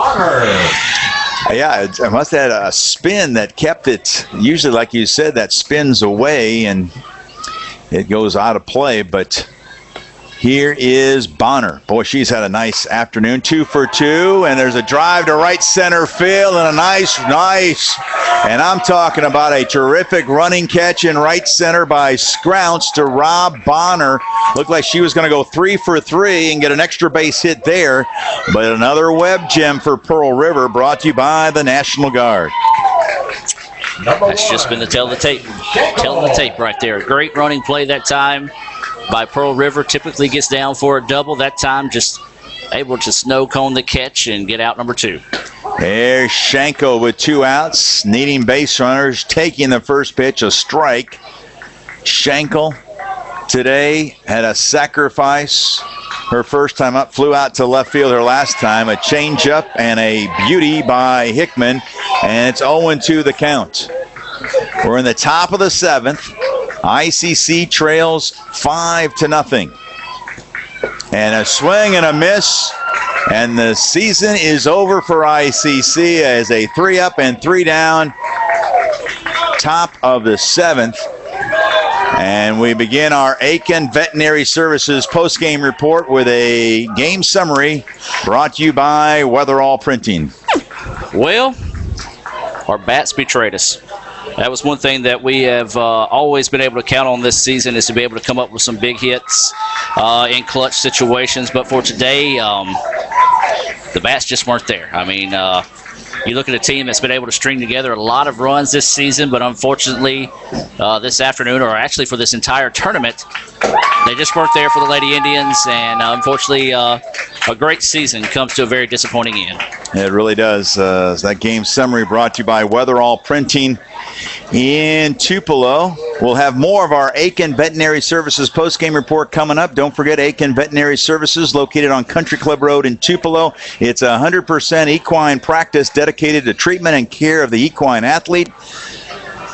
Yeah, it must have had a spin that kept it. Usually, like you said, that spins away and it goes out of play, but here is Bonner. Boy, she's had a nice afternoon. 2 for 2, and there's a drive to right center field and a nice, and I'm talking about a terrific running catch in right center by Scrounce to Rob Bonner. Looked like she was going to go 3 for 3 and get an extra base hit there, but another web gem for Pearl River, brought to you by the National Guard. That's just been the tell the tape right there. Great running play that time by Pearl River. Typically gets down for a double. That time just able to snow cone the catch and get out number 2. There's Shanko with 2 outs, needing base runners, taking the first pitch, a strike. Schenkel today had a sacrifice. Her first time up, flew out to left field her last time. A changeup and a beauty by Hickman, and it's 0-2 the count. We're in the top of the 7th. ICC trails 5-0. And a swing and a miss, and the season is over for ICC as a 3 up and 3 down, top of the 7th. And we begin our Aiken Veterinary Services postgame report with a game summary brought to you by Weatherall Printing. Well, our bats betrayed us. That was one thing that we have always been able to count on this season, is to be able to come up with some big hits in clutch situations. But for today, the bats just weren't there. I mean, you look at a team that's been able to string together a lot of runs this season, but unfortunately this afternoon, or actually for this entire tournament, they just weren't there for the Lady Indians, and unfortunately a great season comes to a very disappointing end. It really does. That game summary brought to you by Weatherall Printing in Tupelo. We'll have more of our Aiken Veterinary Services postgame report coming up. Don't forget Aiken Veterinary Services, located on Country Club Road in Tupelo. It's 100% equine practice dedicated to treatment and care of the equine athlete.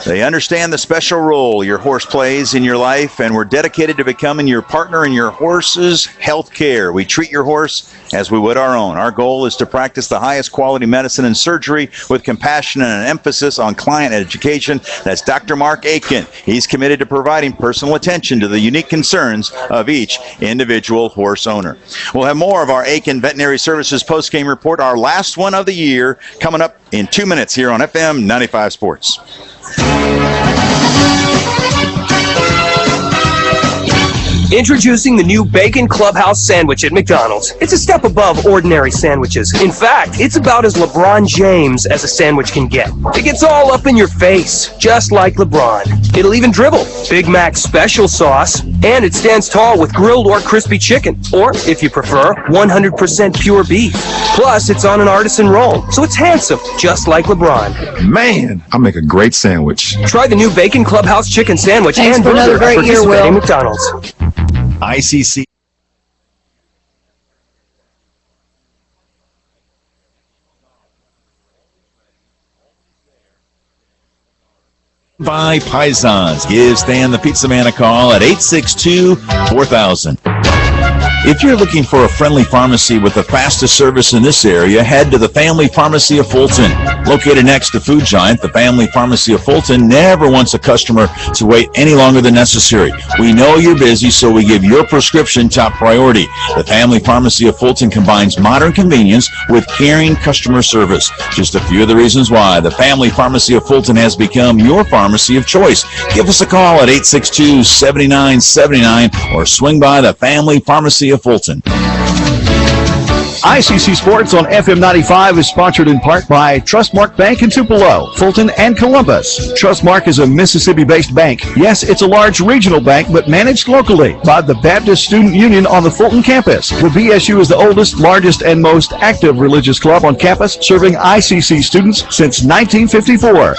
They understand the special role your horse plays in your life, and we're dedicated to becoming your partner in your horse's health care. We treat your horse as we would our own. Our goal is to practice the highest quality medicine and surgery with compassion and an emphasis on client education. That's Dr. Mark Aiken. He's committed to providing personal attention to the unique concerns of each individual horse owner. We'll have more of our Aiken Veterinary Services postgame report, our last one of the year, coming up in 2 minutes here on FM 95 Sports. Introducing the new Bacon Clubhouse Sandwich at McDonald's. It's a step above ordinary sandwiches. In fact, it's about as LeBron James as a sandwich can get. It gets all up in your face, just like LeBron. It'll even dribble. Big Mac special sauce. And it stands tall with grilled or crispy chicken. Or, if you prefer, 100% pure beef. Plus, it's on an artisan roll, so it's handsome, just like LeBron. Man, I make a great sandwich. Try the new Bacon Clubhouse Chicken Sandwich Thanks and for another burger great at year, participating Will. McDonald's. ICC. By Pisons. Give Stan the Pizza Man a call at 862-4000. If you're looking for a friendly pharmacy with the fastest service in this area, head to the Family Pharmacy of Fulton. Located next to Food Giant, the Family Pharmacy of Fulton never wants a customer to wait any longer than necessary. We know you're busy, so we give your prescription top priority. The Family Pharmacy of Fulton combines modern convenience with caring customer service. Just a few of the reasons why the Family Pharmacy of Fulton has become your pharmacy of choice. Give us a call at 862-7979 or swing by the Family Pharmacy of Fulton. ICC Sports on FM 95 is sponsored in part by Trustmark Bank in Tupelo, Fulton, and Columbus. Trustmark is a Mississippi-based bank. Yes, it's a large regional bank, but managed locally by the Baptist Student Union on the Fulton campus. The BSU is the oldest, largest, and most active religious club on campus, serving ICC students since 1954.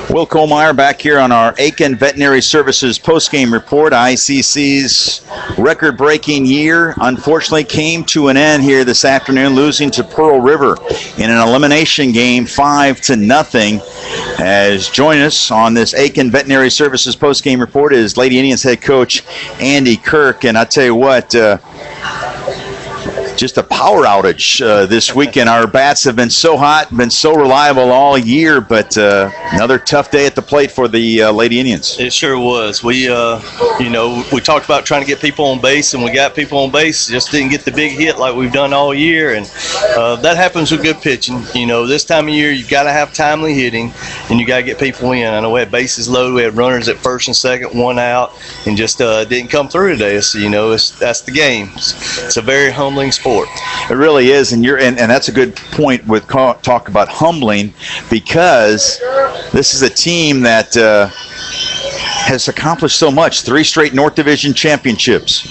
Will Kohlmeyer back here on our Aiken Veterinary Services postgame report. ICC's record-breaking year unfortunately came to an end here this afternoon, losing to Pearl River in an elimination game 5-0. As join us on this Aiken Veterinary Services postgame report is Lady Indians head coach Andy Kirk. And I tell you what, just a power outage this weekend. Our bats have been so hot, been so reliable all year, but another tough day at the plate for the Lady Indians. It sure was. We, we talked about trying to get people on base, and we got people on base. Just didn't get the big hit like we've done all year, and that happens with good pitching. You know, this time of year, you've got to have timely hitting, and you got to get people in. I know we had bases loaded. We had runners at first and second, one out, and just didn't come through today. So, that's the game. It's a very humbling sport. It really is, and that's a good point with talk about humbling, because this is a team that has accomplished so much. 3 straight North Division championships,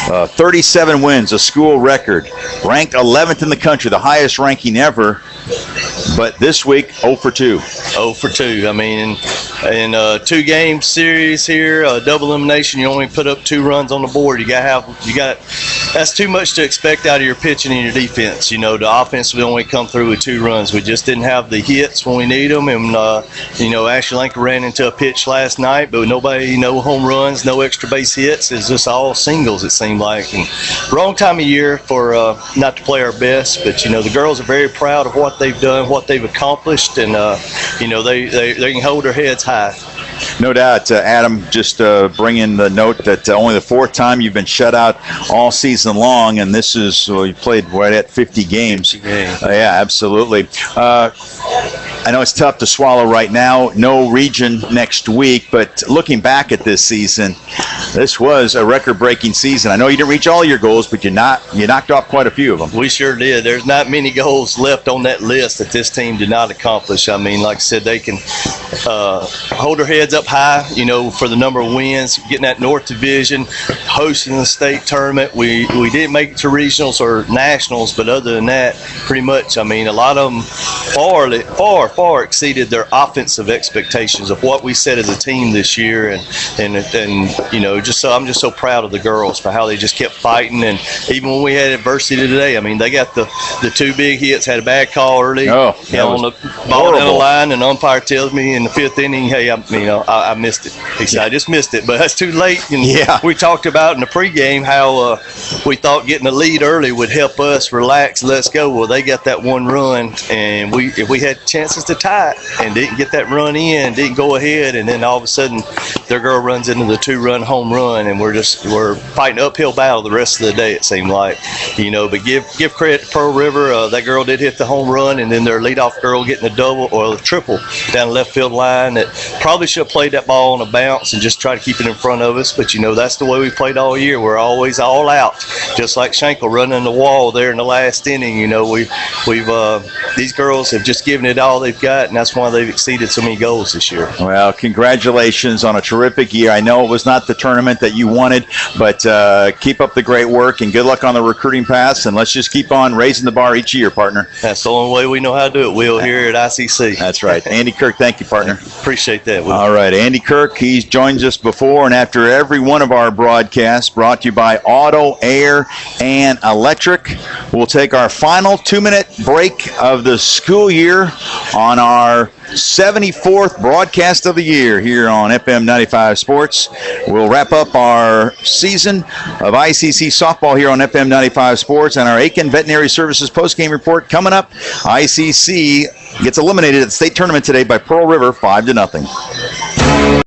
37 wins, a school record, ranked 11th in the country, the highest ranking ever. But this week, 0 for 2. 0 for 2. I mean, in a 2-game series here, double elimination, you only put up 2 runs on the board. That's too much to expect out of your pitching and your defense. The offense will only come through with 2 runs. We just didn't have the hits when we need them. And, Ashley Lincoln ran into a pitch last night, but nobody, no home runs, no extra base hits. It's just all singles, it seemed like. And wrong time of year for not to play our best. But, the girls are very proud of what they've done, what they've accomplished, and, they can hold their heads high. No doubt. Adam, just bringing the note that only the 4th time you've been shut out all season long, and this is, you played right at 50 games. Yeah, absolutely. I know it's tough to swallow right now. No region next week, but looking back at this season, this was a record-breaking season. I know you didn't reach all your goals, but you knocked off quite a few of them. We sure did. There's not many goals left on that list that this team did not accomplish. I mean, like I said, they can hold our heads up high, you know, for the number of wins, getting that North Division, hosting the state tournament. We didn't make it to regionals or nationals, but other than that, pretty much, I mean, a lot of them far exceeded their offensive expectations of what we set as a team this year, and you know, I'm just so proud of the girls for how they just kept fighting. And even when we had adversity today, I mean, they got the two big hits, had a bad call early, on the ball down the line, and umpire tells me in the 5th inning, hey, I missed it. He said, I just missed it, but that's too late. And we talked about in the pregame how we thought getting a lead early would help us relax, let's go. Well, they got that one run, and if we had chances to tie it and didn't get that run in, didn't go ahead, and then all of a sudden their girl runs into the 2-run home run, and we're fighting uphill battle the rest of the day, it seemed like, you know. But give credit to Pearl River. That girl did hit the home run, and then their leadoff girl getting a double or a triple down the left field line that probably should have played that ball on a bounce and just try to keep it in front of us. But, you know, that's the way we played all year. We're always all out, just like Schenkel running the wall there in the last inning. You know, we've these girls have just given it all they've got, and that's why they've exceeded so many goals this year. Well, congratulations on a terrific year. I know it was not the tournament that you wanted, but keep up the great work, and good luck on the recruiting pass, and let's just keep on raising the bar each year, partner. That's the only way we know how to do it, Will, here at ICC. That's right. Andy Kirk, thank you, partner. Appreciate that, Will. All right, Andy Kirk, he's joined us before and after every one of our broadcasts, brought to you by Auto, Air, and Electric. We'll take our final 2-minute break of the school year on our 74th broadcast of the year here on FM 95 Sports. We'll wrap up our season of ICC softball here on FM 95 Sports, and our Aiken Veterinary Services postgame report coming up. ICC gets eliminated at the state tournament today by Pearl River 5-0.